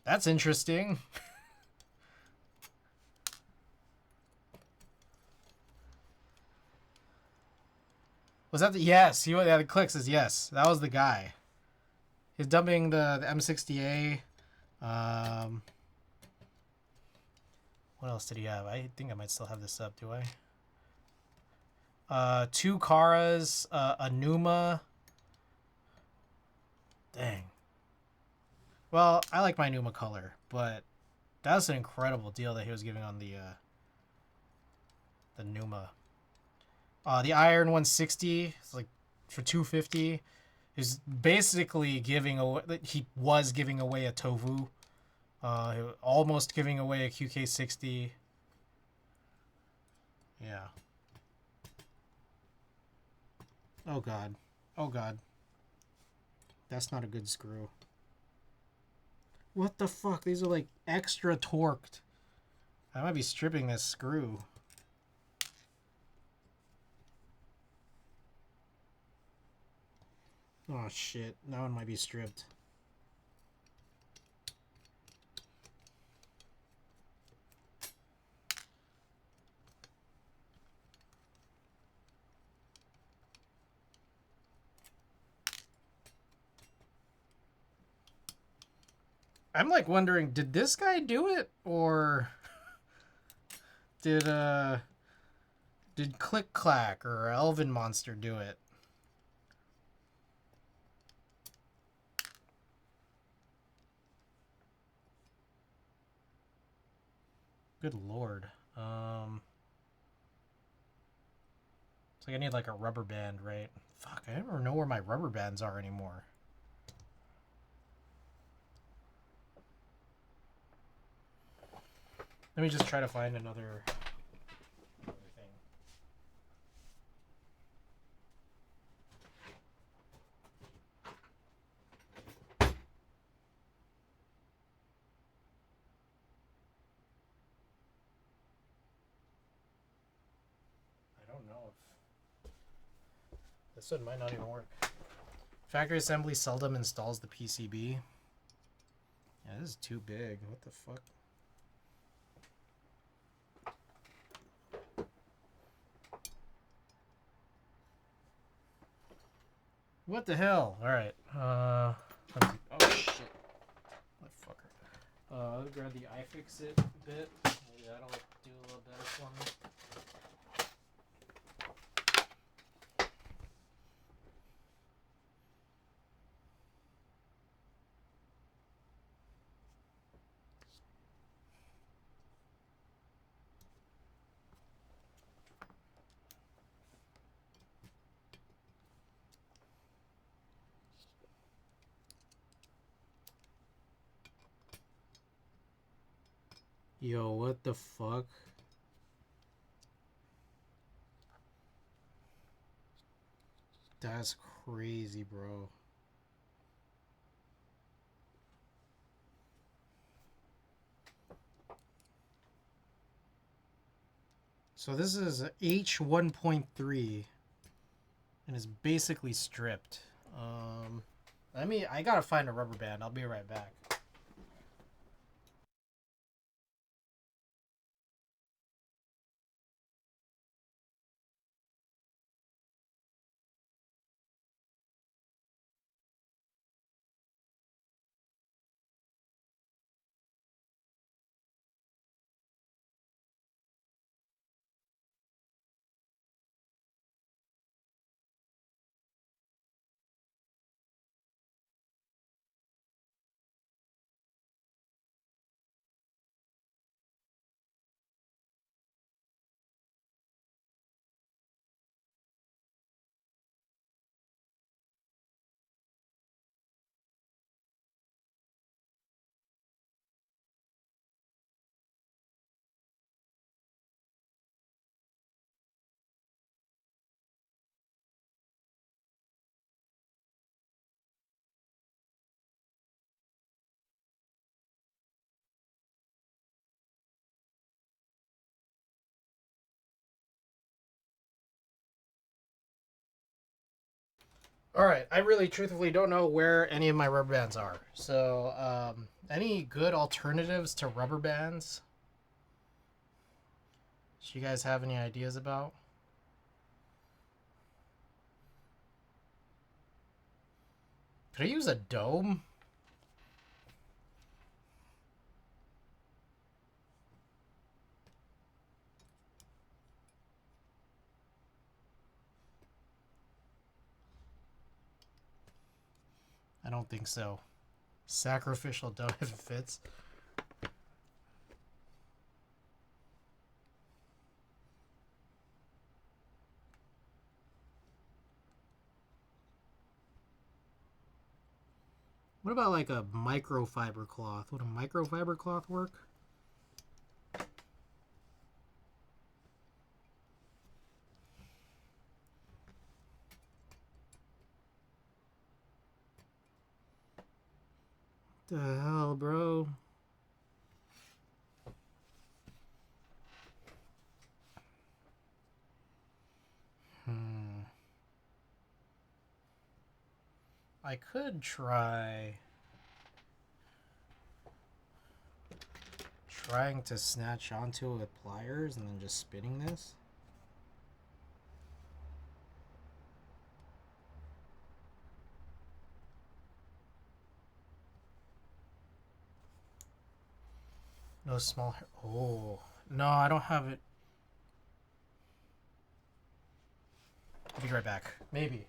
that's interesting. Was that the... Yes, yeah, the click says yes. That was the guy. He's dumping the M60A. What else did he have? I think I might still have this up, do I? 2 Karas, a Numa. Dang. Well, I like my Numa color, but that's an incredible deal that he was giving on the Numa. The Iron 160 is like for 250. He's basically giving away. He was giving away a Tovu. Almost giving away a QK60. Yeah. Oh god. Oh god. That's not a good screw. What the fuck? These are like extra torqued. I might be stripping this screw. Oh shit. That one might be stripped. I'm like wondering, did this guy do it or did Click Clack or Elven Monster do it? Good lord. It's like I need like a rubber band, right? Fuck, I never know where my rubber bands are anymore. Let me just try to find another thing. I don't know if this one might not even work. Factory assembly seldom installs the PCB. Yeah, this is too big. What the fuck? What the hell? Alright. Oh shit. Motherfucker. I'll grab the iFixit bit. Maybe that'll do a little better for me. Yo, what the fuck? That's crazy, bro. So this is H1.3 and is basically stripped. I gotta find a rubber band. I'll be right back. All right, I really truthfully don't know where any of my rubber bands are. So, any good alternatives to rubber bands? Do you guys have any ideas about? Could I use a dome? I don't think so. Sacrificial dome if it fits. What about like a microfiber cloth? Would a microfiber cloth work? The hell, bro? I could trying to snatch onto it with pliers and then just spinning this. No small hair. Oh, no, I don't have it. I'll be right back. Maybe.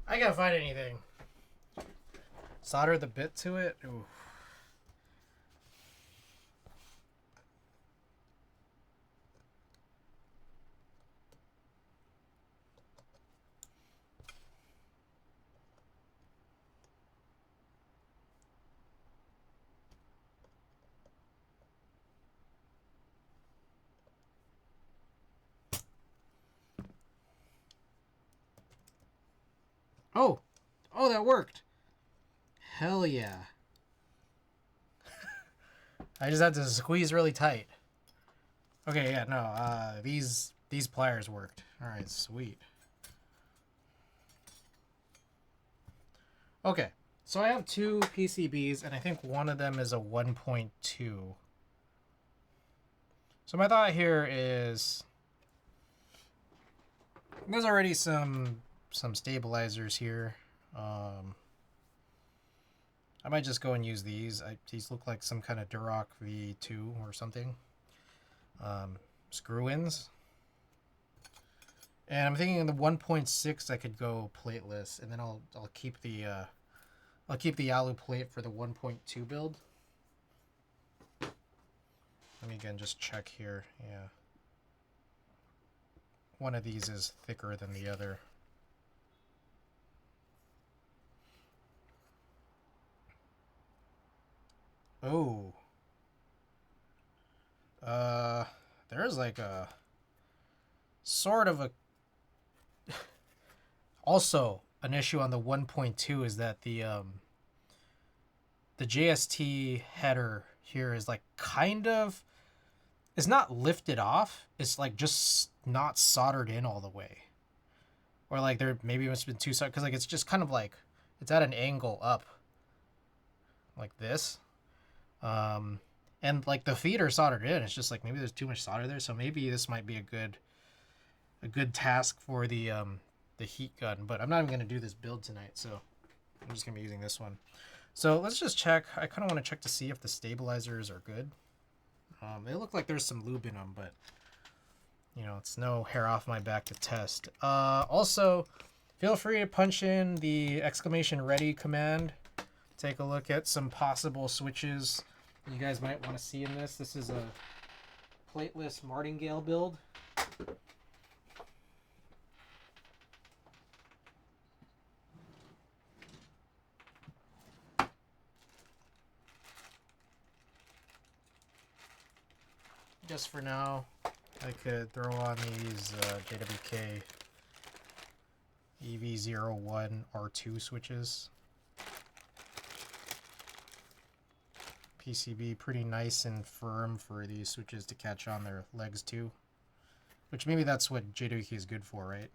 I can't find anything. Solder the bit to it. Ooh. Oh, oh, that worked. Hell yeah. I just had to squeeze really tight. Okay, yeah, no, these pliers worked. All right, sweet. Okay, so I have two PCBs, and I think one of them is a 1.2. So my thought here is there's already some stabilizers here. I might just go and use these. These look like some kind of Duroc V2 or something. Screw-ins. And I'm thinking in the 1.6 I could go plateless, and then I'll keep the alu plate for the 1.2 build. Let me again just check here. Yeah. One of these is thicker than the other. Oh. There's like a sort of a also an issue on the 1.2 is that the JST header here is like kind of, it's not lifted off. It's like just not soldered in all the way. Or like there maybe must have been two sides, because like it's just kind of like it's at an angle up like this. And like the feet are soldered in. It's just like maybe there's too much solder there. So maybe this might be a good task for the heat gun. But I'm not even gonna do this build tonight, so I'm just gonna be using this one. So let's just check. I kind of want to check to see if the stabilizers are good. They look like there's some lube in them, but you know, it's no hair off my back to test. Also, feel free to punch in the !ready command. Take a look at some possible switches you guys might want to see in this. This is a plateless martingale build. Just for now, I could throw on these JWK EV01 R2 switches. PCB pretty nice and firm for these switches to catch on their legs too. Which maybe that's what JWK is good for, right?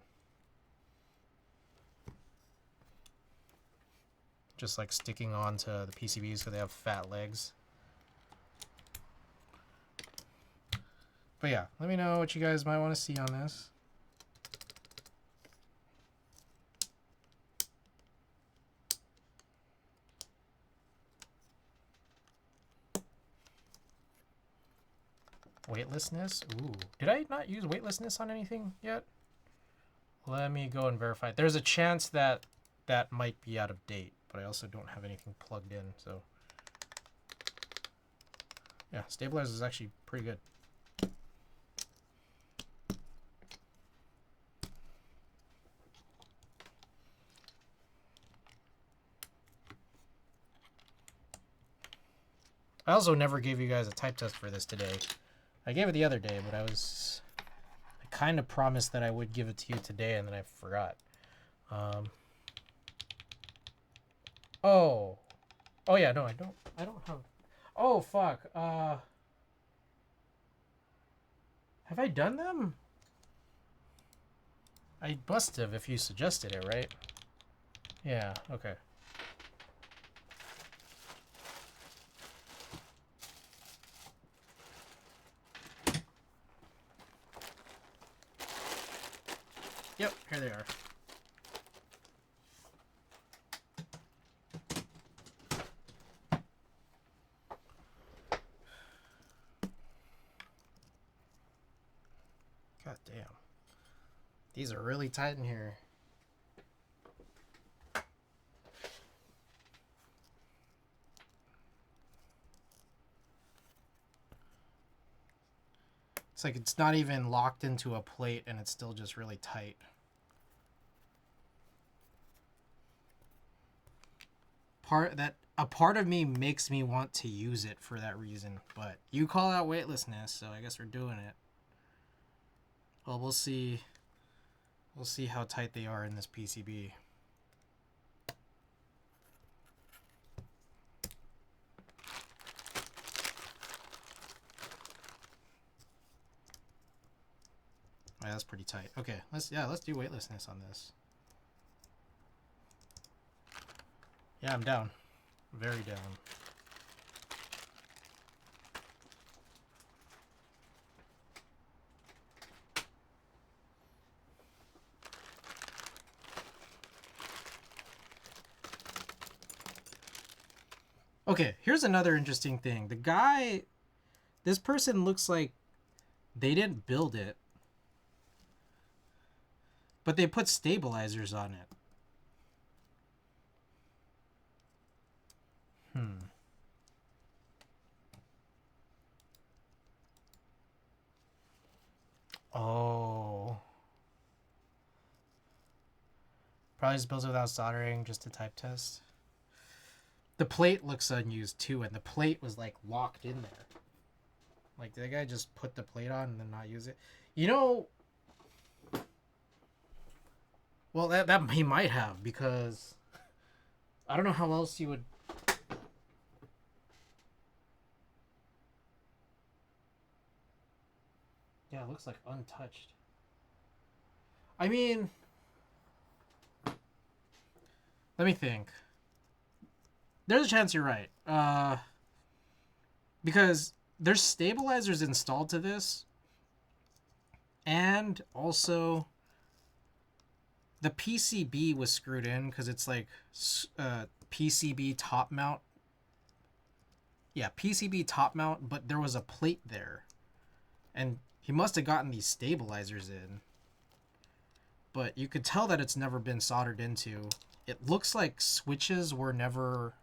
Just like sticking onto the PCBs so they have fat legs. But yeah, let me know what you guys might want to see on this. Weightlessness? Ooh. Did I not use weightlessness on anything yet? Let me go and verify. There's a chance that that might be out of date, but I also don't have anything plugged in, so. Yeah, stabilizer is actually pretty good. I also never gave you guys a type test for this today. I gave it the other day, but I kind of promised that I would give it to you today, and then I forgot. Oh yeah, no, I don't have. Oh fuck. Have I done them? I must have if you suggested it, right? Yeah. Okay. Yep, here they are. God damn. These are really tight in here. It's like it's not even locked into a plate and it's still just really tight. A part of me makes me want to use it for that reason, but you call out weightlessness, so I guess we're doing it. Well, we'll see. We'll see how tight they are in this PCB. that's pretty tight. Okay, let's do weightlessness on this. Yeah, I'm down. Very down. Okay, here's another interesting thing. The guy, this person looks like they didn't build it, but they put stabilizers on it. Oh. Probably just built it without soldering, just to type test. The plate looks unused too, and the plate was like locked in there. Like, did the guy just put the plate on and then not use it? You know, well, that he might have, because I don't know how else you would. Yeah, it looks like untouched. I mean, let me think. There's a chance you're right. Because there's stabilizers installed to this, and also the PCB was screwed in because it's like PCB top mount. Yeah, PCB top mount, but there was a plate there, and he must have gotten these stabilizers in. But you could tell that it's never been soldered into. It looks like switches were never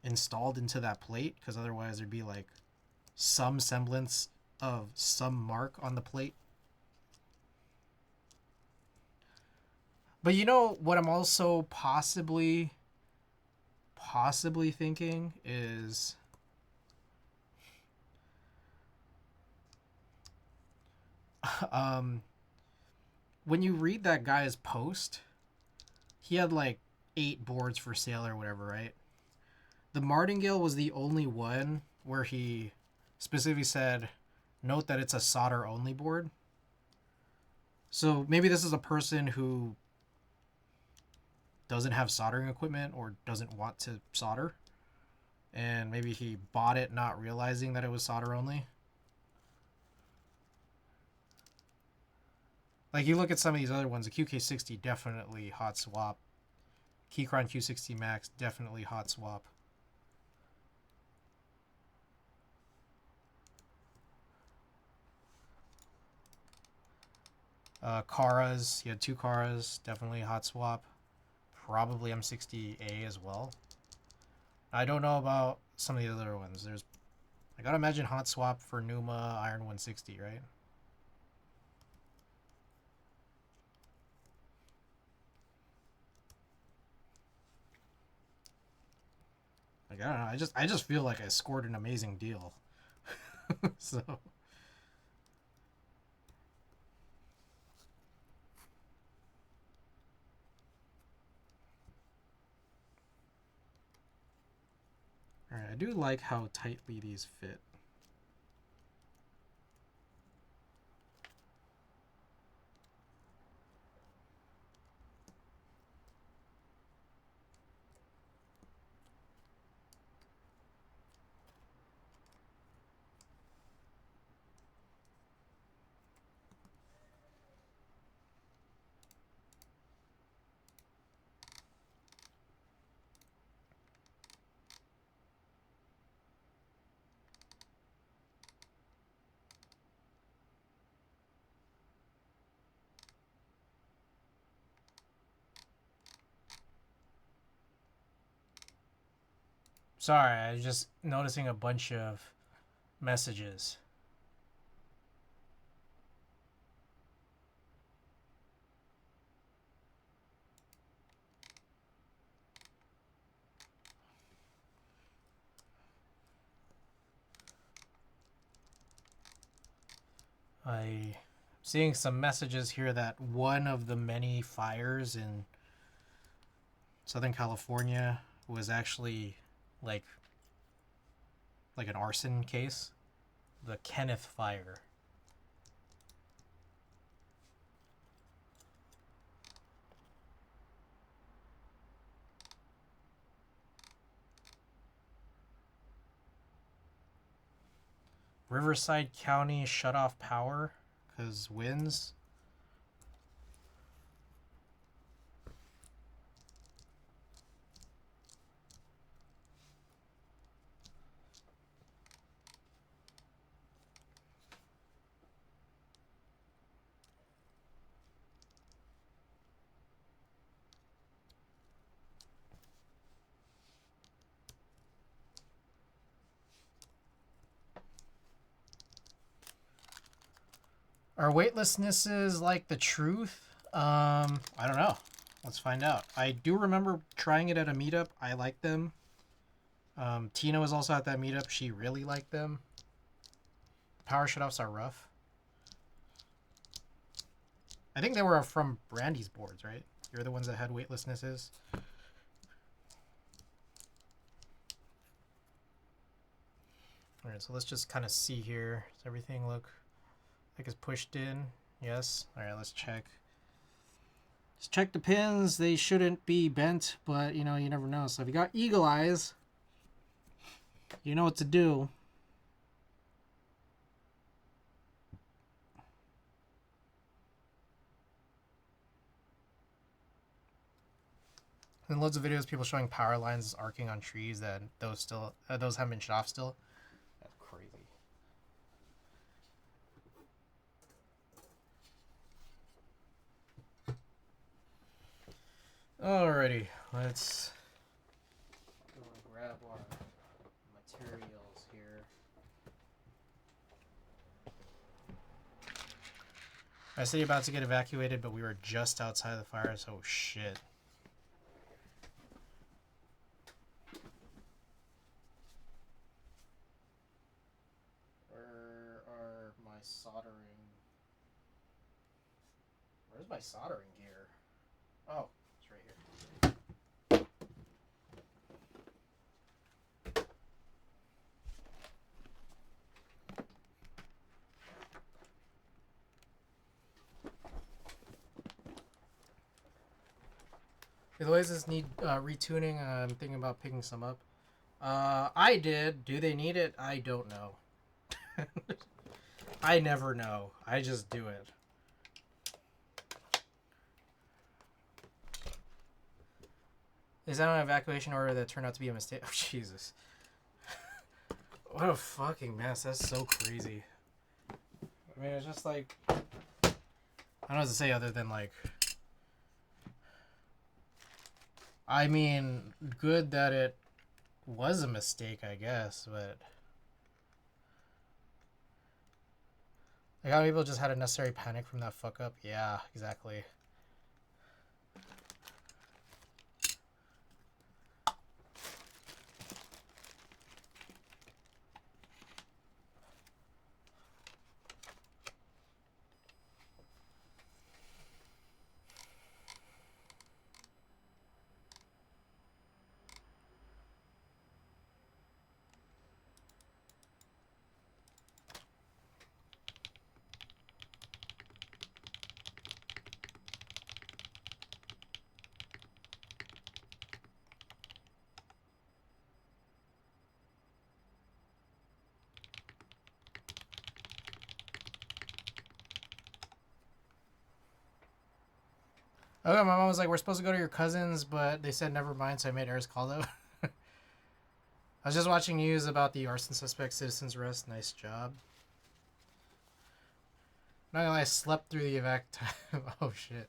installed into that plate, because otherwise there'd be like some semblance of some mark on the plate. But you know what I'm also possibly thinking is when you read that guy's post, he had like 8 boards for sale or whatever, right? The martingale was the only one where he specifically said, note that it's a solder only board. So maybe this is a person who doesn't have soldering equipment or doesn't want to solder, and maybe he bought it not realizing that it was solder only. Like, you look at some of these other ones, the QK60 definitely hot swap. Keychron Q60 Max definitely hot swap. Karas, he had 2 Karas, definitely hot swap. Probably M60A as well. I don't know about some of the other ones. I gotta imagine hot swap for Numa Iron 160, right? Like, I don't know. I just feel like I scored an amazing deal. So. Alright, I do like how tightly these fit. Sorry, I was just noticing a bunch of messages. I'm seeing some messages here that one of the many fires in Southern California was actually like an arson case. The Kenneth fire. Riverside County shut off power because winds. Are weightlessnesses like the truth? I don't know. Let's find out. I do remember trying it at a meetup. I like them. Tina was also at that meetup. She really liked them. Power shutoffs are rough. I think they were from Brandy's boards, right? You're the ones that had weightlessnesses. Alright, so let's just kind of see here. Does everything look like it's pushed in? Yes. Alright, let's check. Let's check the pins. They shouldn't be bent, but you know, you never know. So if you got eagle eyes, you know what to do. And loads of videos, people showing power lines arcing on trees that those haven't been shot off still. That's crazy. Alrighty, let's go and grab our materials here. I said you're about to get evacuated, but we were just outside the fire, so shit. Where are my soldering? Where's my soldering gear? Oh, it's right here. The Oasis need retuning. I'm thinking about picking some up. I did. Do they need it? I don't know. I never know. I just do it. Is that an evacuation order that turned out to be a mistake? Oh, Jesus. What a fucking mess. That's so crazy. I mean, it's just like... I don't know what to say other than like... I mean, good that it was a mistake, I guess, but... Like, how people just had a necessary panic from that fuck up? Yeah, exactly. Okay, my mom was like, we're supposed to go to your cousin's, but they said never mind, so I made Eris call though. I was just watching news about the arson suspect citizen's arrest. Nice job. Not gonna lie, I slept through the evac time. Oh shit.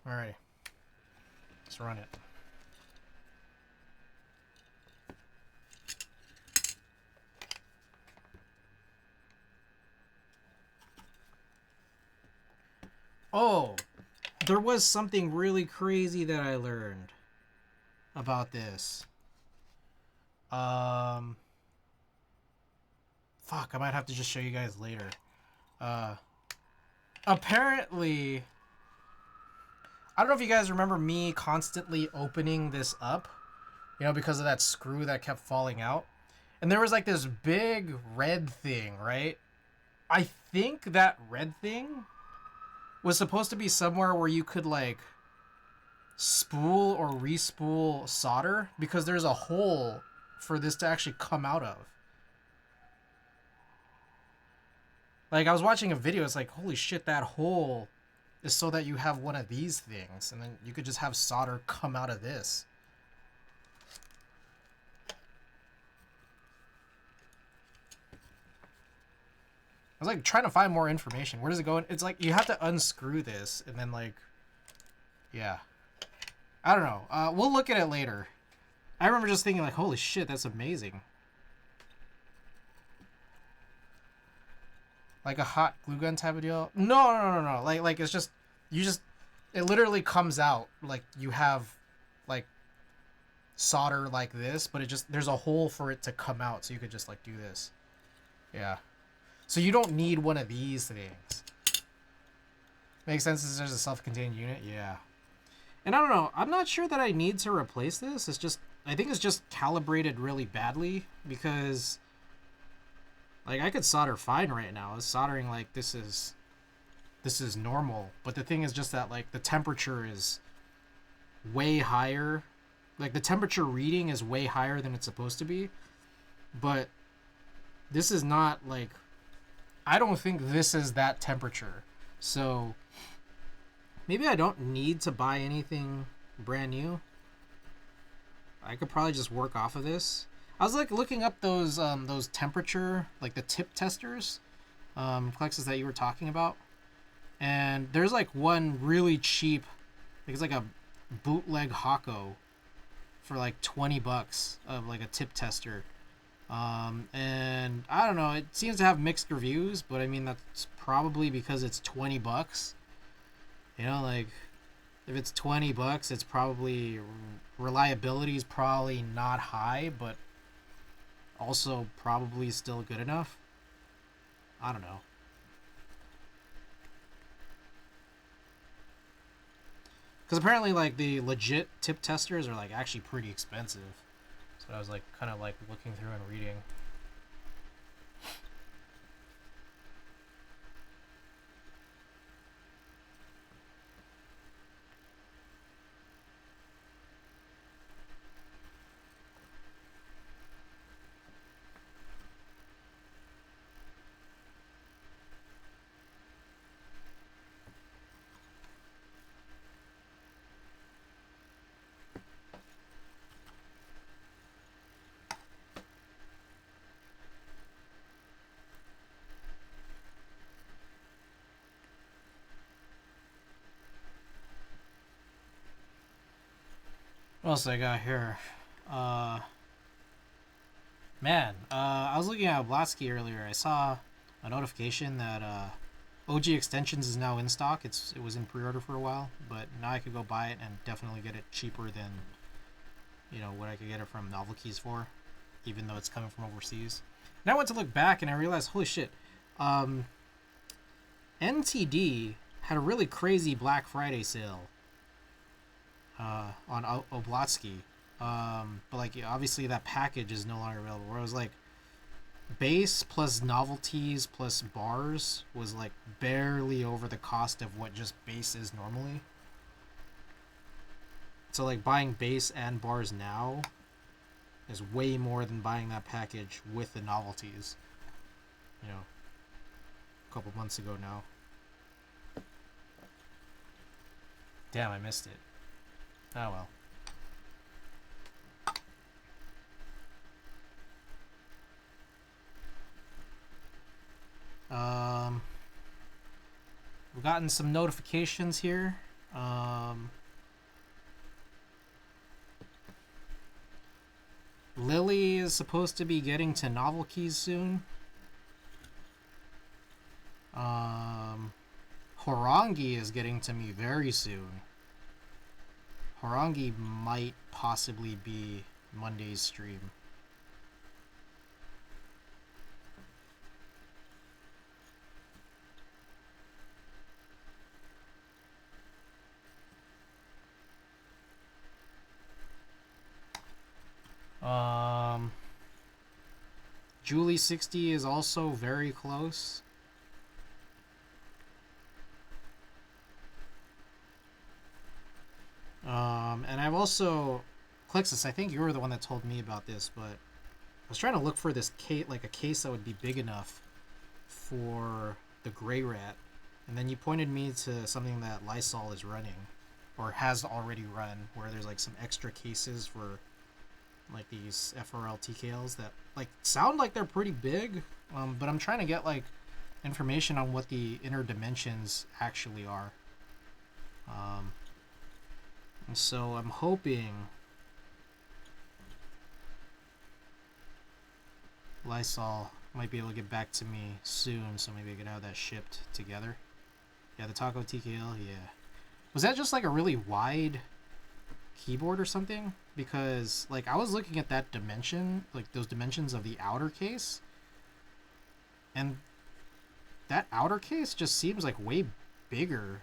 Alright. Let's run it. Oh, there was something really crazy that I learned about this. Fuck, I might have to just show you guys later. Apparently, I don't know if you guys remember me constantly opening this up, you know, because of that screw that kept falling out. And there was like this big red thing, right? I think that red thing was supposed to be somewhere where you could like spool or re-spool solder because there's a hole for this to actually come out of. Like I was watching a video, it's like, holy shit, that hole is so that you have one of these things, and then you could just have solder come out of this. I was like trying to find more information. Where does it go? It's like you have to unscrew this and then like, yeah. I don't know. We'll look at it later. I remember just thinking like, holy shit, that's amazing. Like a hot glue gun type of deal? No. Like it's just, it literally comes out like you have like solder like this, but it just, there's a hole for it to come out, so you could just like do this. Yeah. So you don't need one of these things. Makes sense since there's a self-contained unit? Yeah. And I don't know, I'm not sure that I need to replace this. It's just, I think it's just calibrated really badly because like I could solder fine right now. It's soldering like this is normal. But the thing is just that like the temperature is way higher. Like the temperature reading is way higher than it's supposed to be. But this is not like, I don't think this is that temperature. So maybe I don't need to buy anything brand new. I could probably just work off of this. I was like looking up those temperature, like the tip testers, plexus that you were talking about, and there's like one really cheap, like it's like a bootleg Hako for like $20 of like a tip tester, and I don't know, it seems to have mixed reviews, but I mean that's probably because it's $20. You know, like if it's $20, it's probably reliability is probably not high, but also probably still good enough. I don't know. Because apparently, like the legit tip testers are like actually pretty expensive. So I was like kind of like looking through and reading. What else I got here? Uh, I was looking at Blatsky earlier. I saw a notification that OG Extensions is now in stock. It was in pre-order for a while, but now I could go buy it and definitely get it cheaper than what I could get it from Novel Keys for, even though it's coming from overseas. And I went to look back and I realized, holy shit, NTD had a really crazy Black Friday sale on Oblatsky. But like obviously that package is no longer available. Where it was like base plus novelties plus bars was like barely over the cost of what just base is normally. So like buying base and bars now is way more than buying that package with the novelties. A couple months ago now. Damn, I missed it. Oh well. We've gotten some notifications here. Lily is supposed to be getting to Novel Keys soon. Horangi is getting to me very soon. Horangi might possibly be Monday's stream. Julie60 is also very close. also, Clixus, I think you were the one that told me about this, but I was trying to look for this case, like a case that would be big enough for the gray rat, and then you pointed me to something that Lysol is running, or has already run, where there's like some extra cases for like these FRL TKLs that like sound like they're pretty big, but I'm trying to get like information on what the inner dimensions actually are. And so I'm hoping Lysol might be able to get back to me soon, so maybe I could have that shipped together. Yeah, the Taco TKL, yeah. Was that just like a really wide keyboard or something? Because like I was looking at that dimension, like those dimensions of the outer case, and that outer case just seems like way bigger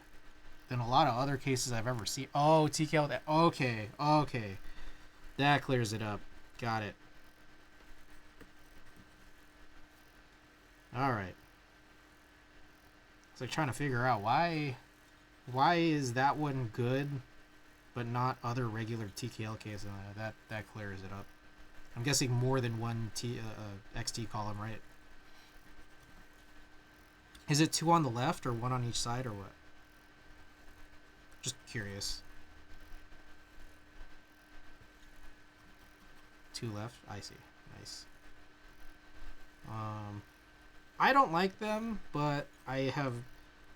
than a lot of other cases I've ever seen. Oh, TKL, that, okay, okay. That clears it up. Got it. Alright. It's like trying to figure out why is that one good but not other regular TKL cases. That clears it up. I'm guessing more than one XT column, right? Is it 2 on the left or 1 on each side or what? Just curious. 2 left? I see. Nice. I don't like them, but I have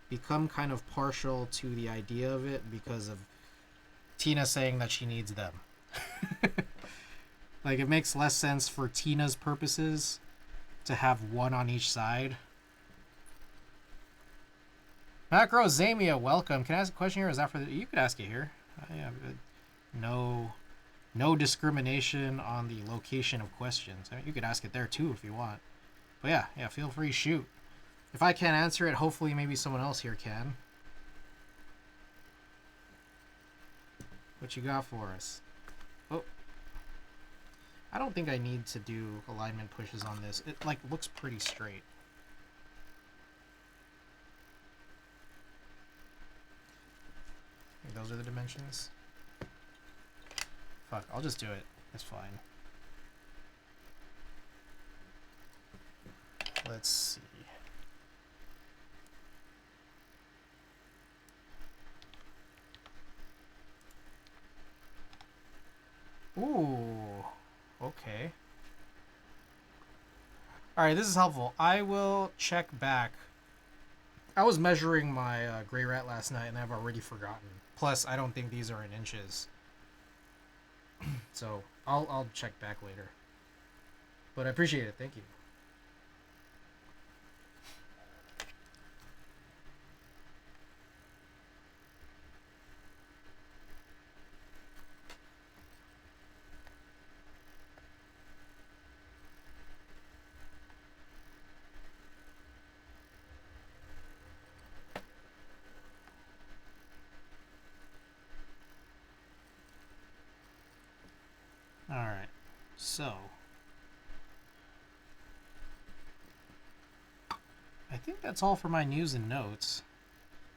become kind of partial to the idea of it because of Tina saying that she needs them. Like, it makes less sense for Tina's purposes to have 1 on each side. Macro Zamia, welcome. Can I ask a question here? Is that for the... You could ask it here. Yeah, no discrimination on the location of questions. I mean, you could ask it there too if you want. But yeah, feel free, shoot. If I can't answer it, hopefully maybe someone else here can. What you got for us? Oh. I don't think I need to do alignment pushes on this. It like looks pretty straight. I think those are the dimensions. Fuck, I'll just do it. It's fine. Let's see. Ooh, okay. Alright, this is helpful. I will check back. I was measuring my gray rat last night and I've already forgotten. Plus, I don't think these are in inches. So, I'll check back later. But I appreciate it. Thank you. Alright, so I think that's all for my news and notes.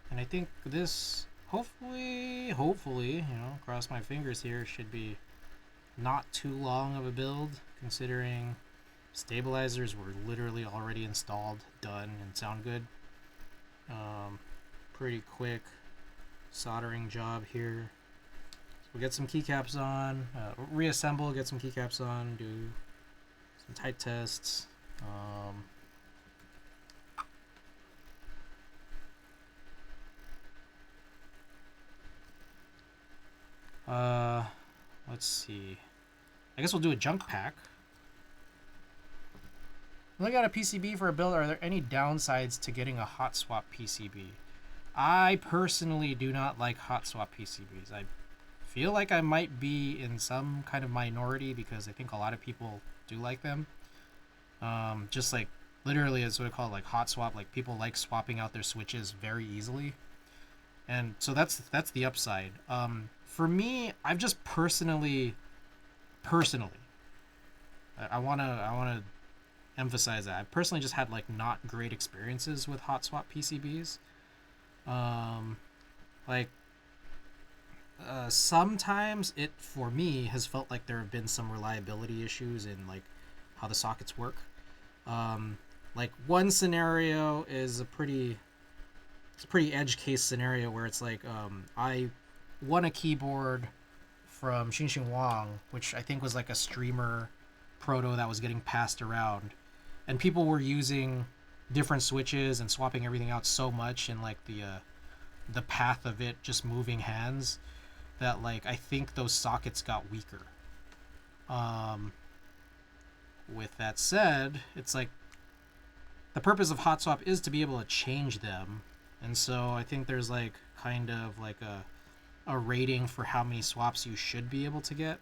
And I think this, hopefully, you know, cross my fingers here, should be not too long of a build, considering stabilizers were literally already installed, done, and sound good. Pretty quick soldering job here. We'll get some keycaps on, reassemble, get some keycaps on, do some tight tests. Let's see. I guess we'll do a junk pack. Look at a PCB for a build. Are there any downsides to getting a hot swap PCB? I personally do not like hot swap PCBs. I feel like I might be in some kind of minority because I think a lot of people do like them. Just like literally it's what I call like hot swap. Like people like swapping out their switches very easily, and so that's the upside. For me, I've just personally, I wanna emphasize that I personally just had like not great experiences with hot swap PCBs. Like sometimes it, for me, has felt like there have been some reliability issues in like how the sockets work. Um, like one scenario is it's a pretty edge case scenario where it's like I won a keyboard from Xinxin Wang, which I think was like a streamer proto that was getting passed around, and people were using different switches and swapping everything out so much in like the path of it just moving hands that like I think those sockets got weaker. Um, with that said, it's like the purpose of hot swap is to be able to change them, and so I think there's like kind of like a rating for how many swaps you should be able to get.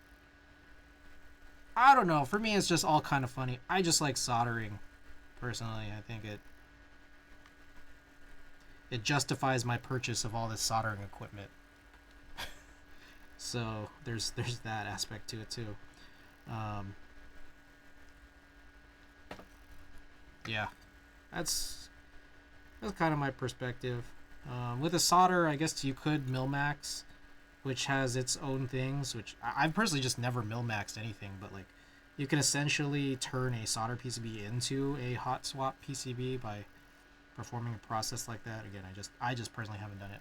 I don't know. For me, it's just all kind of funny. I just like soldering. Personally, I think it justifies my purchase of all this soldering equipment. So there's that aspect to it too. Um, yeah, that's kind of my perspective. With a solder, I guess you could Milmax, which has its own things. Which I've personally just never Milmaxed anything, but like you can essentially turn a solder PCB into a hot swap PCB by performing a process like that. Again, I just personally haven't done it.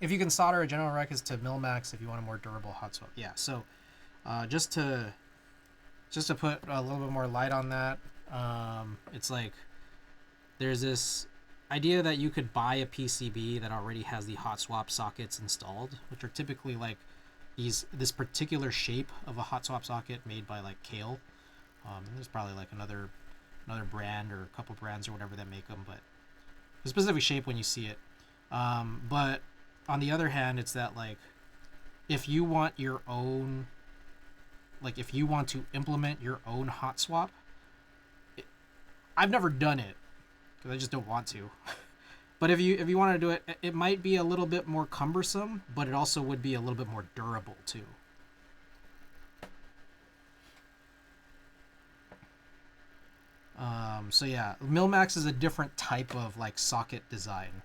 If you can solder, a general rec is to Milmax if you want a more durable hot swap. Yeah, so just to put a little bit more light on that, it's like there's this idea that you could buy a PCB that already has the hot swap sockets installed, which are typically like this particular shape of a hot swap socket made by like Kale. And there's probably like another brand or a couple brands or whatever that make them, but the specific shape when you see it. But on the other hand, it's that like if you want your own, like if you want to implement your own hot swap, I've never done it because I just don't want to. But if you want to do it, it might be a little bit more cumbersome, but it also would be a little bit more durable too. So yeah, Milmax is a different type of like socket design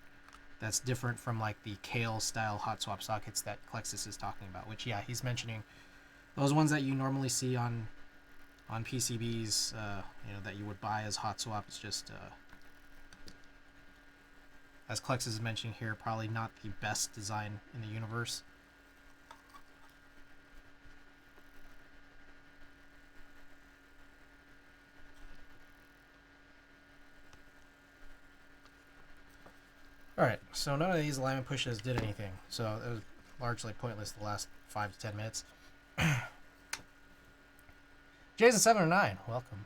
that's different from like the Kale style hot swap sockets that Klexus is talking about, which yeah, he's mentioning those ones that you normally see on PCBs, that you would buy as hot swap. It's just as Klexus is mentioning here, probably not the best design in the universe. Alright, so none of these alignment pushes did anything, so it was largely pointless the last 5 to 10 minutes. Jason709, welcome.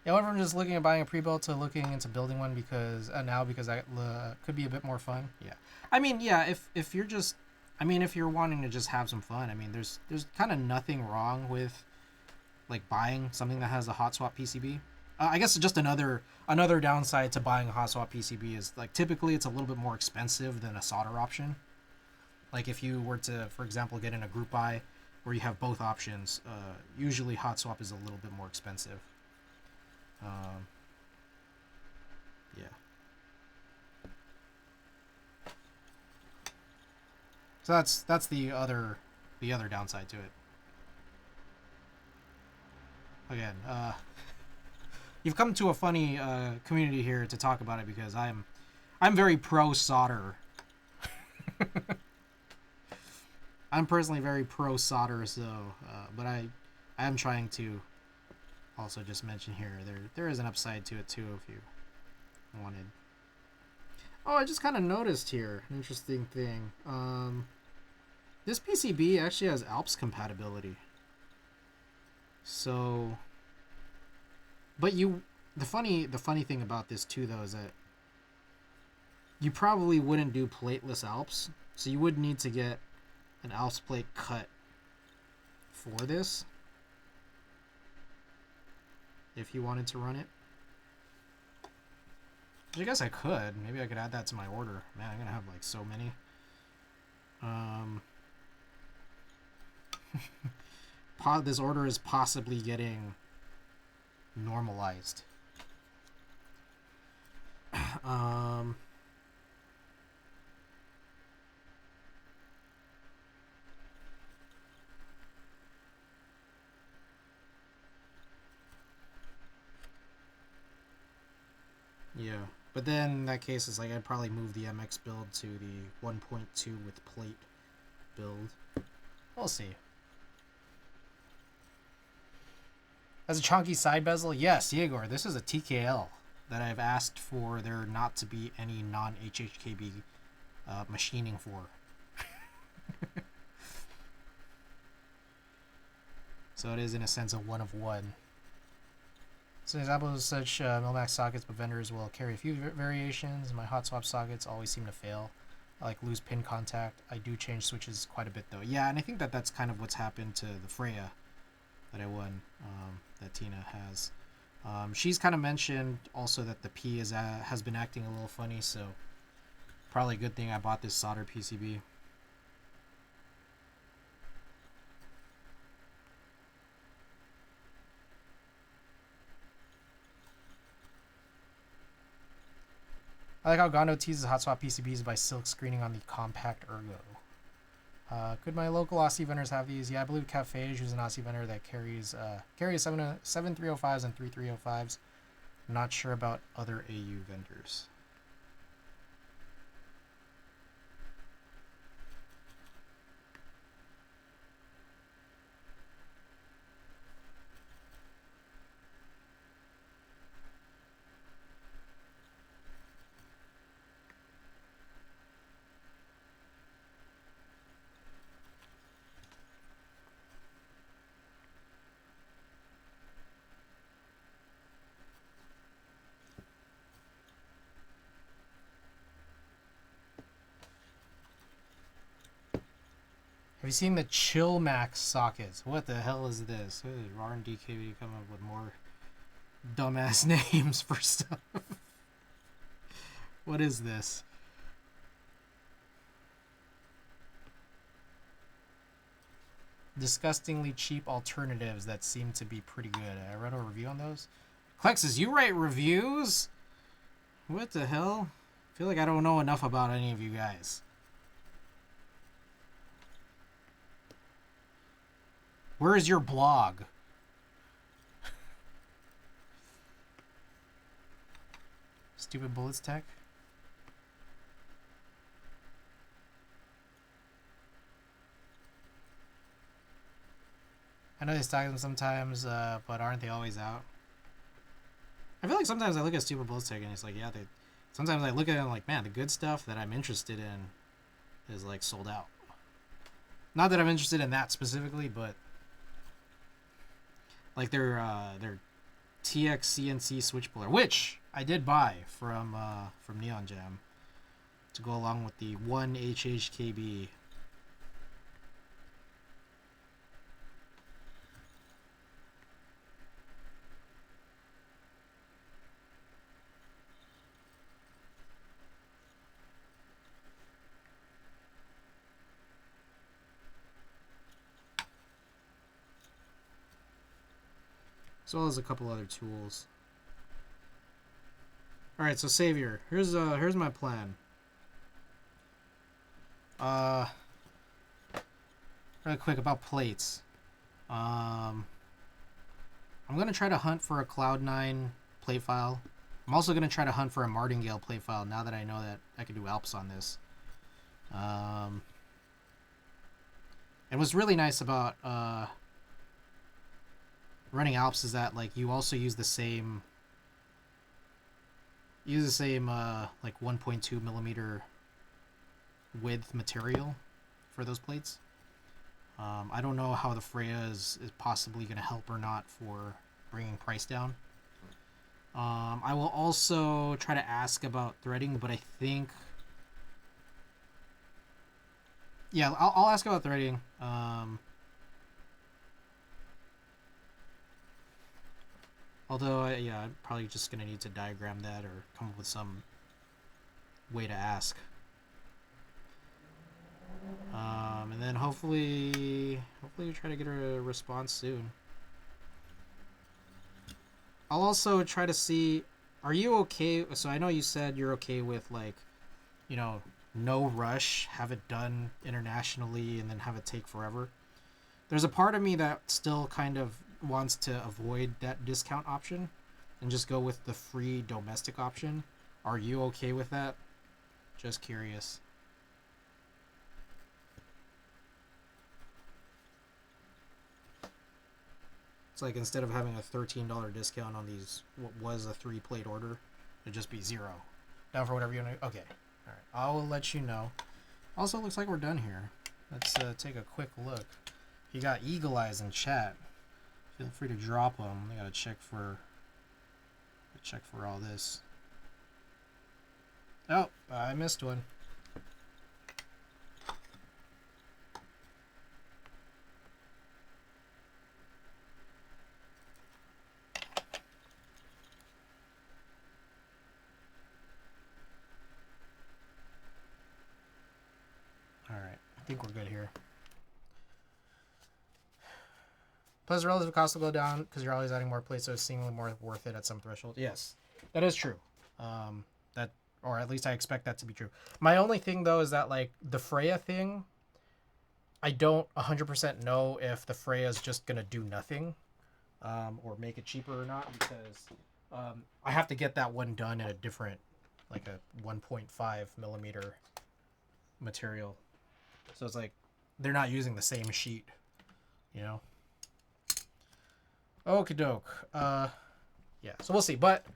Yeah, went from just looking at buying a pre-built to looking into building one because that could be a bit more fun. Yeah, I mean, yeah, if you're just, I mean, if you're wanting to just have some fun, I mean, there's kind of nothing wrong with like buying something that has a hot swap PCB. I guess just another downside to buying a hot swap PCB is like typically it's a little bit more expensive than a solder option. Like if you were to, for example, get in a group buy where you have both options, usually hot swap is a little bit more expensive. Yeah. So that's the other downside to it. Again, you've come to a funny community here to talk about it because I'm very pro solder. I'm personally very pro solder, so but I am trying to also just mention here there is an upside to it too if you wanted. Oh, I just kind of noticed here an interesting thing. This PCB actually has Alps compatibility. So, but the funny thing about this too though is that you probably wouldn't do plateless Alps, so you would need to get an Alps plate cut for this if you wanted to run it. I guess I could. Maybe I could add that to my order. Man, I'm gonna have like so many. This order is possibly getting normalized. But then in that case, it's like I'd probably move the MX build to the 1.2 with plate build. We'll see. As a chunky side bezel, yes, Yegor, this is a TKL that I've asked for there not to be any non-HHKB machining for. So it is, in a sense, a one of one. So examples of such Milmax sockets, but vendors will carry a few variations. My hot swap sockets always seem to fail. I like lose pin contact. I do change switches quite a bit though. Yeah, and I think that that's kind of what's happened to the Freya that I won, that Tina has. She's kind of mentioned also that the P has been acting a little funny, so probably a good thing I bought this solder PCB. I like how Gondo teases hot swap PCBs by silk screening on the compact ergo. Could my local Aussie vendors have these? Yeah, I believe Cafe is an Aussie vendor that carries 7305s and 3305s. Not sure about other AU vendors. Have you seen the Chill Max sockets? What the hell is this? R&D KV come up with more dumbass names for stuff. What is this? Disgustingly cheap alternatives that seem to be pretty good. I read a review on those. Klexus, you write reviews? What the hell? I feel like I don't know enough about any of you guys. Where is your blog? Stupid Bullets Tech. I know they stock them sometimes, but aren't they always out? I feel like sometimes I look at Stupid Bullets Tech and it's like, yeah, they. Sometimes I look at it and I'm like, man, the good stuff that I'm interested in is like sold out. Not that I'm interested in that specifically, but like their TX CNC switch puller, which I did buy from Neon Jam to go along with the 1HHKB. As well as a couple other tools. Alright, so Savior, here's my plan. Really quick about plates. I'm gonna try to hunt for a Cloud9 plate file. I'm also gonna try to hunt for a martingale plate file now that I know that I can do Alps on this. And what's really nice about running Alps is that like you also use the same like 1.2 millimeter width material for those plates. I don't know how the Freya is possibly going to help or not for bringing price down. I will also try to ask about threading, but I think yeah, I'll ask about threading. Although, yeah, I'm probably just going to need to diagram that or come up with some way to ask. And then hopefully try to get a response soon. I'll also try to see, are you okay? So I know you said you're okay with like, you know, no rush, have it done internationally and then have it take forever. There's a part of me that still kind of wants to avoid that discount option and just go with the free domestic option. Are you okay with that? Just curious. It's like instead of having a $13 discount on these, what was a 3-plate order, it'd just be 0. Down for whatever you want to. Okay. All right. I'll let you know. Also, looks like we're done here. Let's take a quick look. You got eagle eyes in chat. Feel free to drop them. I gotta check for all this. Oh, I missed one. All right, I think we're good here. Plus, the relative cost will go down because you're always adding more plates, so it's seemingly more worth it at some threshold. Yes, that is true. That, or at least I expect that to be true. My only thing though is that like the Freya thing, I don't 100% know if the Freya is just gonna do nothing, or make it cheaper or not, because I have to get that one done in a different, like a 1.5 millimeter material. So it's like they're not using the same sheet, you know. Okie doke. Yeah, so we'll see. But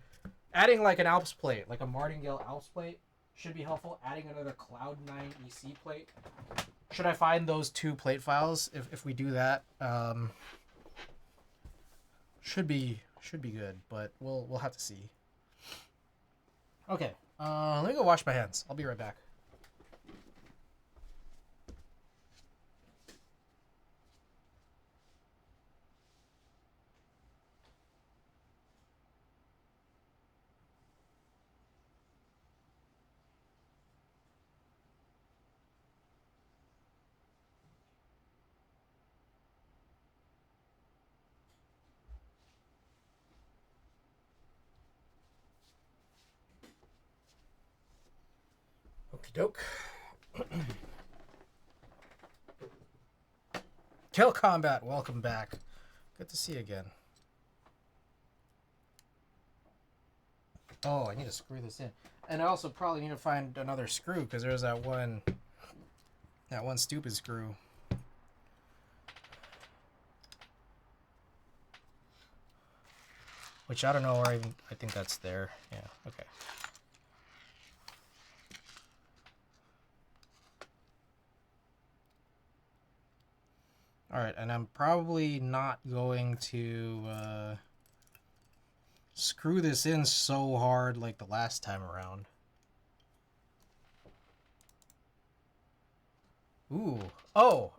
adding like an Alps plate, like a martingale Alps plate, should be helpful. Adding another cloudnine EC plate. Should I find those 2 plate files? If we do that, should be good. But we'll have to see. Okay. Let me go wash my hands. I'll be right back. Okie doke. Kill Combat, welcome back. Good to see you again. Oh, I need to screw this in. And I also probably need to find another screw, because there's that one stupid screw. Which I don't know where I think that's there. Yeah, okay. Alright, and I'm probably not going to screw this in so hard like the last time around. Ooh. Oh,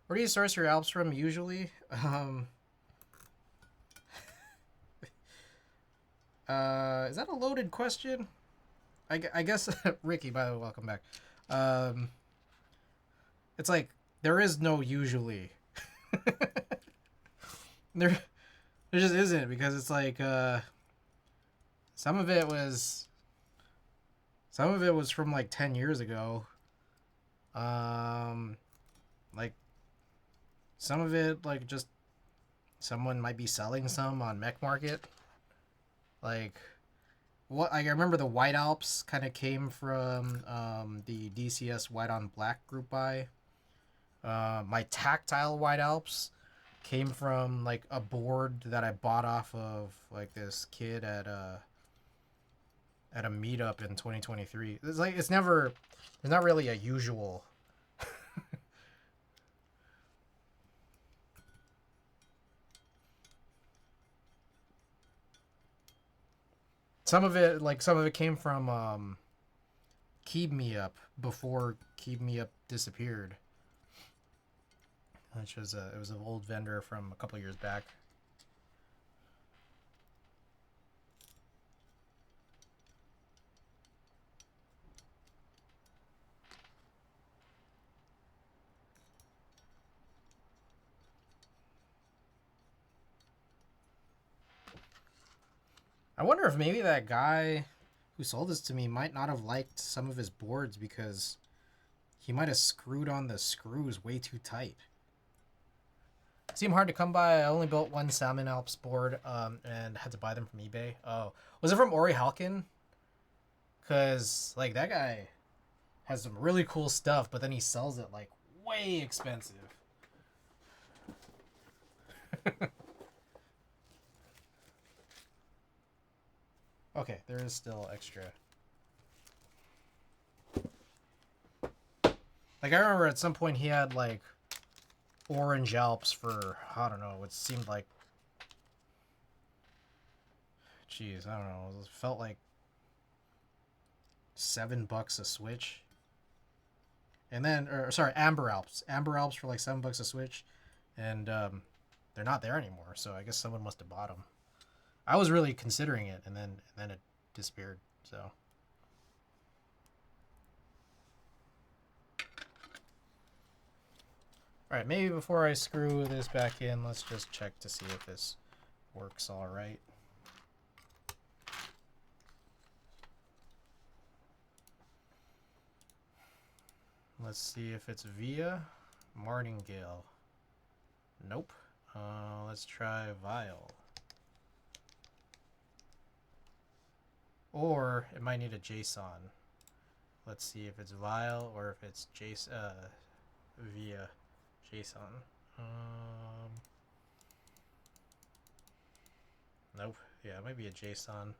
where do you source your Alps from usually? Is that a loaded question? I guess, Ricky, by the way, welcome back. It's like, there is no usually. there just isn't, because it's like, some of it was from like 10 years ago. Like, some of it, like, just someone might be selling some on Mech Market. Like, what I remember, the White Alps kind of came from the DCS White on Black group buy. My tactile White Alps came from like a board that I bought off of like this kid at a meetup in 2023. It's like it's not really a usual. Some of it came from Keep Me Up before Keep Me Up disappeared. Which was it was an old vendor from a couple years back. I wonder if maybe that guy who sold this to me might not have liked some of his boards because he might have screwed on the screws way too tight. Seem hard to come by. I only built one Salmon Alps board and had to buy them from eBay. Oh, was it from Ori Halkin? Because, like, that guy has some really cool stuff, but then he sells it, like, way expensive. Okay, there is still extra. Like, I remember at some point he had, like, Orange Alps for, I don't know, it seemed like... Jeez, I don't know. It felt like $7 a Switch. And then, or sorry, Amber Alps. Amber Alps for like $7 a Switch. And they're not there anymore, so I guess someone must have bought them. I was really considering it, and then it disappeared, so... Alright, maybe before I screw this back in, let's just check to see if this works alright. Let's see if it's via martingale. Nope. Let's try vial. Or it might need a JSON. Let's see if it's vial or if it's via JSON. Nope. Yeah, it might be a JSON.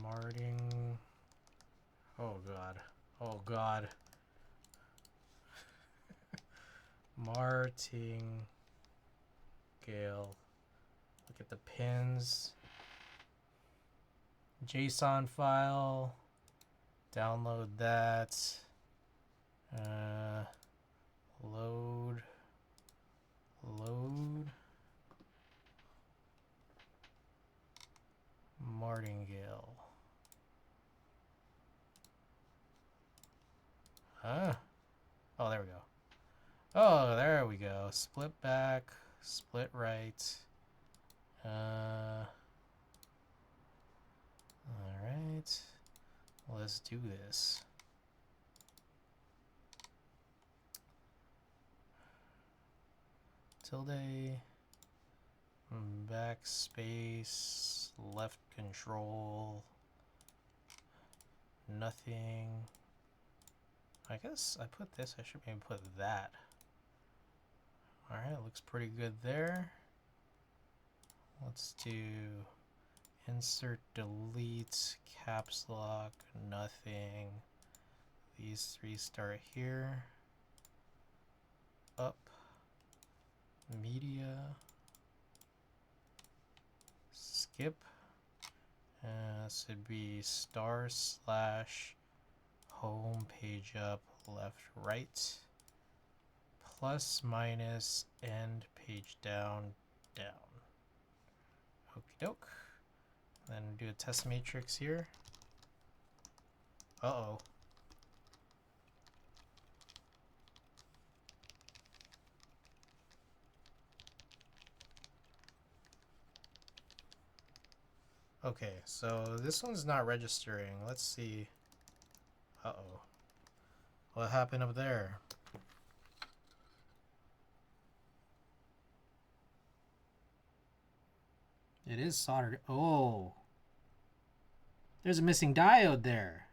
Marting. Oh god. Oh god. Martingale. Look at the pins. JSON file. Download that. Load. Martingale. Huh? Oh, there we go. Oh, there we go. Split back, split right. Alright. Let's do this. Tilde, backspace, left control, nothing. I guess I put this, I should maybe put that. Alright, looks pretty good there. Let's do insert, delete, caps lock, nothing. These three start here. Up. Media. Skip. This would be / home page up, left, right. Plus, minus, end, page down, down. Okie doke. Then do a test matrix here. Uh-oh. Okay, so this one's not registering. Let's see. Uh-oh. What happened up there? It is soldered. Oh. There's a missing diode there.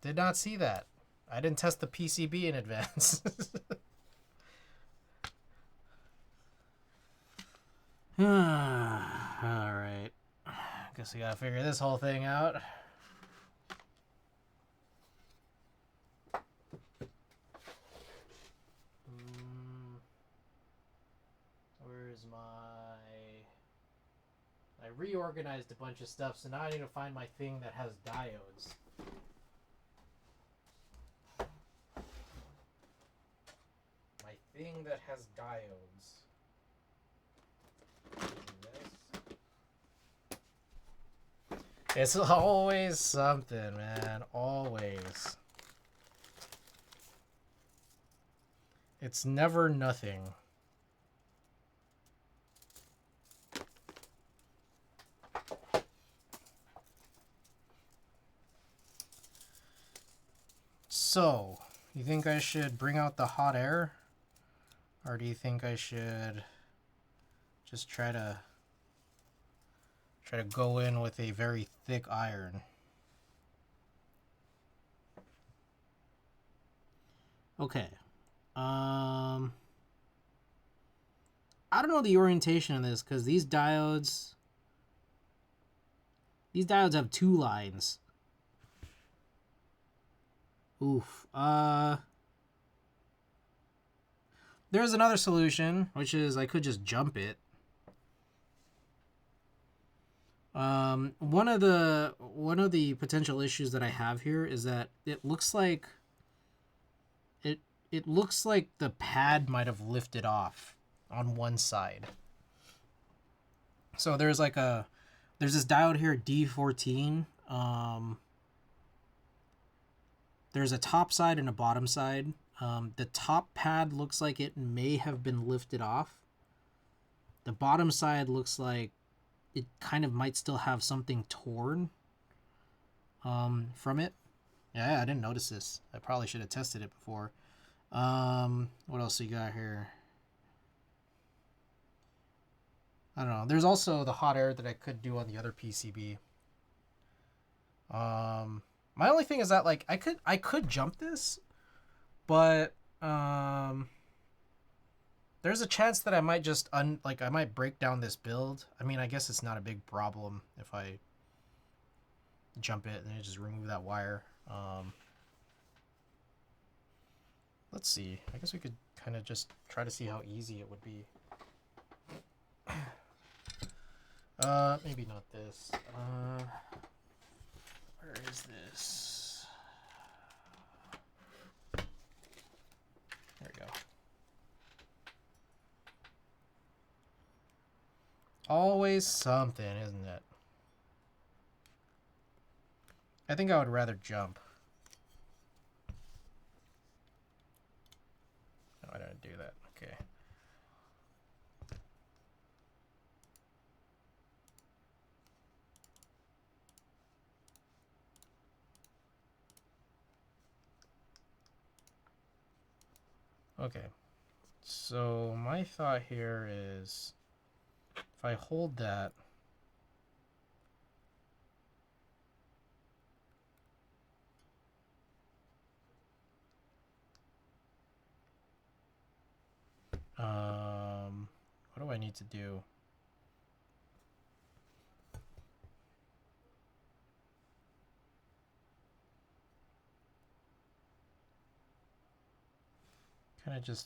Did not see that. I didn't test the PCB in advance. Alright. Guess we gotta figure this whole thing out. Where's my... I reorganized a bunch of stuff, so now I need to find my thing that has diodes. My thing that has diodes. It's always something, man. Always. It's never nothing. So, you think I should bring out the hot air? Or do you think I should just try to go in with a very thick iron? Okay. I don't know the orientation of this because these diodes have two lines. Oof. There's another solution, which is I could just jump it. One of the potential issues that I have here is that it looks like the pad might have lifted off on one side. So there's this diode here, D14. There's a top side and a bottom side. The top pad looks like it may have been lifted off. The bottom side looks like it kind of might still have something torn from it. Yeah, I didn't notice this. I probably should have tested it before. What else you got here? I don't know. There's also the hot air that I could do on the other PCB. My only thing is that like I could jump this, but there's a chance that I might just I might break down this build. I mean, I guess it's not a big problem if I jump it and then just remove that wire. Let's see. I guess we could kind of just try to see how easy it would be. Maybe not this. Where is this? There we go. Always something, isn't it? I think I would rather jump. No, I don't do that. Okay. Okay. So my thought here is if I hold that, what do I need to do?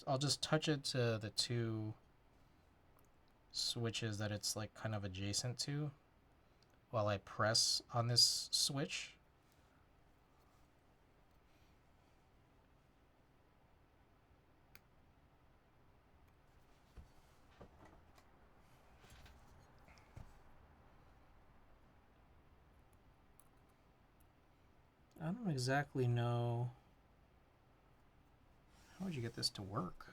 I'll just touch it to the two switches that it's like kind of adjacent to while I press on this switch. I don't exactly know. How would you get this to work?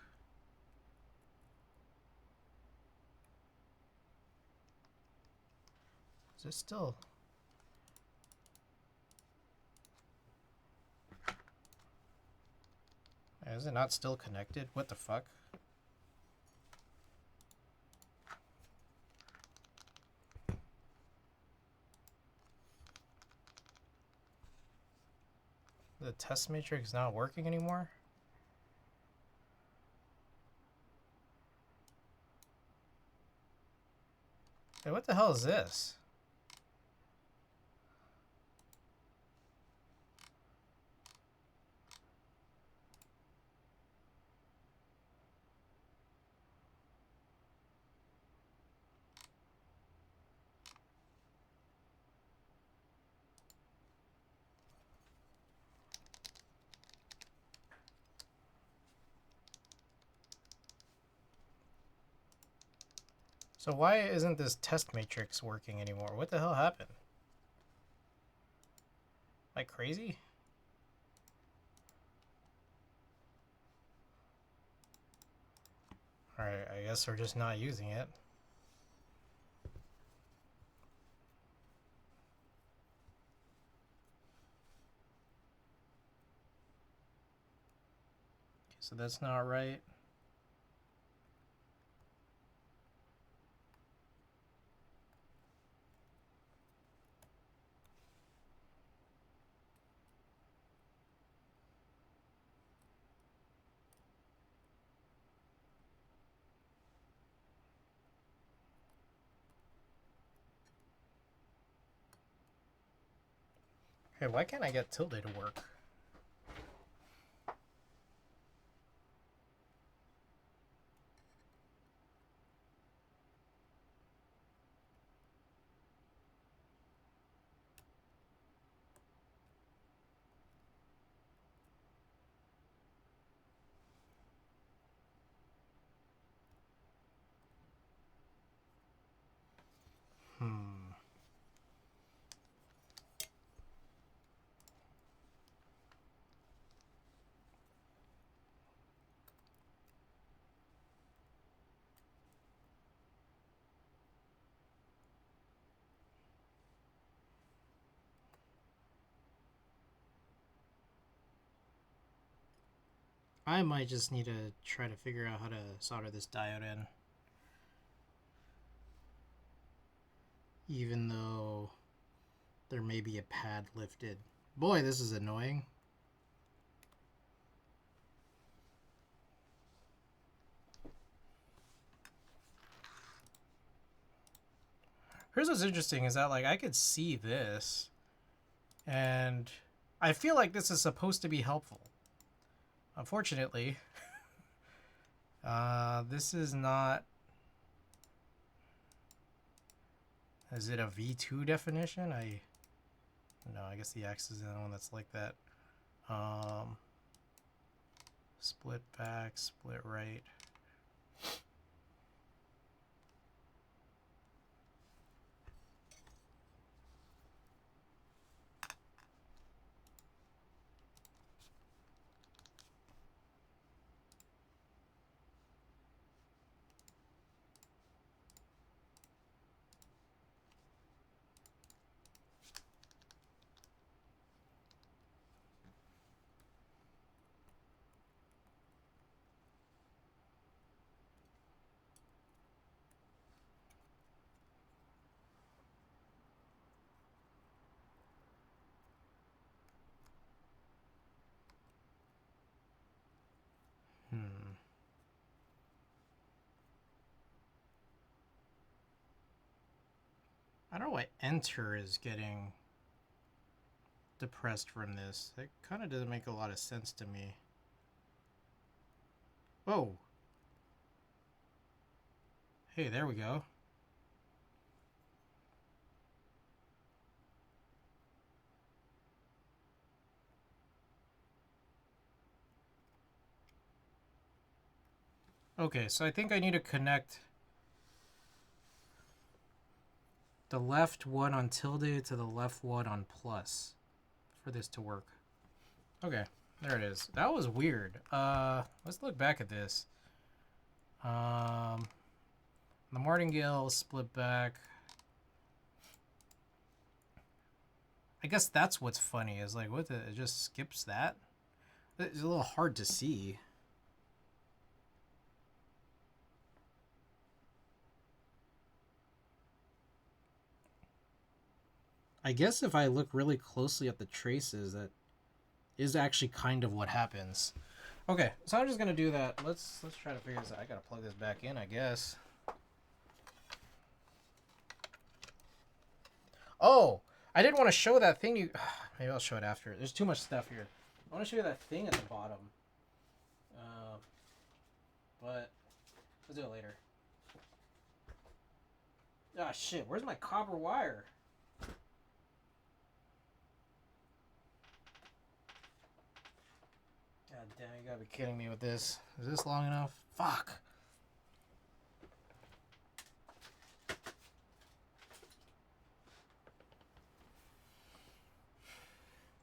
Is it still? Is it not still connected? What the fuck? The test matrix not working anymore? Hey, what the hell is this? So why isn't this test matrix working anymore? What the hell happened? Like crazy? Alright, I guess we're just not using it. So that's not right. Hey, why can't I get tilde to work? I might just need to try to figure out how to solder this diode in. Even though there may be a pad lifted. Boy, this is annoying. Here's what's interesting is that, like, I could see this, and I feel like this is supposed to be helpful. Unfortunately, this is not. Is it a V2 definition? No, I guess the X is the one that's like that. Split back, split right. I don't know why enter is getting depressed from this. It kind of doesn't make a lot of sense to me. Whoa. Hey, there we go. Okay, so I think I need to connect the left one on tilde to the left one on plus for this to work. Okay, there it is. That was weird. Let's look back at this. The martingale split back. I guess that's what's funny is like what it just skips that. It's a little hard to see. I guess if I look really closely at the traces, that is actually kind of what happens. Okay, so I'm just gonna do that. Let's try to figure this out. I gotta plug this back in, I guess. Oh, I didn't want to show that thing. Maybe I'll show it after. There's too much stuff here. I want to show you that thing at the bottom. But let's do it later. Ah, shit. Where's my copper wire? God damn, you gotta be kidding me with this. Is this long enough? Fuck.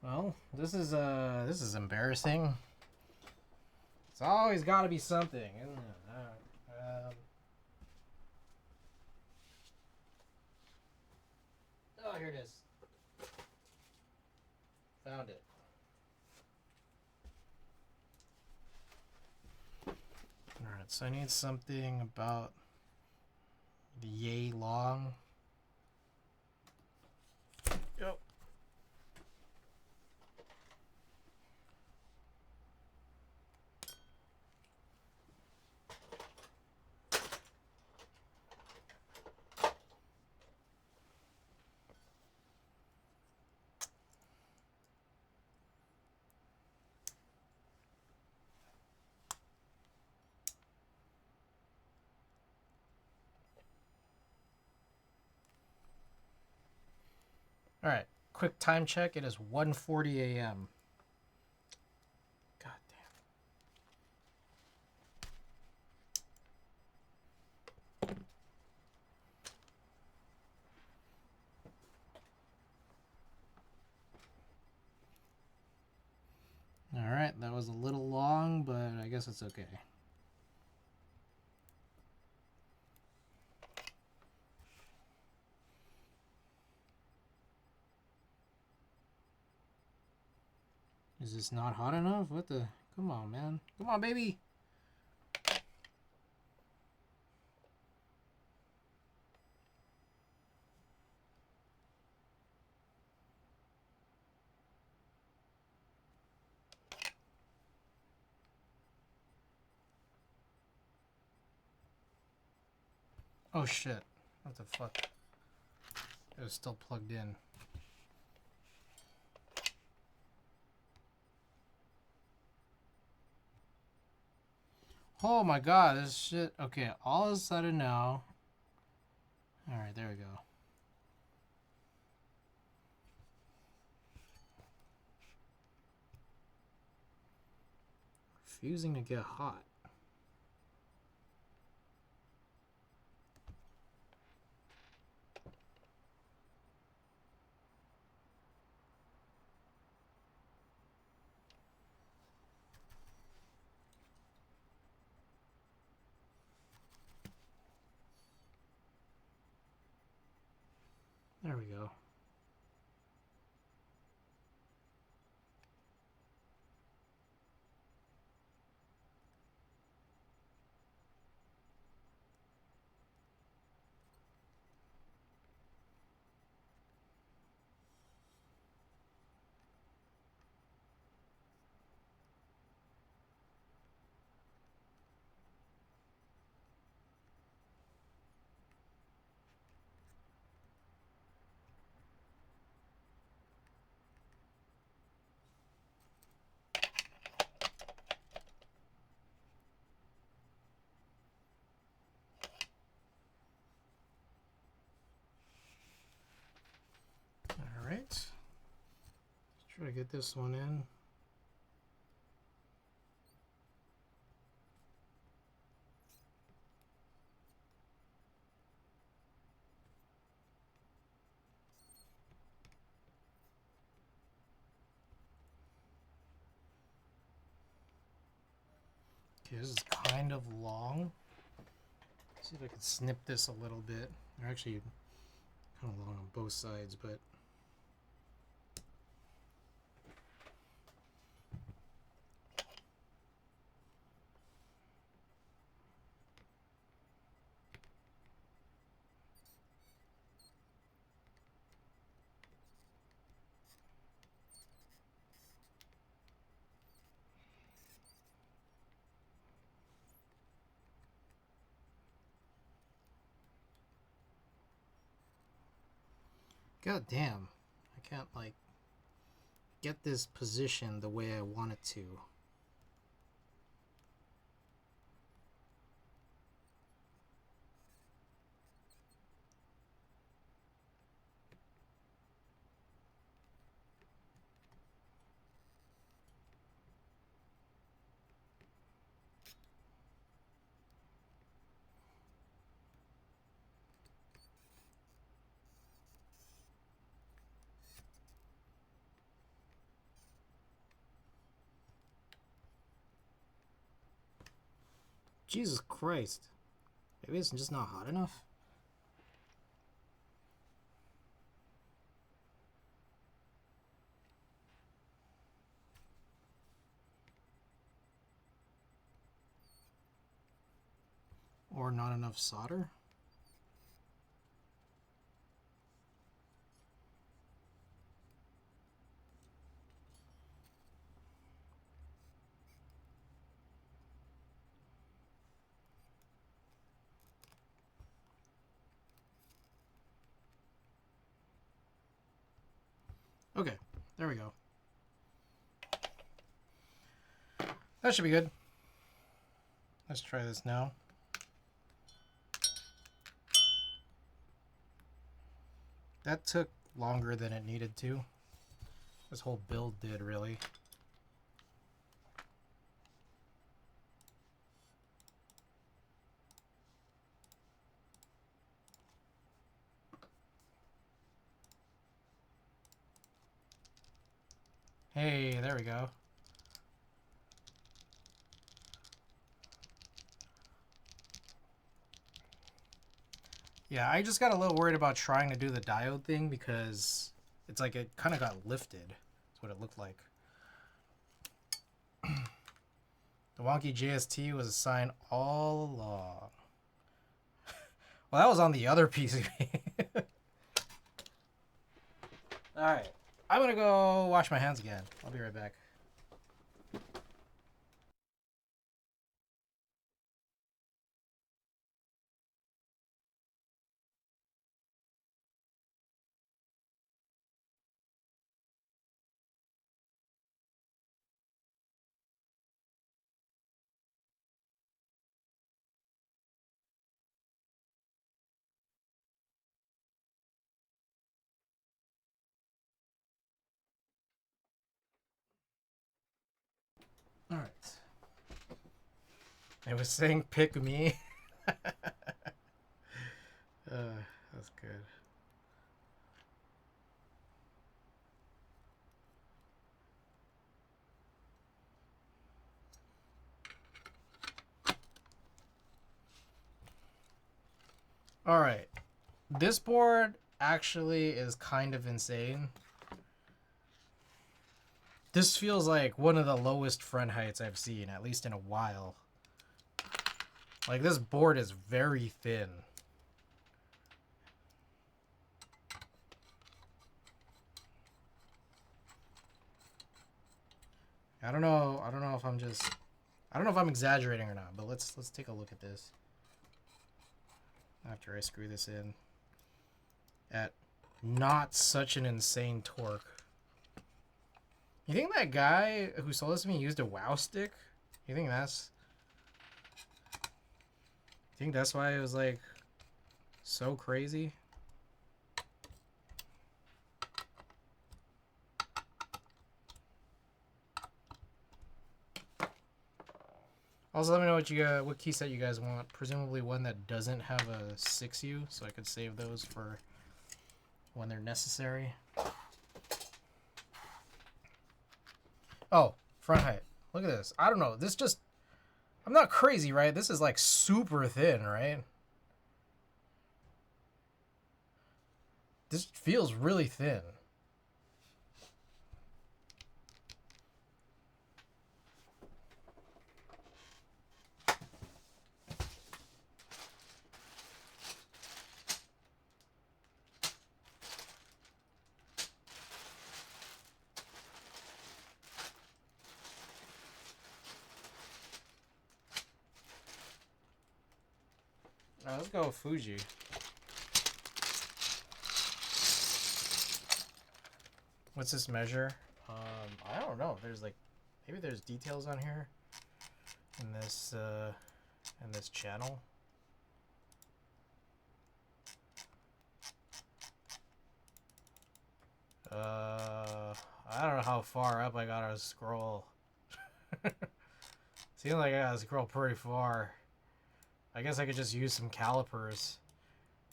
Well, this is embarrassing. It's always got to be something, isn't it? Oh, here it is. Found it. So I need something about the yay long. Yep. All right, quick time check. It is 1:40 a.m. God damn. All right, that was a little long, but I guess it's okay. Is this not hot enough? What the? Come on, man. Come on, baby. Oh shit. What the fuck? It was still plugged in. Oh my god, this shit. Okay, all of a sudden now. Alright, there we go. Refusing to get hot. There we go. Alright. Let's try to get this one in. Okay, this is kind of long. Let's see if I can snip this a little bit. They're actually kind of long on both sides, but god damn. I can't like get this position the way I want it to. Jesus Christ. Maybe it's just not hot enough. Or not enough solder? Okay, there we go. That should be good. Let's try this now. That took longer than it needed to. This whole build did, really. Hey, there we go. Yeah, I just got a little worried about trying to do the diode thing because it's like it kind of got lifted. That's what it looked like. The wonky JST was assigned all along. Well, that was on the other PCB. Alright, I'm gonna go wash my hands again. I'll be right back. Alright. It was saying pick me. That's good. Alright. This board actually is kind of insane. This feels like one of the lowest front heights I've seen, at least in a while. Like, this board is very thin. I don't know if I'm just... I don't know if I'm exaggerating or not, but let's take a look at this. After I screw this in. At not such an insane torque. You think that guy who sold this to me used a WoW stick? You think that's... You think that's why it was, like, so crazy? Also, let me know what key set you guys want. Presumably one that doesn't have a 6U, so I could save those for when they're necessary. Oh, front height. Look at this. I don't know. This just... I'm not crazy, right? This is like super thin, right? This feels really thin. Now let's go with Fuji. What's this measure? I don't know. There's like, maybe there's details on here in this channel. I don't know how far up I gotta scroll. Seems like I gotta scroll pretty far. I guess I could just use some calipers.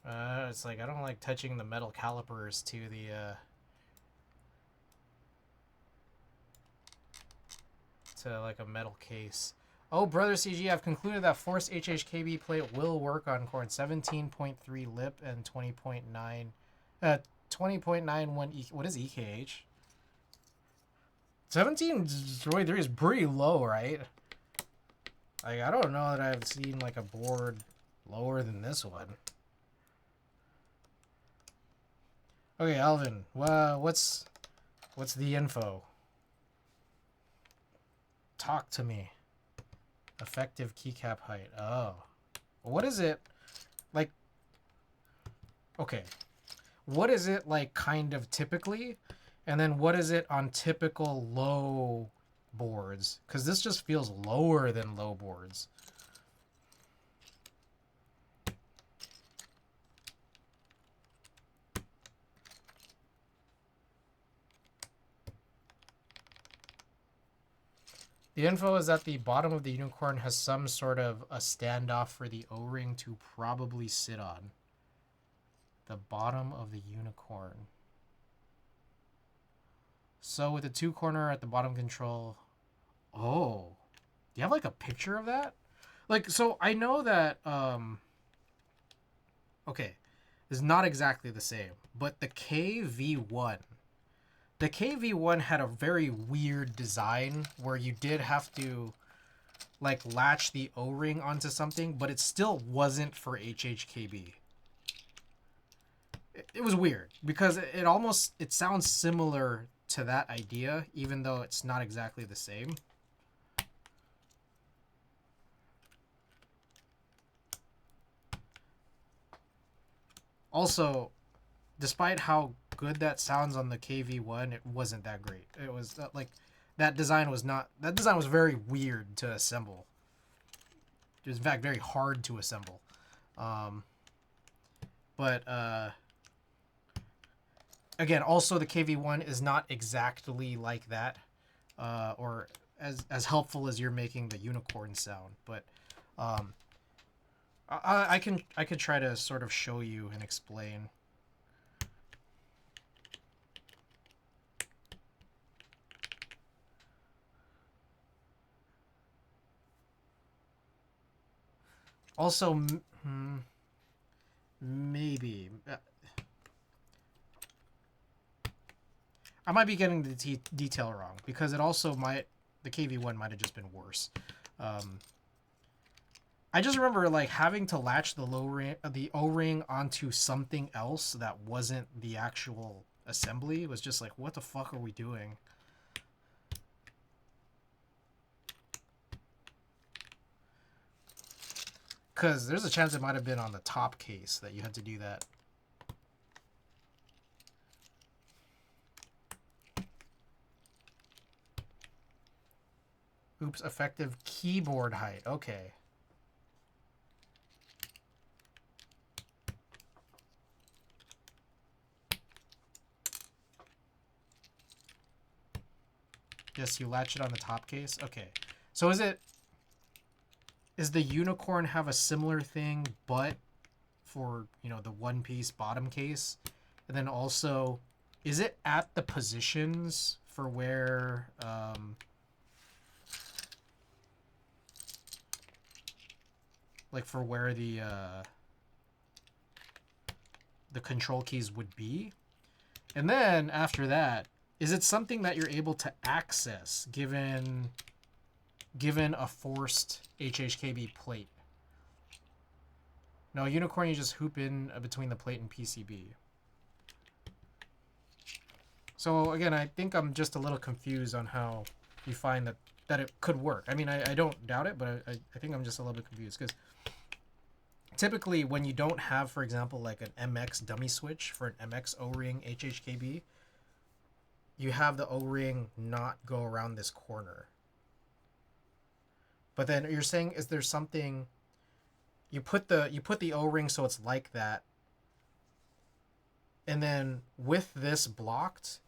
It's like I don't like touching the metal calipers to the to like a metal case. Oh, brother CG, I've concluded that forced HHKB plate will work on cord 17.3 lip and 20.9 20.91 what is EKH? 17.3 is pretty low, right? Like, I don't know that I've seen like a board Lower than this one. Okay, Alvin, what's the info? Talk to me. Effective keycap height. Oh. What is it like? Okay. What is it like kind of typically? And then what is it on typical low boards? Because this just feels lower than low boards. The info is that the bottom of the unicorn has some sort of a standoff for the O-ring to probably sit on. The bottom of the unicorn. So with the two corner at the bottom control. Oh. Do you have like a picture of that? Like, so I know that, okay, it's not exactly the same, but the KV1 had a very weird design where you did have to like latch the O-ring onto something, but it still wasn't for HHKB. It was weird because it sounds similar to that idea, even though it's not exactly the same. Also, despite how good that sounds on the KV1, it wasn't that great. It was like that design was very weird to assemble. It was in fact very hard to assemble. But again, also the KV1 is not exactly like that, or as helpful as you're making the unicorn sound. But I could try to sort of show you and explain. Also, maybe I might be getting the detail wrong because it also the KV1 might have just been worse. I just remember like having to latch the O-ring onto something else that wasn't the actual assembly. It was just like, what the fuck are we doing? Because there's a chance it might have been on the top case that you had to do that. Oops, effective keyboard height. Okay. Yes, you latch it on the top case. Okay. So is the unicorn have a similar thing, but for, you know, the one piece bottom case? And then also, is it at the positions for where, like for where the control keys would be? And then after that, is it something that you're able to access given a forced HHKB plate? No, unicorn you just hoop in between the plate and PCB. So again, I think I'm just a little confused on how you find that it could work. I mean, I don't doubt it, but I think I'm just a little bit confused because typically when you don't have, for example, like an MX dummy switch for an MX O-ring HHKB, you have the O-ring not go around this corner. But then you're saying, is there something you put the O-ring so it's like that, and then with this blocked,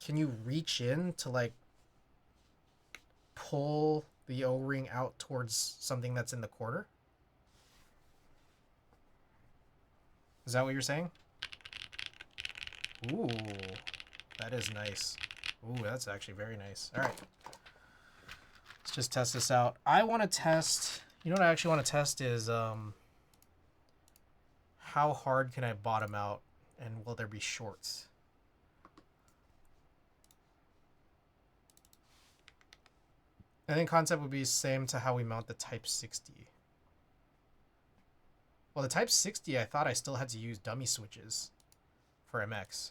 can you reach in to like pull the O-ring out towards something that's in the corner? Is that what you're saying? Ooh, that is nice. Ooh, that's actually very nice. All right. Let's just test this out. I want to test, you know what I actually want to test is how hard can I bottom out and will there be shorts? I think concept would be same to how we mount the Type 60. Well, the Type 60, I thought I still had to use dummy switches for MX.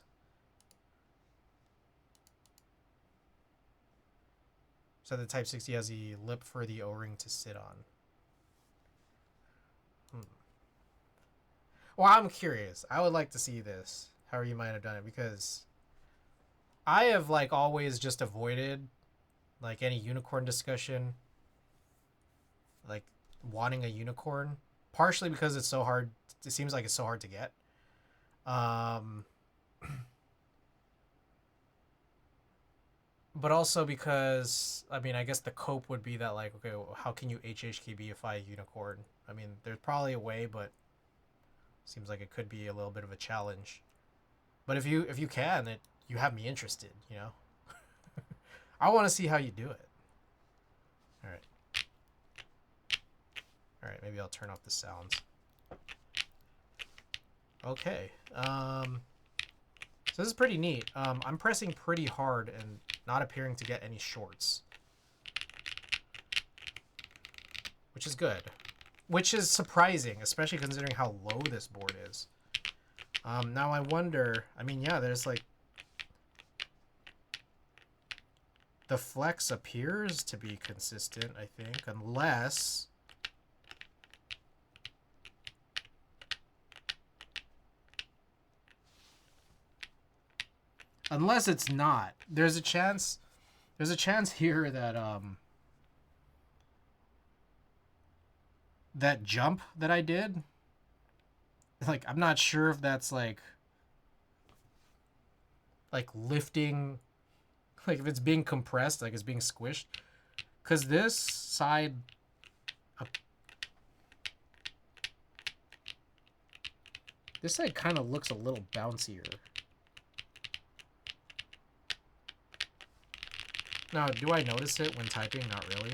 So the Type 60 has the lip for the O-ring to sit on. Well, I'm curious. I would like to see this, however you might have done it, because I have like always just avoided like any unicorn discussion, like wanting a unicorn, partially because it's so hard. It seems like it's so hard to get. But also because, I mean, I guess the cope would be that like, okay, well, how can you HHKBify a unicorn? I mean, there's probably a way, but seems like it could be a little bit of a challenge. But if you can, you have me interested, you know. I want to see how you do it. All right. All right, maybe I'll turn off the sounds. Okay. So this is pretty neat. I'm pressing pretty hard and not appearing to get any shorts, which is good. Which is surprising, especially considering how low this board is. Now I wonder, I mean, yeah, there's like, the flex appears to be consistent, I think, unless it's not. There's a chance here that that jump that I did, like, I'm not sure if that's like lifting, like if it's being compressed, like it's being squished, because this side kind of looks a little bouncier. Now, do I notice it when typing? Not really.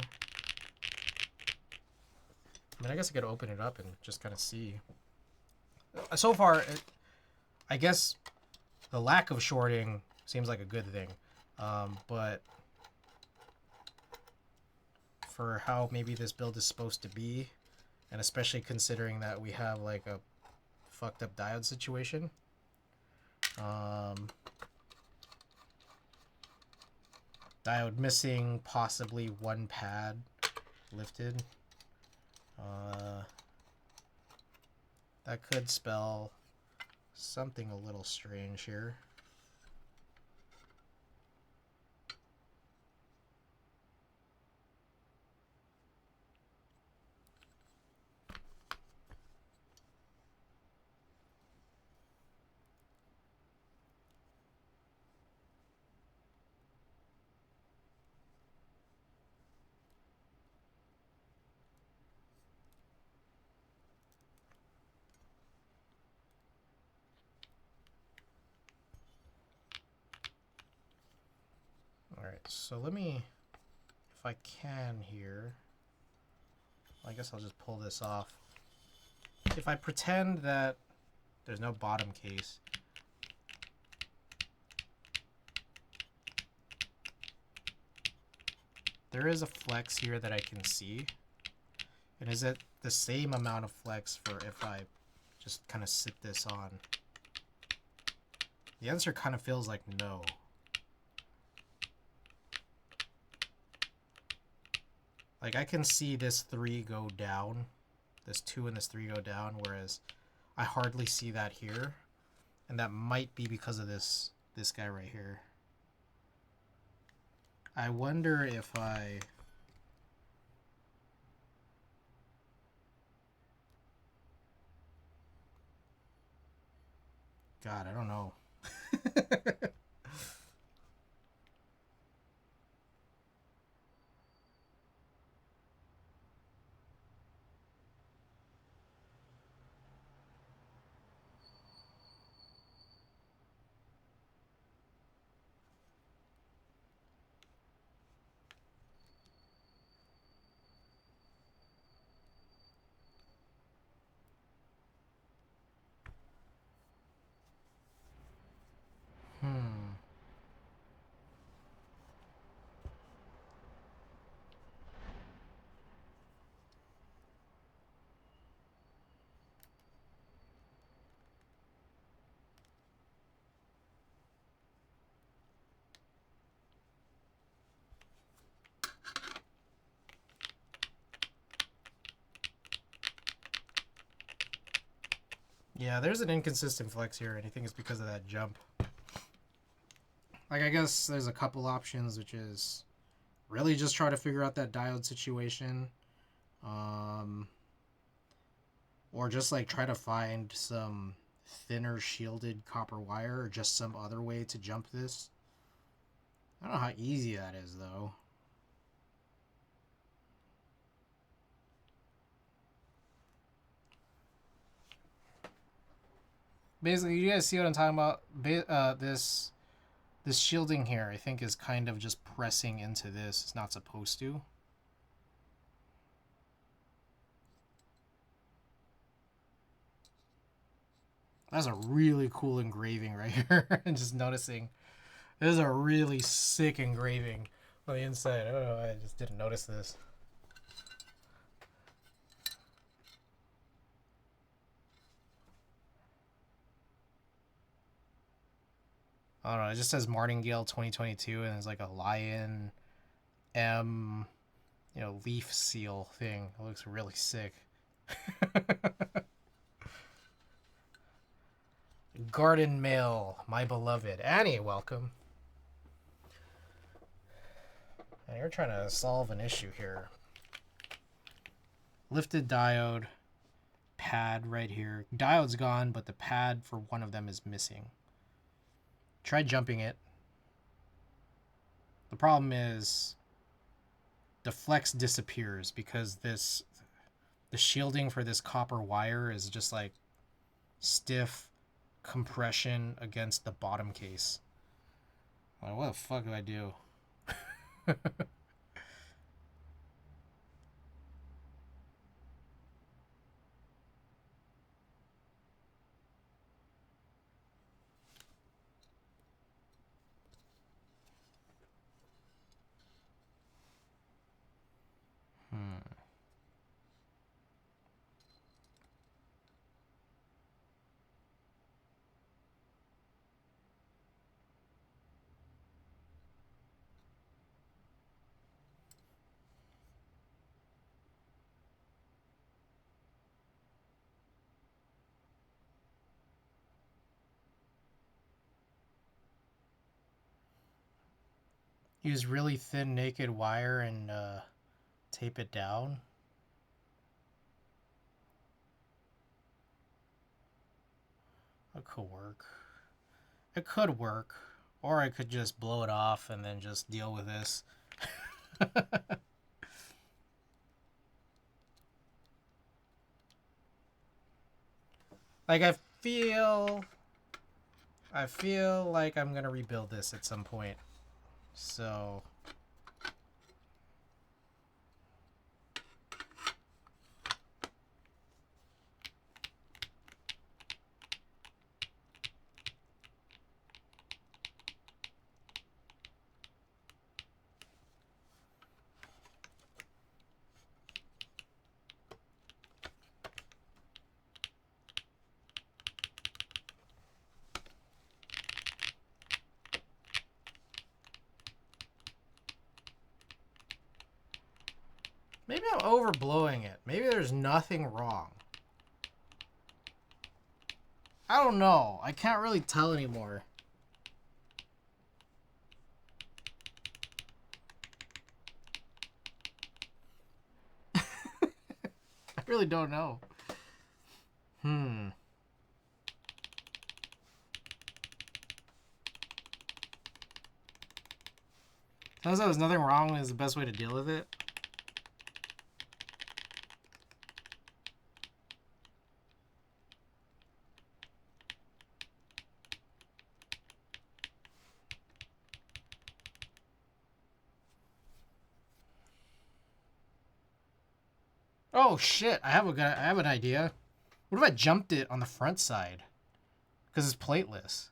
I mean, I guess I could open it up and just kind of see. So far, I guess the lack of shorting seems like a good thing. But for how maybe this build is supposed to be, and especially considering that we have like a fucked up diode situation, diode missing, possibly one pad lifted. That could spell something a little strange here. Alright, so let me, if I can here, I guess I'll just pull this off. If I pretend that there's no bottom case, there is a flex here that I can see. And is it the same amount of flex for if I just kind of sit this on? The answer kind of feels like no. Like, I can see this 3 go down, this 2 and this 3 go down, whereas I hardly see that here. And that might be because of this guy right here. I wonder if I... God, I don't know. Yeah, there's an inconsistent flex here, and I think it's because of that jump. Like, I guess there's a couple options, which is really just try to figure out that diode situation. Or just, like, try to find some thinner shielded copper wire or just some other way to jump this. I don't know how easy that is, though. Basically, you guys see what I'm talking about? This shielding here, I think, is kind of just pressing into this. It's not supposed to. That's a really cool engraving right here. I'm just noticing. This is a really sick engraving on the inside. I don't know, I just didn't notice this. I don't know, it just says Martingale 2022 and there's like a lion M, you know, leaf seal thing. It looks really sick. Garden Mail, my beloved. Annie, welcome. And you're trying to solve an issue here. Lifted diode, pad right here. Diode's gone, but the pad for one of them is missing. Try jumping it. The problem is the flex disappears because the shielding for this copper wire is just like stiff compression against the bottom case. Like, what the fuck do I do? Use really thin naked wire and tape it down. That could work. It could work. Or I could just blow it off and then just deal with this. Like, I feel like I'm gonna rebuild this at some point. So maybe I'm overblowing it. Maybe there's nothing wrong. I don't know. I can't really tell anymore. I really don't know. Sounds like there's nothing wrong is the best way to deal with it. Oh shit, I have an idea. What if I jumped it on the front side? Because it's plateless.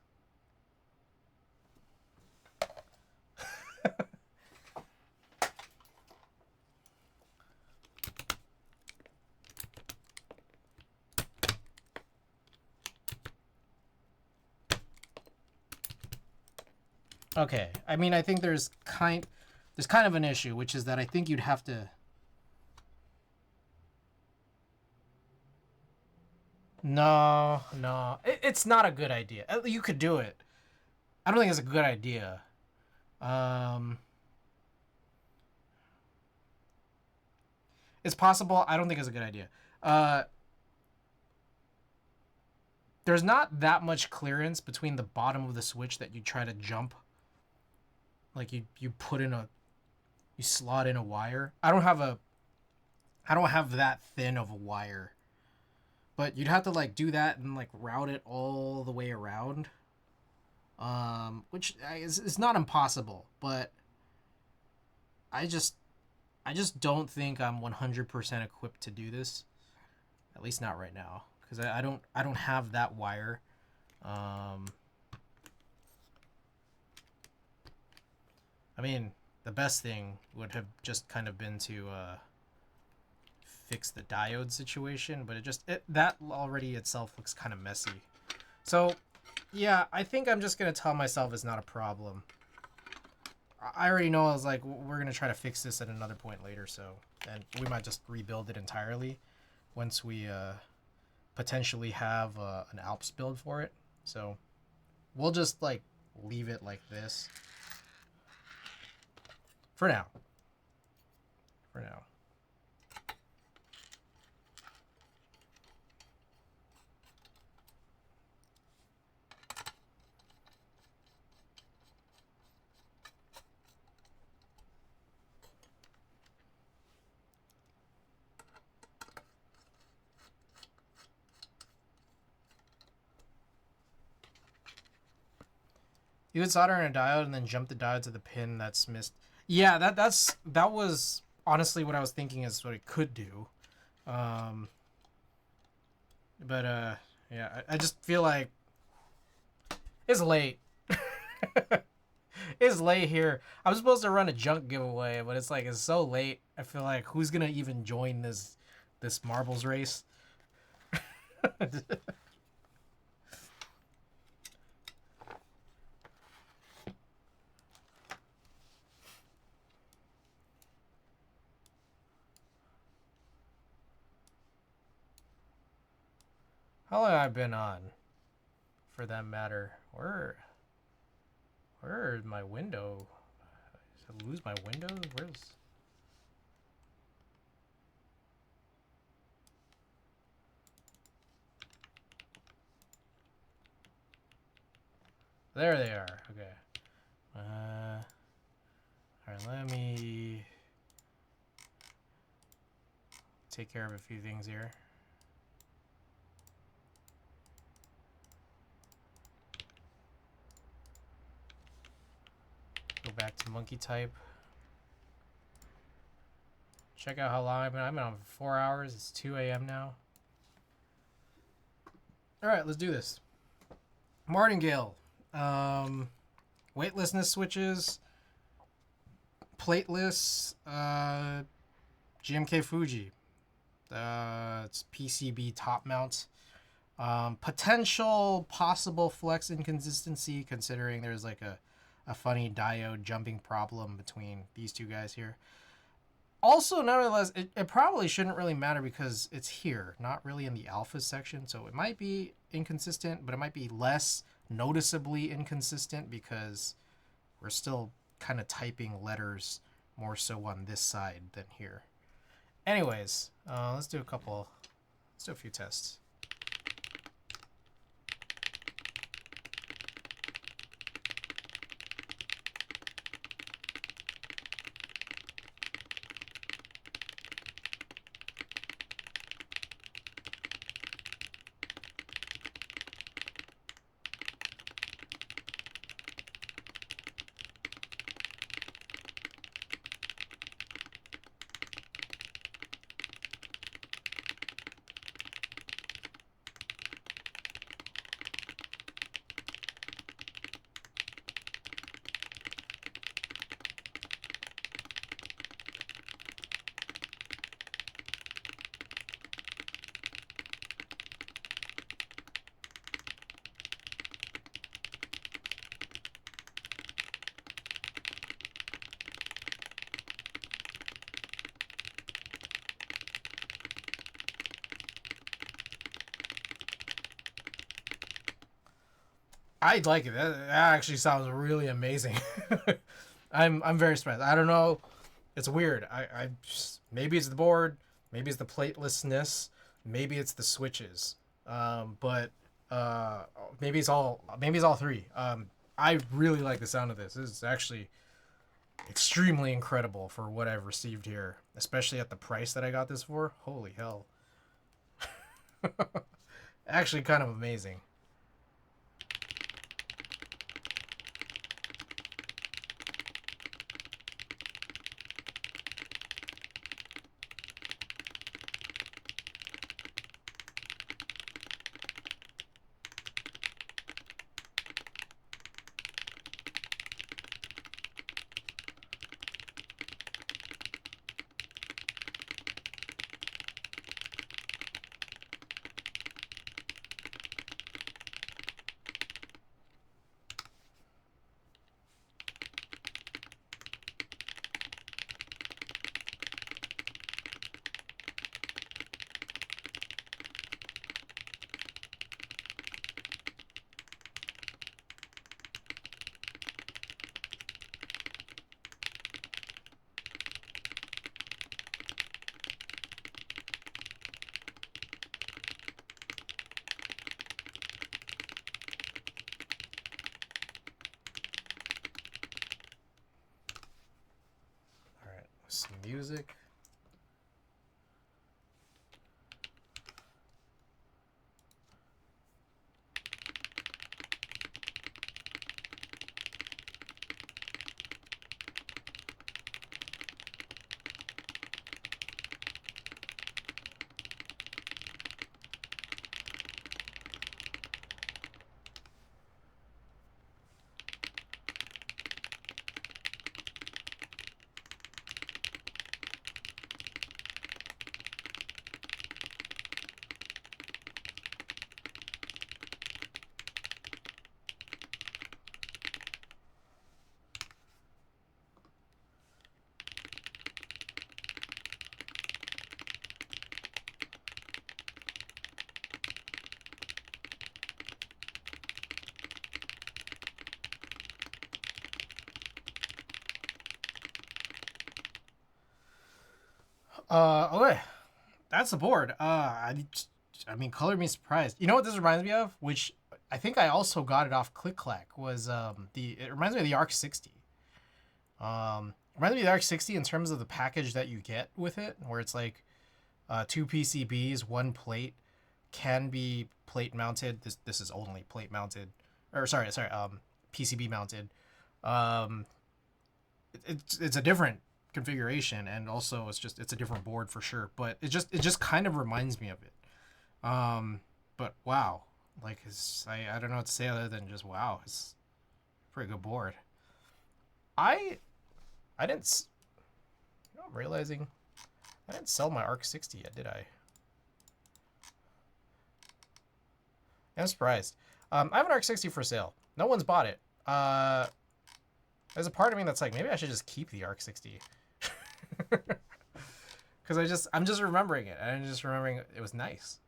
Okay, I mean, I think there's kind of an issue, which is that I think you'd have to... No, no, it's not a good idea. You could do it. I don't think it's a good idea. Um, it's possible. I don't think it's a good idea. Uh, there's not that much clearance between the bottom of the switch that you try to jump. Like you put in a you slot in a wire. I don't have that thin of a wire. But you'd have to like do that and like route it all the way around. Which is not impossible, but I just I just don't think I'm 100% equipped to do this. At least not right now, because I don't have that wire. Um, I mean, the best thing would have just kind of been to fix the diode situation, but that already itself looks kind of messy. So, yeah, I think I'm just gonna tell myself it's not a problem. I already know I was like, we're gonna try to fix this at another point later, so and we might just rebuild it entirely once we potentially have an Alps build for it. So we'll just like leave it like this for now. For now. You would solder in a diode and then jump the diode to the pin that's missed. Yeah, that was honestly what I was thinking is what it could do. Um, but yeah, I just feel like it's late. It's late here. I was supposed to run a junk giveaway, but it's so late. I feel like who's gonna even join this marbles race? How long have I been on? For that matter, where is my window? Did I lose my window? Where's there they are. Okay. Alright, let me take care of a few things here. Go back to monkey type. Check out how long I've been on for 4 hours. It's 2 a.m. now. Alright, let's do this. Martingale. Weightlessness switches. Plateless. GMK Fuji. It's PCB top mount. Potential possible flex inconsistency considering there's like a funny diode jumping problem between these two guys here. Also, nevertheless, it probably shouldn't really matter because it's here, not really in the alpha section. So it might be inconsistent, but it might be less noticeably inconsistent because we're still kind of typing letters more so on this side than here. Anyways, let's do a few tests. I'd like it. That actually sounds really amazing. I'm very surprised. I don't know. It's weird. I just, maybe it's the board, maybe it's the platelessness, maybe it's the switches. But maybe it's all three. I really like the sound of this. This is actually extremely incredible for what I've received here, especially at the price that I got this for. Holy hell. Actually kind of amazing. All right, some music. Okay, that's the board. I mean, color me surprised. You know what this reminds me of? Which I think I also got it off Click Clack. Was it reminds me of the Arc 60. Reminds me of the Arc 60 in terms of the package that you get with it, where it's like two PCBs, one plate, can be plate mounted. This is only plate mounted, or sorry, PCB mounted. Um, it's a different configuration, and also it's a different board for sure. But it just kind of reminds me of it. But wow, like I don't know what to say other than just wow. It's a pretty good board. I I didn't. You know, I'm realizing I didn't sell my Arc 60 yet, did I? I'm surprised. I have an Arc 60 for sale. No one's bought it. There's a part of me that's like, maybe I should just keep the Arc 60. Because I'm just remembering it. I'm just remembering it was nice.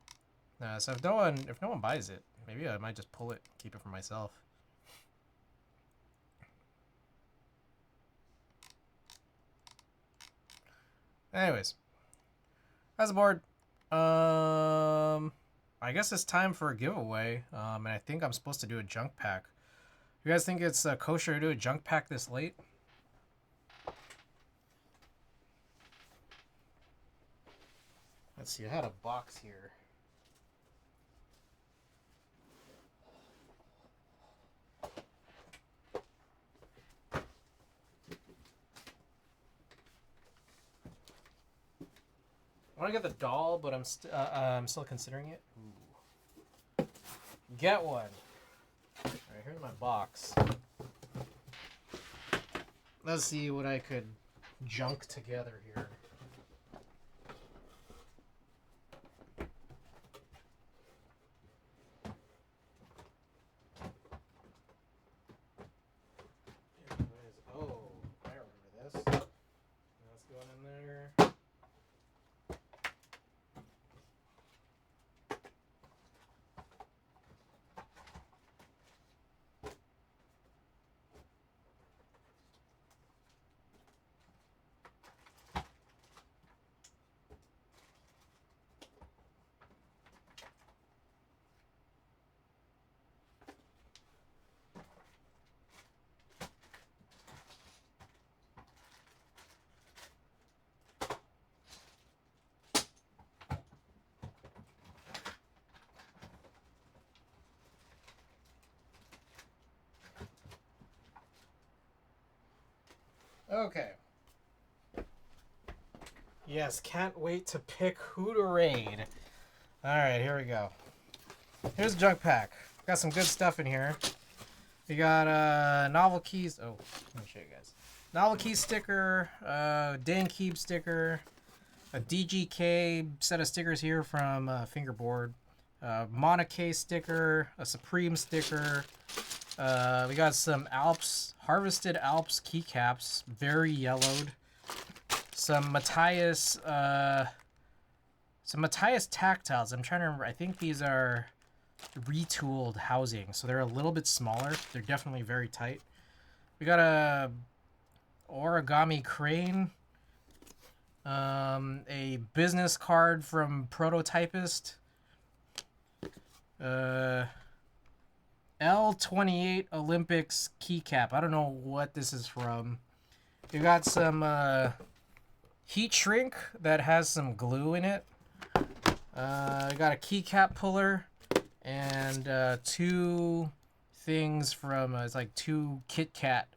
So if no one buys it, maybe I might just pull it, keep it for myself. Anyways, that's the board. I guess it's time for a giveaway. And I think I'm supposed to do a junk pack. You guys think it's kosher to do a junk pack this late? Let's see. I had a box here. I want to get the doll, but I'm still considering it. Ooh. Get one. All right, here's my box. Let's see what I could junk together here. Oh, I remember this. That's going in there. Okay. Yes, can't wait to pick who to raid. Alright, here we go. Here's the junk pack. Got some good stuff in here. We got novel keys. Oh, let me show you guys. Novel key sticker, Dan Keeb sticker, a DGK set of stickers here from Fingerboard, Monocase sticker, a Supreme sticker. We got some Alps, Harvested Alps keycaps, very yellowed. Some Matthias tactiles. I'm trying to remember. I think these are retooled housing, so they're a little bit smaller. They're definitely very tight. We got a origami crane, a business card from Prototypist, L28 Olympics keycap. I don't know what this is from. We got some heat shrink that has some glue in it. We got a keycap puller and two things from it's like two Kit Kat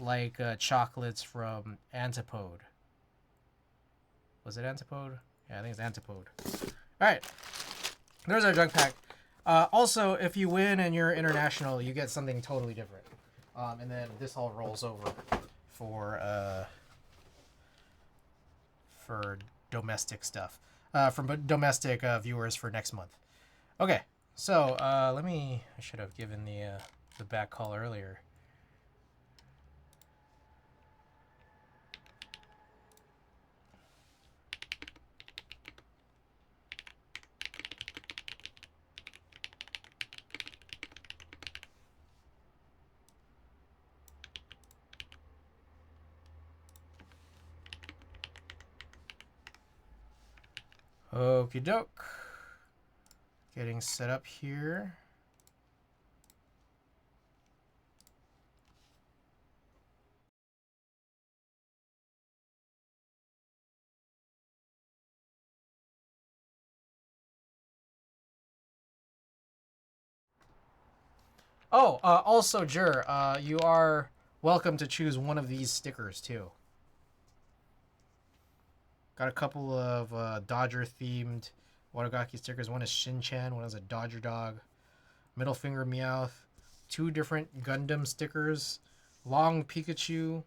like chocolates from Antipode. Was it Antipode? Yeah, I think it's Antipode. All right, there's our junk pack. Also, if you win and you're international, you get something totally different. And then this all rolls over for domestic stuff. From domestic viewers for next month. Okay, so I should have given the back call earlier. Okie doke. Getting set up here. Oh, also, Jur, you are welcome to choose one of these stickers too. Got a couple of Dodger-themed Watagaki stickers. One is Shin-Chan, one is a Dodger dog. Middle finger Meowth. Two different Gundam stickers. Long Pikachu.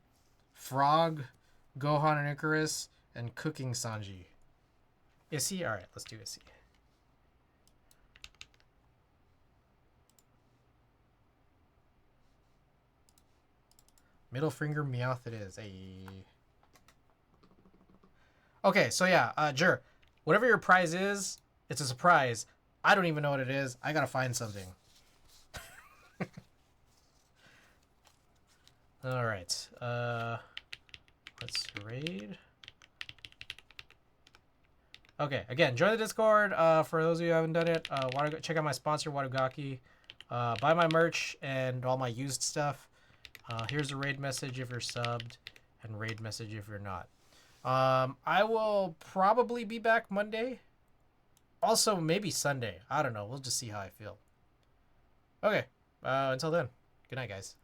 Frog. Gohan and Icarus. And Cooking Sanji. Issy? Alright, let's do Issy. Middle finger Meowth it is. Okay, so yeah, Jur, whatever your prize is, it's a surprise. I don't even know what it is. I gotta find something. Alright, let's raid. Okay, again, join the Discord. For those of you who haven't done it, check out my sponsor, Watagaki. Buy my merch and all my used stuff. Here's a raid message if you're subbed, and raid message if you're not. I will probably be back Monday. Also, maybe Sunday. I don't know. We'll just see how I feel. Okay. Until then, good night, guys.